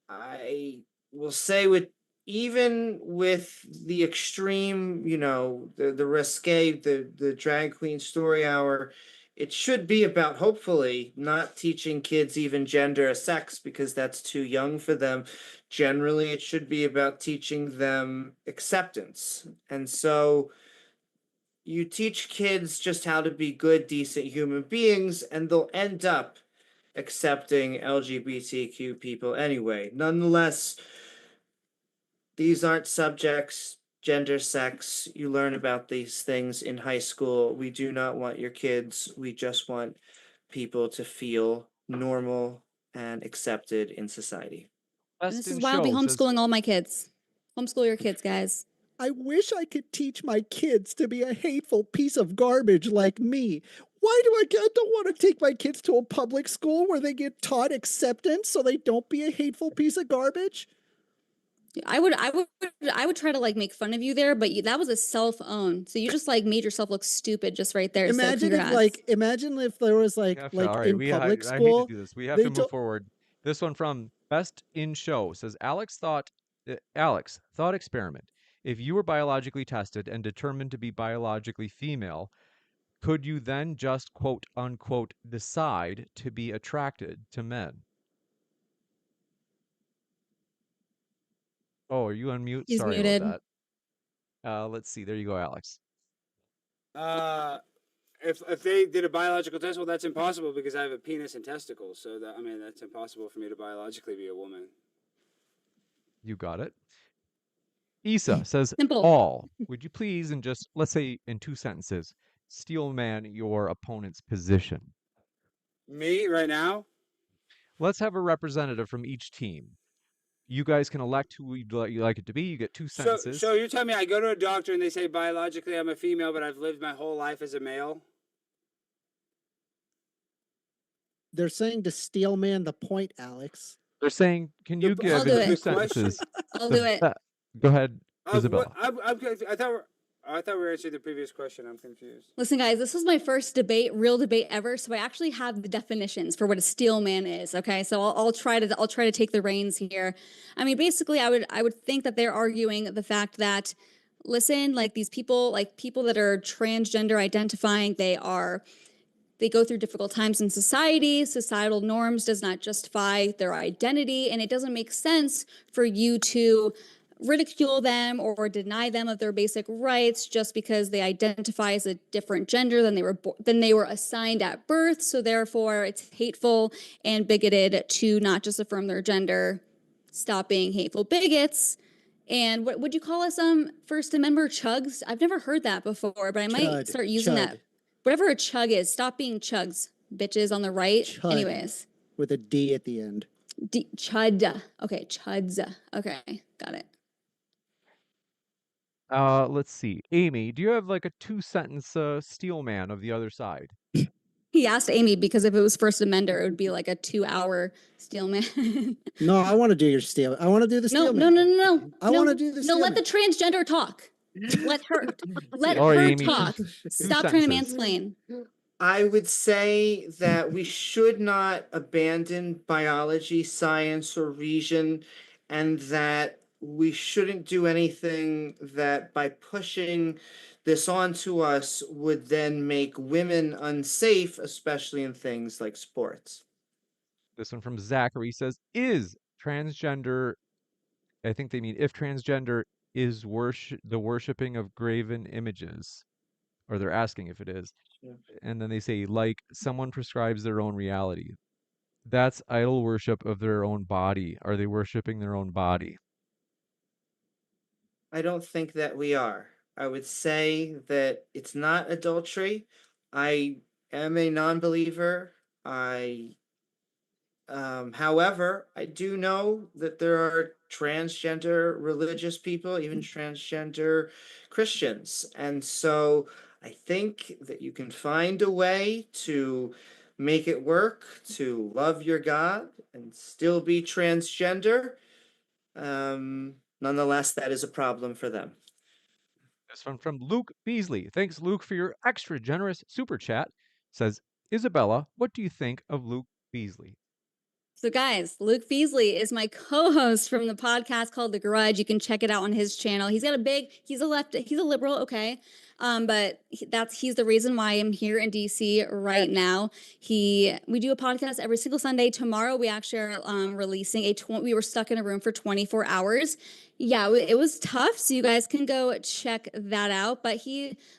I will say, with even with the extreme, the risque, the drag queen story hour, it should be about hopefully not teaching kids even gender or sex because that's too young for them. Generally, it should be about teaching them acceptance. And so you teach kids just how to be good, decent human beings, and they'll end up accepting LGBTQ people anyway. Nonetheless, these aren't subjects, gender, sex. You learn about these things in high school. We do not want your kids. We just want people to feel normal and accepted in society. And this Weston is why I'll be Show says, homeschooling all my kids. Homeschool your kids, guys. I wish I could teach my kids to be a hateful piece of garbage like me. I don't want to take my kids to a public school where they get taught acceptance so they don't be a hateful piece of garbage. I would try to like make fun of you there, but that was a self-own. So you just like made yourself look stupid just right there. Imagine so congrats. imagine if there was All right, in public I hate to school. do this. We have they to move to- forward. This one from Best in Show says Alex thought experiment. If you were biologically tested and determined to be biologically female, could you then just quote unquote decide to be attracted to men? Oh, are you on mute? He's Sorry muted. about that. Let's see. There you go, Alex. If they did a biological test, well, that's impossible because I have a penis and testicles. So that's impossible for me to biologically be a woman. You got it. Isa says, Simple. all. Would you please, in just, let's say in 2 sentences, steel man your opponent's position? Me right now? Let's have a representative from each team. You guys can elect who you'd like it to be. You get 2 sentences. So you're telling me I go to a doctor and they say biologically I'm a female, but I've lived my whole life as a male? They're saying to steel man the point, Alex. They're saying, can you give I'll do in 2 it. sentences? I'll do it. Go ahead, Isabella. I thought we were answering the previous question. I'm confused. Listen, guys, this was my first real debate ever. So I actually have the definitions for what a steel man is. Okay, so I'll try to take the reins here. I mean, basically, I would think that they're arguing the fact that, listen, like these people, like people that are transgender identifying, they go through difficult times in society. Societal norms does not justify their identity, and it doesn't make sense for you to ridicule them or deny them of their basic rights just because they identify as a different gender than they were assigned at birth. So therefore, it's hateful and bigoted to not just affirm their gender. Stop being hateful bigots. And what would you call us? 1stAmender chugs? I've never heard that before, but I might start using that. Whatever a chug is, stop being chugs, bitches on the right. Chud. Anyways. With a D at the end. Chud. Okay, chuds. Okay, got it. Let's see. Amy, do you have like a 2-sentence steel man of the other side? He asked Amy because if it was 1stAmender, it would be like a 2-hour steel man. No, I want to do your steel. I want to do the steel man. No. I want to do the steel No, let man. the transgender talk. Let her Amy, talk. 2 Stop trying to sentences. mansplain. I would say that we should not abandon biology, science, or reason, and that we shouldn't do anything that by pushing this onto us would then make women unsafe, especially in things like sports. This one from Zachary says, is transgender, I think they mean if transgender is the worshiping of graven images, or they're asking if it is. Yeah. And then they say, like, someone prescribes their own reality. That's idol worship of their own body. Are they worshiping their own body? I don't think that we are. I would say that it's not adultery. I am a non-believer. However, I do know that there are transgender religious people, even transgender Christians. And so I think that you can find a way to make it work, to love your God and still be transgender. Nonetheless, that is a problem for them. This one from Luke Beasley. Thanks, Luke, for your extra generous super chat. Says, Isabella, what do you think of Luke Beasley? So guys, Luke Beasley is my co-host from the podcast called The Grudge. You can check it out on his channel. He's a liberal, okay. But he's the reason why I'm here in DC right now. We do a podcast every single Sunday. Tomorrow we actually are releasing we were stuck in a room for 24 hours. Yeah, it was tough. So you guys can go check that out. But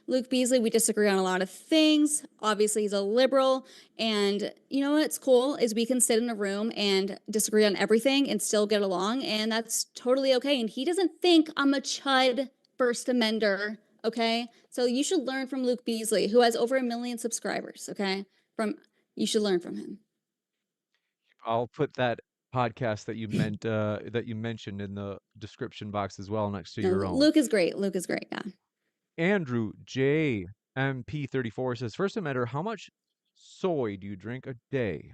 Luke Beasley, we disagree on a lot of things. Obviously, he's a liberal. And you know what's cool is we can sit in a room and disagree on everything and still get along. And that's totally okay. And he doesn't think I'm a chud 1stAmender. Okay, so you should learn from Luke Beasley, who has over 1 million subscribers. Okay, you should learn from him. I'll put that podcast that you mentioned in the description box as well next to your own. Luke is great. Yeah. Andrew J. MP34 says, First Amender, how much soy do you drink a day?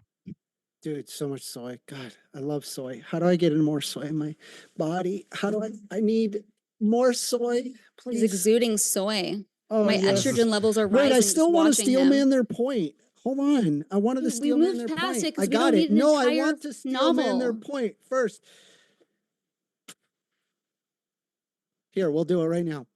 Dude, so much soy. God, I love soy. How do I get in more soy in my body? How do I need more soy, He's please? exuding soy. Oh, My yes. estrogen levels are Wait, rising. I just still want to watching steel him. man their point. Hold on. I wanted to We steel man moved their past point. it 'cause I we don't got need it. an No, I entire want to steel man their novel. point first. Here, we'll do it right now.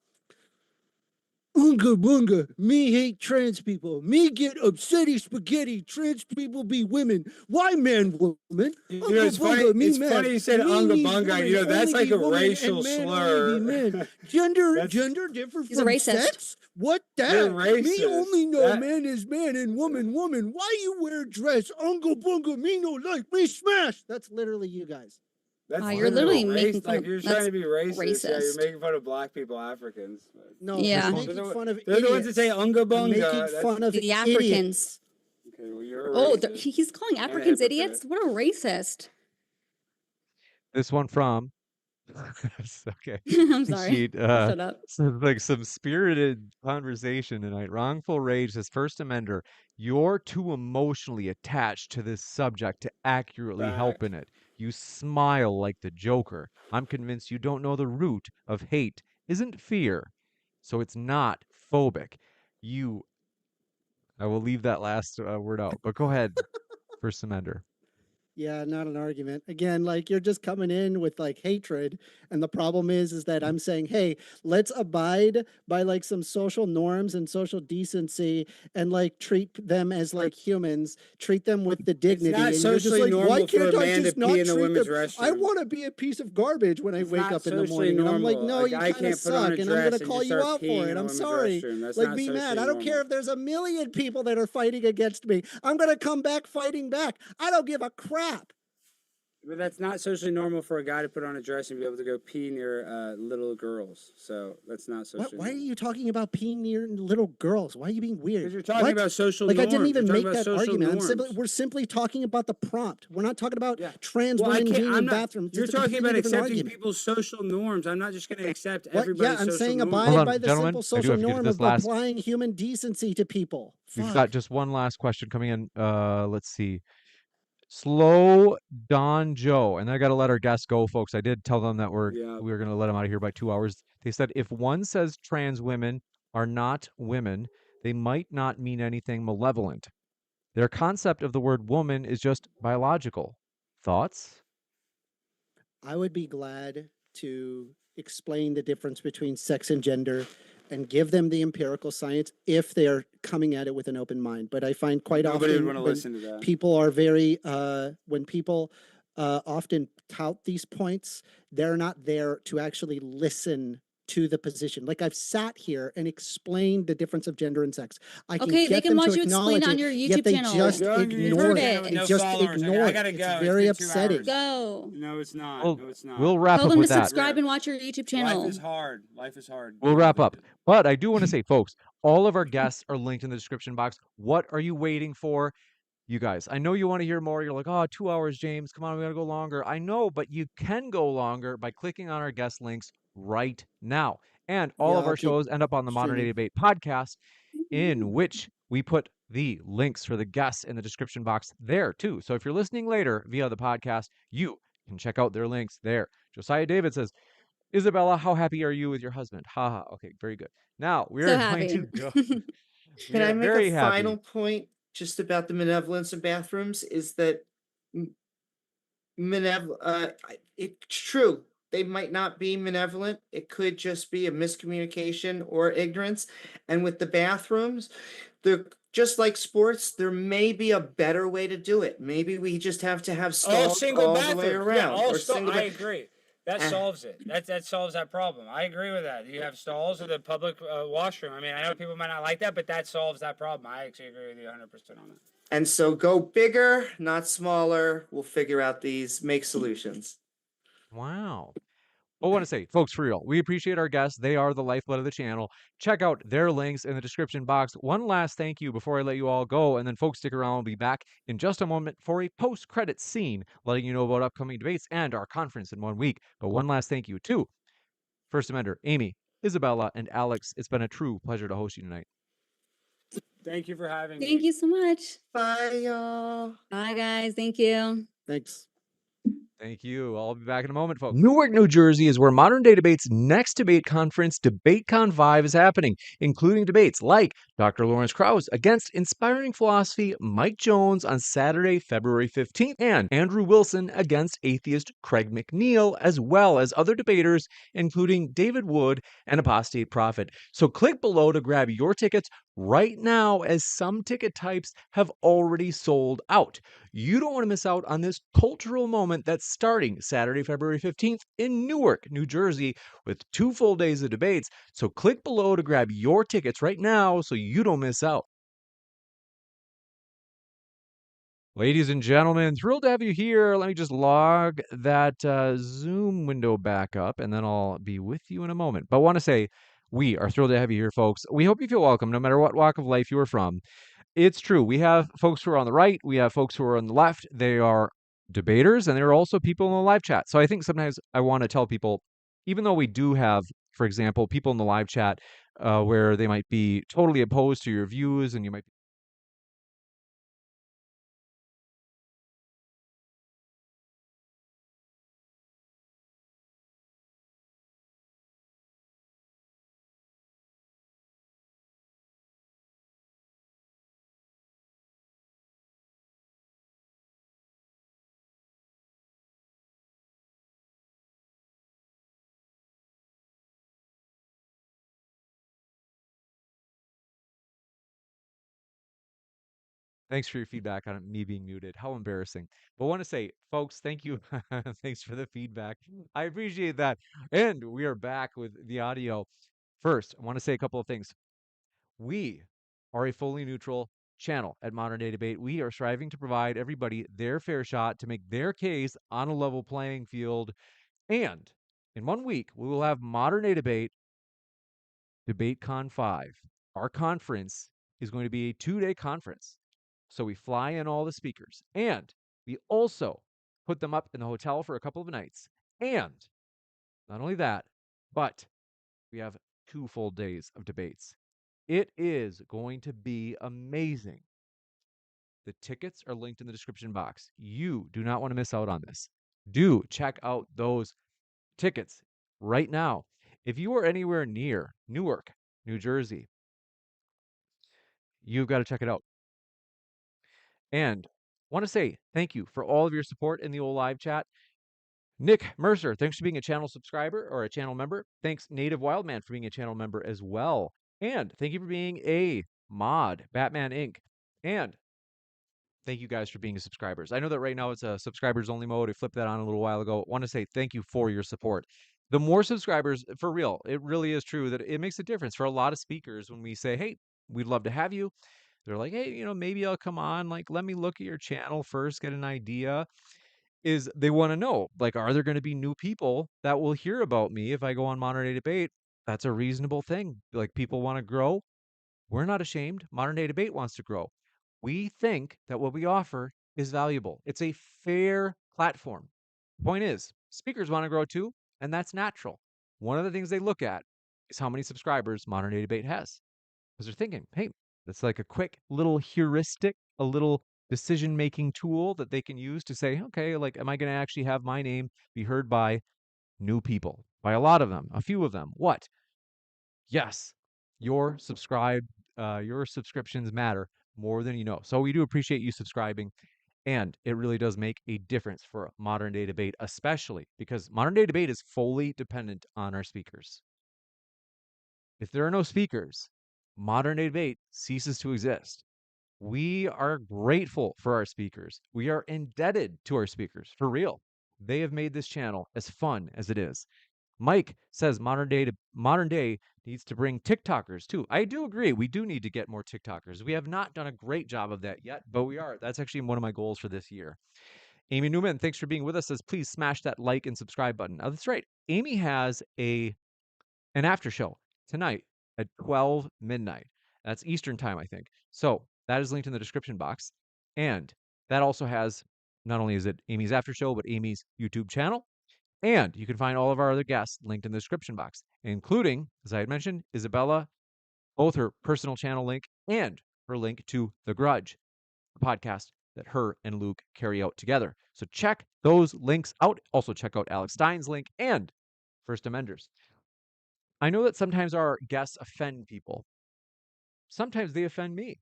Unga bunga, me hate trans people. Me get upsetty spaghetti. Trans people be women. Why man woman? You know, Unga it's funny. bunga, me It's man. funny you said Me unga need bunga. woman You know, that's only like be a woman, racial and man slur. only be man. Gender That's- different He's a from racist. sex? What that? You're Me racist. only know That- man is man and woman woman. Why you wear dress? Unga bunga, me no like, me smash. That's literally you guys. That's You're literally race- making fun like of- you're that's trying to be racist. Yeah, you're racist. making fun of black people, Africans. No, Yeah. I'm They're making the- fun of They're the ones that say idiots. unga I'm bunga. making That's- fun of The idiots. Africans. Okay, well, you're a Oh, racist. he's calling and a Africans hypocrite. idiots? What a racist. This one from okay. I'm sorry. Sheet, Shut up. like some spirited conversation tonight. Wrongful Rage says, First Amender, you're too emotionally attached to this subject to accurately help in it. You smile like the Joker. I'm convinced you don't know the root of hate isn't fear, so it's not phobic. I will leave that last word out, but go ahead, First Amender. Yeah, not an argument. Again, like you're just coming in with like hatred. And the problem is that I'm saying, hey, let's abide by like some social norms and social decency and like treat them as like humans, treat them with the dignity. not And you're just socially like, why normal for can't a I man to just pee not in the treat women's them? I restroom. want to be a piece of garbage when I It's wake not up in the socially morning. And I'm like, normal. no, A you guy kind of can't put on suck. a And I'm going dress to and call just you start out peeing for in it. a I'm women's sorry. restroom. That's Like, not be mad. socially I don't care normal. if there's a million people that are fighting against me. I'm going to come back fighting back. I don't give a crap. But that's not socially normal for a guy to put on a dress and be able to go pee near little girls. So that's not socially Why are normal. you talking about peeing near little girls? Why are you being weird? Because you're talking What? about social Like norms. I didn't even You're make talking about that social argument. norms. We're simply talking about the prompt. We're not talking about Yeah. trans Well, I women can't. being I'm in not. bathrooms. You're It's a talking completely about different accepting argument. people's social norms. I'm not just going to accept What? everybody's Yeah, I'm social saying norms. abide Hold on, by the gentlemen. simple I do social have to get norm this of last. applying human decency to people. We've Fuck. got just one last question coming in. Let's see. Slow Don Joe, and I got to let our guests go, folks. I did tell them that we're going to let them out of here by 2 hours. They said if one says trans women are not women, they might not mean anything malevolent. Their concept of the word woman is just biological. Thoughts? I would be glad to explain the difference between sex and gender and give them the empirical science if they're coming at it with an open mind. But I find quite Nobody would often want to when listen to that. people are very, when people often tout these points, they're not there to actually listen to the position. Like I've sat here and explained the difference of gender and sex. I can Okay, get they can them watch to you explain acknowge on it, your yet YouTube they channel. just Go on your YouTube ignore channel it. with They no just followers. ignore I it. gotta go. It's It's very been 2 upsetting. hours. Go. No, it's not. We'll, No, it's not. we'll wrap Tell up them to with that. subscribe and watch your YouTube channel. Life is hard. Life is hard. We'll wrap up. But I do want to say, folks, all of our guests are linked in the description box. What are you waiting for? You guys, I know you want to hear more. You're like, oh, 2 hours, James. Come on, we got to go longer. I know, but you can go longer by clicking on our guest links right now. And all Yeah, of our I'll keep shows end up on the Modern Day streaming. Debate podcast, in which we put the links for the guests in the description box there too. So if you're listening later via the podcast, you can check out their links there. Josiah David says, Isabella, how happy are you with your husband? Haha. Okay, very good. Now we So are going happy. to go. We Can I are make very a happy. final point just about the malevolence of bathrooms? Is that it's true. They might not be malevolent. It could just be a miscommunication or ignorance. And with the bathrooms, they're just like sports. There may be a better way to do it. Maybe we just have to have All stalls single all the bathrooms. way Yeah, around. all or stall. single I agree. That Ah. solves it. That solves that problem. I agree with that. You have stalls or the public washroom. I mean, I know people might not like that, but that solves that problem. I actually agree with you 100% on that. And so go bigger, not smaller. We'll figure out these, make solutions. Wow. I want to say, folks, for real, we appreciate our guests. They are the lifeblood of the channel. Check out their links in the description box. One last thank you before I let you all go. And then, folks, stick around. We'll be back in just a moment for a post-credit scene, letting you know about upcoming debates and our conference in 1 week. But one last thank you to First Amender, Amy, Isabella, and Alex. It's been a true pleasure to host you tonight. Thank you for having me. Thank you so much. Bye, y'all. Bye, guys. Thank you. Thanks. Thank you. I'll be back in a moment, folks. Newark, New Jersey is where Modern Day Debate's next debate conference, DebateCon 5, is happening, including debates like Dr. Lawrence Krauss against inspiring philosophy Mike Jones on Saturday, February 15th, and Andrew Wilson against atheist Craig McNeil, as well as other debaters, including David Wood and Apostate Prophet. So click below to grab your tickets right now, as some ticket types have already sold out. You don't want to miss out on this cultural moment that's starting Saturday, February 15th in Newark, New Jersey, with 2 full days of debates. So click below to grab your tickets right now so you don't miss out. Ladies and gentlemen, thrilled to have you here. Let me just log that Zoom window back up, and then I'll be with you in a moment. But I want to say, we are thrilled to have you here, folks. We hope you feel welcome, no matter what walk of life you are from. It's true. We have folks who are on the right. We have folks who are on the left. They are debaters, and there are also people in the live chat. So I think sometimes I want to tell people, even though we do have, for example, people in the live chat where they might be totally opposed to your views, and you might. Thanks for your feedback on me being muted. How embarrassing. But I want to say, folks, thank you. Thanks for the feedback. I appreciate that. And we are back with the audio. First, I want to say a couple of things. We are a fully neutral channel at Modern Day Debate. We are striving to provide everybody their fair shot to make their case on a level playing field. And in 1 week, we will have Modern Day Debate DebateCon 5. Our conference is going to be a 2-day conference. So we fly in all the speakers, and we also put them up in the hotel for a couple of nights. And not only that, but we have 2 full days of debates. It is going to be amazing. The tickets are linked in the description box. You do not want to miss out on this. Do check out those tickets right now. If you are anywhere near Newark, New Jersey, you've got to check it out. And want to say thank you for all of your support in the old live chat. Nick Mercer, thanks for being a channel subscriber or a channel member. Thanks, Native Wildman, for being a channel member as well. And thank you for being a mod, Batman Inc. And thank you guys for being subscribers. I know that right now it's a subscribers only mode. I flipped that on a little while ago. I want to say thank you for your support. The more subscribers, for real, it really is true that it makes a difference for a lot of speakers when we say, hey, we'd love to have you. They're like, hey, maybe I'll come on. Like, let me look at your channel first, get an idea. Is they want to know, like, are there going to be new people that will hear about me if I go on Modern Day Debate? That's a reasonable thing. Like, people want to grow. We're not ashamed. Modern Day Debate wants to grow. We think that what we offer is valuable. It's a fair platform. Point is, speakers want to grow too, and that's natural. One of the things they look at is how many subscribers Modern Day Debate has. Because they're thinking, hey, that's like a quick little heuristic, a little decision-making tool that they can use to say, okay, like, am I going to actually have my name be heard by new people? By a lot of them, a few of them. What? Yes, your subscriptions matter more than you know. So we do appreciate you subscribing, and it really does make a difference for Modern Day Debate, especially because Modern Day Debate is fully dependent on our speakers. If there are no speakers, Modern Day Debate ceases to exist. We are grateful for our speakers. We are indebted to our speakers, for real. They have made this channel as fun as it is. Mike says Modern Day needs to bring TikTokers too. I do agree. We do need to get more TikTokers. We have not done a great job of that yet, but we are. That's actually one of my goals for this year. Amy Newman, thanks for being with us. Says please smash that like and subscribe button. Oh, that's right. Amy has an after show tonight at 12 midnight. That's Eastern time, I think. So that is linked in the description box. And that also has, not only is it Amy's after show, but Amy's YouTube channel. And you can find all of our other guests linked in the description box, including, as I had mentioned, Isabella, both her personal channel link and her link to The Grudge, a podcast that her and Luke carry out together. So check those links out. Also check out Alex Stein's link and 1stAmenders. I know that sometimes our guests offend people. Sometimes they offend me.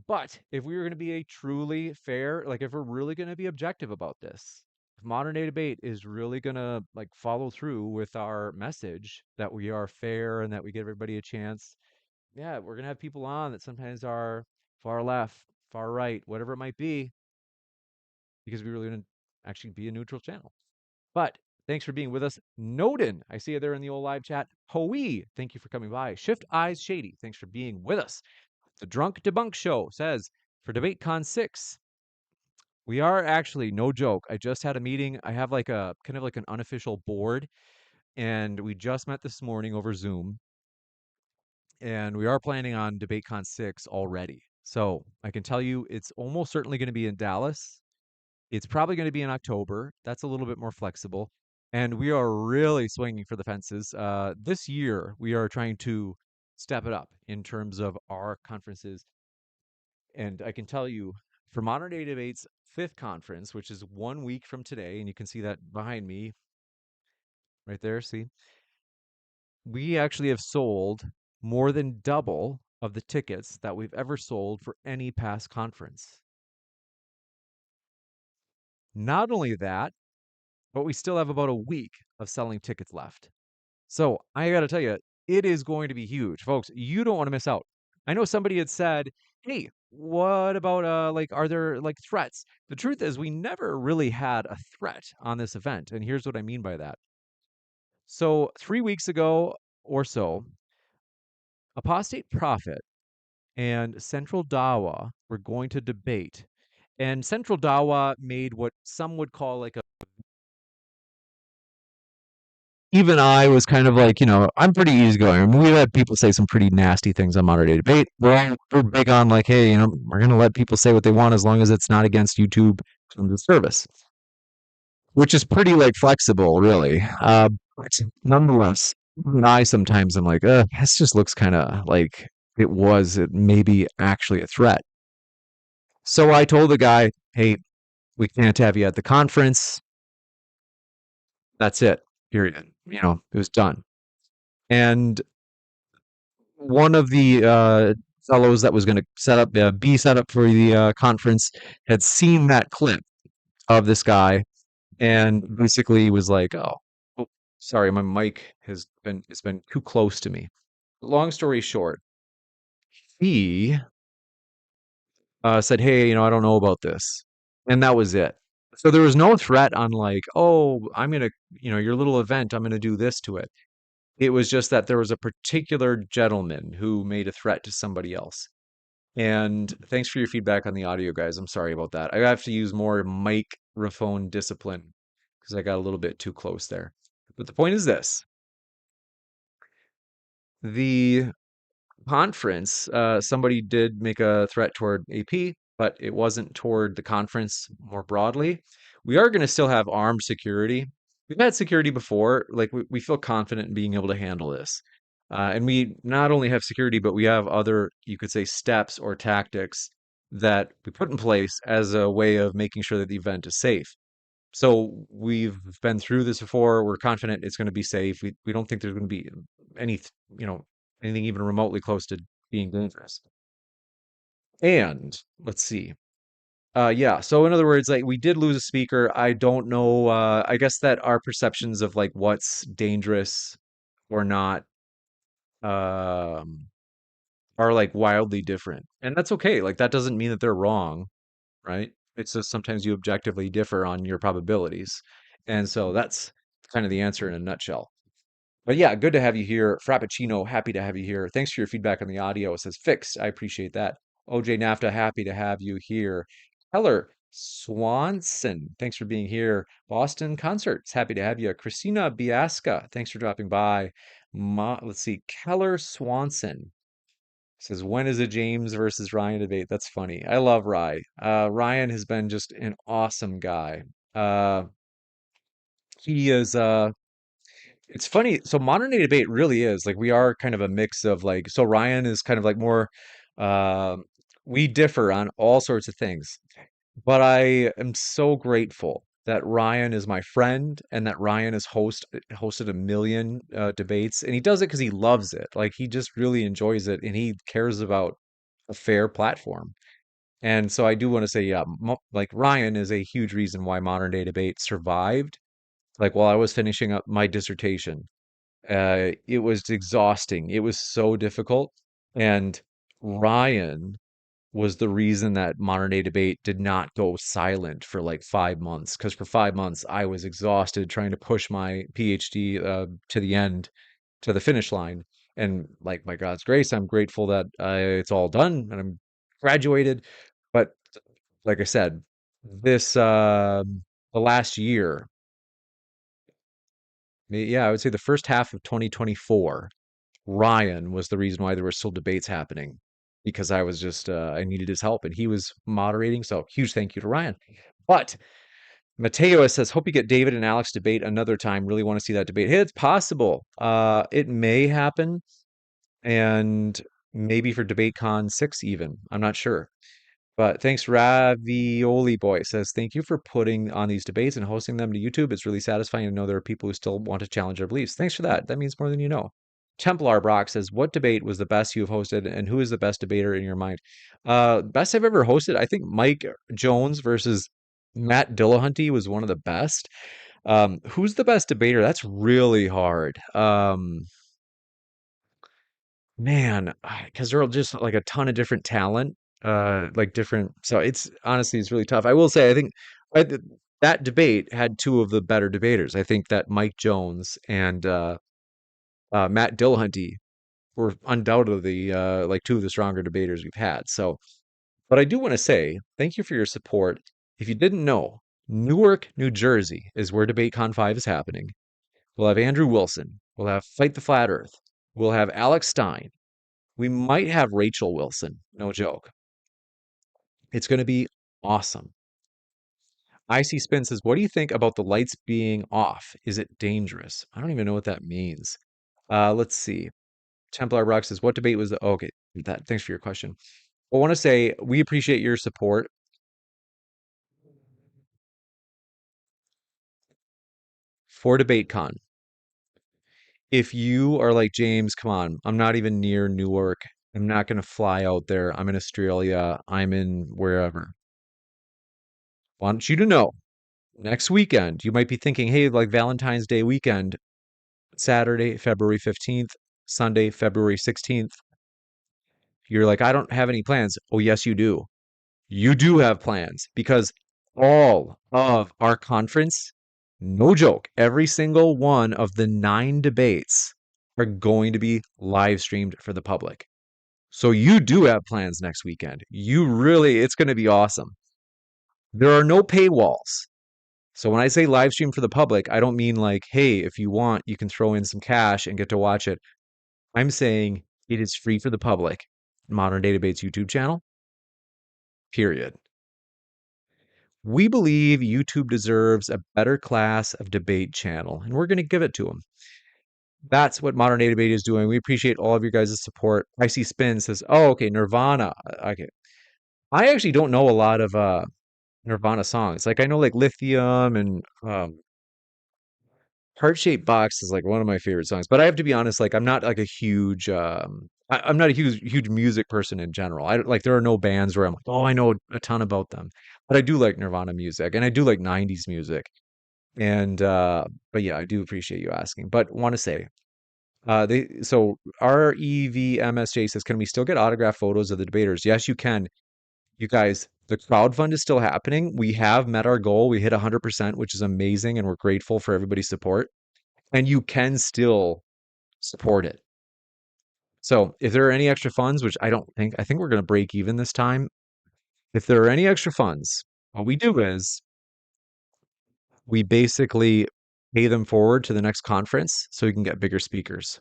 But if we were going to be a truly fair, like if we're really going to be objective about this, if modern day debate is really going to like follow through with our message that we are fair and that we give everybody a chance, yeah, we're going to have people on that sometimes are far left, far right, whatever it might be, because we really want to actually be a neutral channel. But thanks for being with us. Noden, I see you there in the old live chat. Hoey, thank you for coming by. Shift Eyes Shady, thanks for being with us. The Drunk Debunk Show says, for DebateCon 6, we are actually, no joke, I just had a meeting. I have like a kind of like an unofficial board, and we just met this morning over Zoom, and we are planning on DebateCon 6 already. So I can tell you it's almost certainly going to be in Dallas. It's probably going to be in October. That's a little bit more flexible. And we are really swinging for the fences. This year, we are trying to step it up in terms of our conferences. And I can tell you, for Modern Day Debate's 5th conference, which is 1 week from today, and you can see that behind me right there, see? We actually have sold more than double of the tickets that we've ever sold for any past conference. Not only that, but we still have about a week of selling tickets left. So I got to tell you, it is going to be huge, folks. You don't want to miss out. I know somebody had said, hey, what about like, are there like threats? The truth is we never really had a threat on this event. And here's what I mean by that. So 3 weeks ago or so, Apostate Prophet and Central Dawa were going to debate. And Central Dawa made what some would call like a, even I was kind of like, I'm pretty easygoing. I mean, we've had people say some pretty nasty things on Modern Day Debate. We're big on like, hey, we're going to let people say what they want as long as it's not against YouTube terms of service, which is pretty like flexible, really. But nonetheless, even I sometimes I'm like, this just looks kind of like it may be actually a threat. So I told the guy, hey, we can't have you at the conference. That's it. Period. It was done. And one of the fellows that was going to be set up for the conference had seen that clip of this guy and basically was like, oh, sorry, my mic it's been too close to me. Long story short, he said, hey, I don't know about this. And that was it. So there was no threat on like, oh, I'm going to, your little event, I'm going to do this to it. It was just that there was a particular gentleman who made a threat to somebody else. And thanks for your feedback on the audio, guys. I'm sorry about that. I have to use more microphone discipline because I got a little bit too close there. But the point is this. The conference, somebody did make a threat toward AP, but it wasn't toward the conference more broadly. We are going to still have armed security. We've had security before. Like we feel confident in being able to handle this. And we not only have security, but we have other, you could say, steps or tactics that we put in place as a way of making sure that the event is safe. So we've been through this before. We're confident it's going to be safe. We don't think there's going to be any, anything even remotely close to being dangerous. And let's see. Yeah. So in other words, like we did lose a speaker. I don't know. I guess that our perceptions of like what's dangerous or not um are like wildly different. And that's okay. Like that doesn't mean that they're wrong, right? It's just sometimes you objectively differ on your probabilities. And so that's kind of the answer in a nutshell. But yeah, good to have you here. Frappuccino, happy to have you here. Thanks for your feedback on the audio. It says fixed. I appreciate that. OJ NAFTA, happy to have you here. Keller Swanson, thanks for being here. Boston Concerts, happy to have you. Christina Biasca, thanks for dropping by. Let's see, Keller Swanson says, when is a James versus Ryan debate? That's funny. I love Ryan. Ryan has been just an awesome guy. He is it's funny. So modern day debate really is like we are kind of a mix of like, so Ryan is kind of like more we differ on all sorts of things, but I am so grateful that Ryan is my friend and that Ryan has hosted a million debates, and he does it because he loves it. Like he just really enjoys it, and he cares about a fair platform. And so I do want to say, yeah, like Ryan is a huge reason why modern day debate survived. Like while I was finishing up my dissertation, it was exhausting. It was so difficult. And Ryan was the reason that modern day debate did not go silent for like 5 months. Because for 5 months, I was exhausted trying to push my PhD to the end, to the finish line. And like by God's grace, I'm grateful that it's all done and I'm graduated. But like I said, this the last year, yeah, I would say the first half of 2024, Ryan was the reason why there were still debates happening because I was just I needed his help and he was moderating. So huge thank you to Ryan. But Mateo says, hope you get David and Alex debate another time. Really want to see that debate. Hey, it's possible. It may happen, and maybe for DebateCon 6 even. I'm not sure. But thanks, Ravioli Boy says, thank you for putting on these debates and hosting them to YouTube. It's really satisfying to know there are people who still want to challenge their beliefs. Thanks for that. That means more than you know. Templar Brock says, what debate was the best you have hosted and who is the best debater in your mind? Best I've ever hosted, I think Mike Jones versus Matt Dillahunty was one of the best. Who's the best debater? That's really hard. Man, because there are just like a ton of different talent, like different. So it's honestly, it's really tough. I will say, I think that debate had two of the better debaters. I think that Mike Jones and Matt Dillahunty were undoubtedly like two of the stronger debaters we've had. So, but I do want to say thank you for your support. If you didn't know, Newark, New Jersey is where DebateCon 5 is happening. We'll have Andrew Wilson. We'll have Fight the Flat Earth. We'll have Alex Stein. We might have Rachel Wilson. No joke. It's going to be awesome. IC Spin says, what do you think about the lights being off? Is it dangerous? I don't even know what that means. Let's see. Templar Rock says, what debate was the... okay, thanks for your question. I want to say we appreciate your support. For DebateCon. If you are like, James, come on, I'm not even near Newark. I'm not going to fly out there. I'm in Australia. I'm in wherever. Want you to know, next weekend, you might be thinking, hey, like Valentine's Day weekend, Saturday, February 15th, Sunday, February 16th. You're like, I don't have any plans. Oh, yes, you do. You do have plans because all of our conference, no joke, every single one of the 9 debates are going to be live streamed for the public. So you do have plans next weekend. It's going to be awesome. There are no paywalls. So when I say live stream for the public, I don't mean like, hey, if you want, you can throw in some cash and get to watch it. I'm saying it is free for the public. Modern Day Debates YouTube channel. Period. We believe YouTube deserves a better class of debate channel, and we're going to give it to them. That's what Modern Day Debate is doing. We appreciate all of your guys' support. I see Spin says, oh, okay, Nirvana. Okay. I actually don't know a lot of Nirvana songs. Like I know like Lithium and Heart Shaped Box is like one of my favorite songs. But I have to be honest, like I'm not like a huge I'm not a huge music person in general. I like there are no bands where I'm like, oh, I know a ton about them. But I do like Nirvana music and I do like 90s music. And but yeah, I do appreciate you asking. But want to say so REVMSJ says, can we still get autographed photos of the debaters? Yes, you can. You guys, the crowdfund is still happening. We have met our goal. We hit 100%, which is amazing, and we're grateful for everybody's support. And you can still support it. So if there are any extra funds, which I think we're going to break even this time. If there are any extra funds, what we do is we basically pay them forward to the next conference so we can get bigger speakers.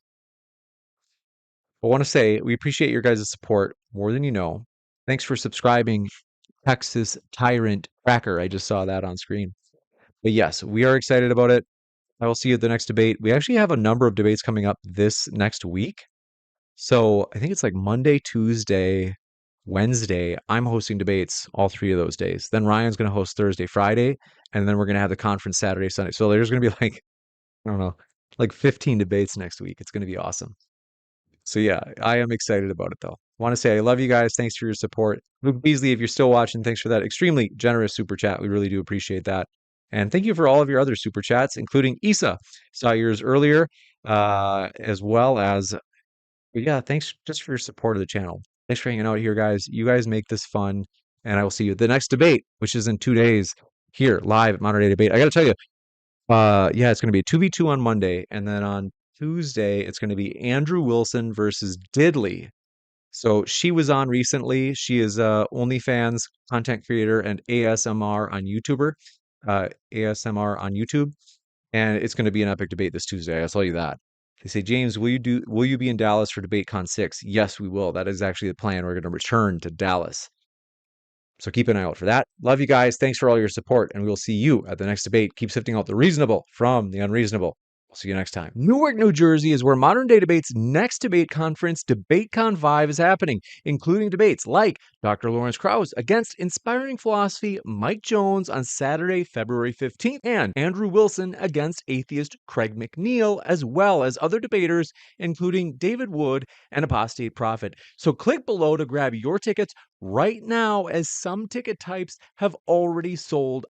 I want to say we appreciate your guys' support more than you know. Thanks for subscribing, Texas Tyrant Cracker. I just saw that on screen. But yes, we are excited about it. I will see you at the next debate. We actually have a number of debates coming up this next week. So I think it's like Monday, Tuesday, Wednesday, I'm hosting debates all 3 of those days. Then Ryan's going to host Thursday, Friday, and then we're going to have the conference Saturday, Sunday. So there's going to be like, I don't know, like 15 debates next week. It's going to be awesome. So yeah, I am excited about it though. Want to say I love you guys. Thanks for your support. Luke Beasley, if you're still watching, thanks for that extremely generous super chat. We really do appreciate that. And thank you for all of your other super chats, including Isa. Saw yours earlier, as well as, but yeah, thanks just for your support of the channel. Thanks for hanging out here, guys. You guys make this fun. And I will see you at the next debate, which is in 2 days here live at Modern Day Debate. I got to tell you, yeah, it's going to be a 2v2 on Monday. And then on Tuesday, it's going to be Andrew Wilson versus Diddley. So she was on recently. She is a OnlyFans content creator and ASMR on YouTuber, ASMR on YouTube. And it's going to be an epic debate this Tuesday. I'll tell you that. They say, James, will you be in Dallas for DebateCon 6? Yes, we will. That is actually the plan. We're going to return to Dallas. So keep an eye out for that. Love you guys. Thanks for all your support. And we'll see you at the next debate. Keep sifting out the reasonable from the unreasonable. We'll see you next time. Newark, New Jersey is where Modern Day Debate's next debate conference, DebateCon 5, is happening, including debates like Dr. Lawrence Krauss against inspiring philosophy Mike Jones on Saturday, February 15th, and Andrew Wilson against atheist Craig McNeil, as well as other debaters, including David Wood and Apostate Prophet. So click below to grab your tickets right now, as some ticket types have already sold